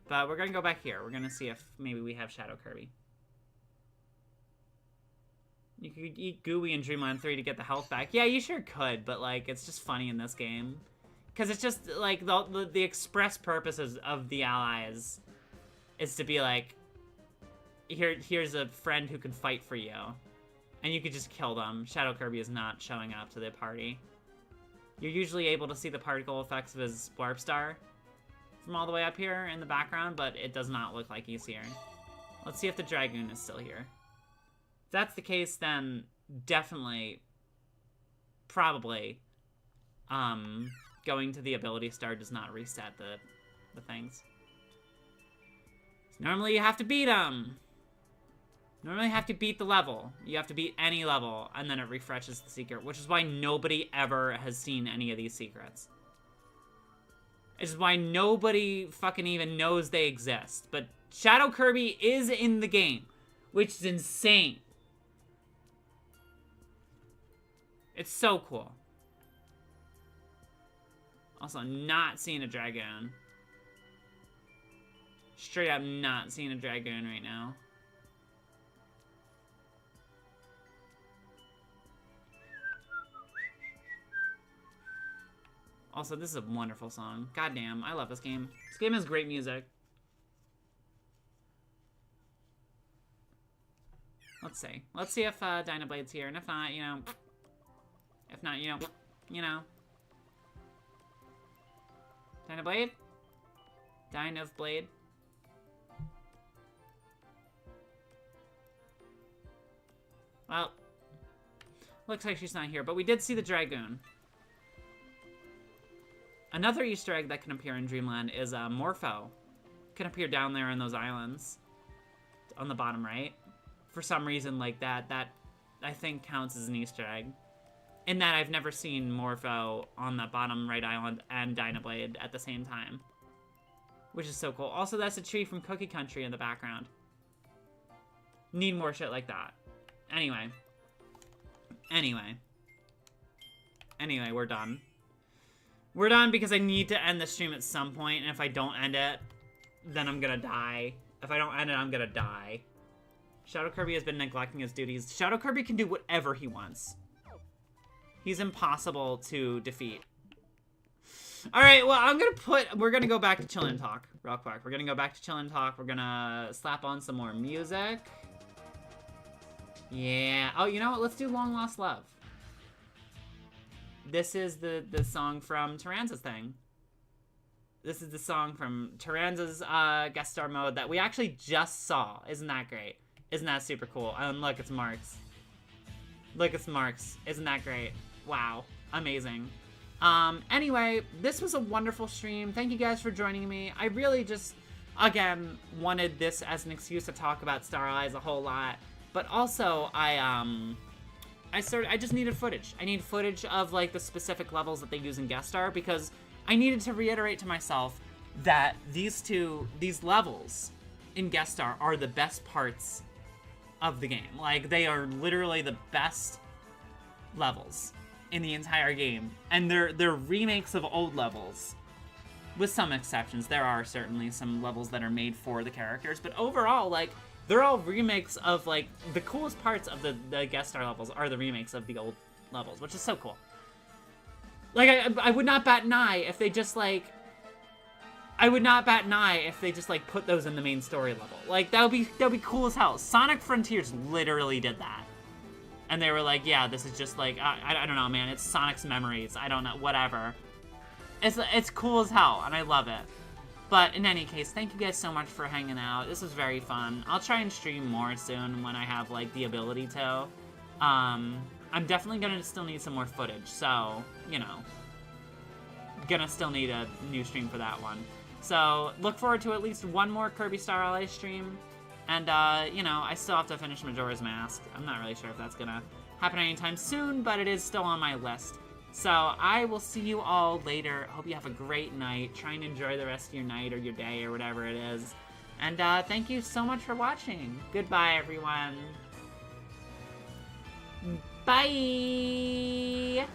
But we're gonna go back here. We're gonna see if maybe we have Shadow Kirby. You could eat Gooey in Dreamland 3 to get the health back. Yeah, you sure could, but, like, it's just funny in this game. Because it's just, like, the express purposes of the allies is to be like, here's a friend who can fight for you. And you could just kill them. Shadow Kirby is not showing up to the party. You're usually able to see the particle effects of his Warp Star from all the way up here in the background, but it does not look like he's here. Let's see if the Dragoon is still here. If that's the case, then definitely, probably, going to the ability star does not reset the things. So normally you have to beat them. Normally you have to beat the level. You have to beat any level, and then it refreshes the secret, which is why nobody ever has seen any of these secrets. Which is why nobody fucking even knows they exist. But Shadow Kirby is in the game, which is insane. It's so cool. Also, not seeing a Dragoon. Straight up not seeing a Dragoon right now. Also, this is a wonderful song. Goddamn, I love this game. This game has great music. Let's see. Let's see if Dynablade's here, and if not, you know... If not, you know... Dynablade? Blade? Well, looks like she's not here, but we did see the Dragoon. Another Easter egg that can appear in Dreamland is Morpho. Can appear down there in those islands. On the bottom right. For some reason, like that I think counts as an Easter egg. In that I've never seen Morpho on that bottom right island and Dynablade at the same time. Which is so cool. Also, that's a tree from Cookie Country in the background. Need more shit like that. Anyway, we're done. We're done because I need to end the stream at some point, and if I don't end it, then I'm gonna die. If I don't end it, I'm gonna die. Shadow Kirby has been neglecting his duties. Shadow Kirby can do whatever he wants. He's impossible to defeat. Alright, well, we're gonna go back to Chill and Talk real quick. We're gonna go back to Chill and Talk. We're gonna slap on some more music. Yeah. Oh, you know what? Let's do Long Lost Love. This is the song from Taranza's thing. This is the song from Taranza's guest star mode that we actually just saw. Isn't that great? Isn't that super cool? And look, it's Marx. Look, it's Marx. Isn't that great? Wow. Amazing. Anyway, this was a wonderful stream. Thank you guys for joining me. I really just, again, wanted this as an excuse to talk about Star Allies a whole lot. But also, I just needed footage. I need footage of, like, the specific levels that they use in Guest Star, because I needed to reiterate to myself that these levels in Guest Star are the best parts of the game. Like, they are literally the best levels in the entire game. And they're remakes of old levels. With some exceptions. There are certainly some levels that are made for the characters. But overall, like, they're all remakes of, like, the coolest parts of the Guest Star levels are the remakes of the old levels, which is so cool. Like, I would not bat an eye if they just, like... I would not bat an eye if they just, like, put those in the main story level. Like, that would be cool as hell. Sonic Frontiers literally did that. And they were like, yeah, this is just, like, I don't know, man. It's Sonic's memories. I don't know, whatever. It's cool as hell, and I love it. But in any case, thank you guys so much for hanging out. This was very fun. I'll try and stream more soon when I have, like, the ability to. I'm definitely gonna still need some more footage, so, you know. Gonna still need a new stream for that one. So, look forward to at least one more Kirby Star Allies stream. And, you know, I still have to finish Majora's Mask. I'm not really sure if that's gonna happen anytime soon, but it is still on my list. So, I will see you all later. Hope you have a great night. Try and enjoy the rest of your night or your day or whatever it is. And, thank you so much for watching. Goodbye, everyone. Bye!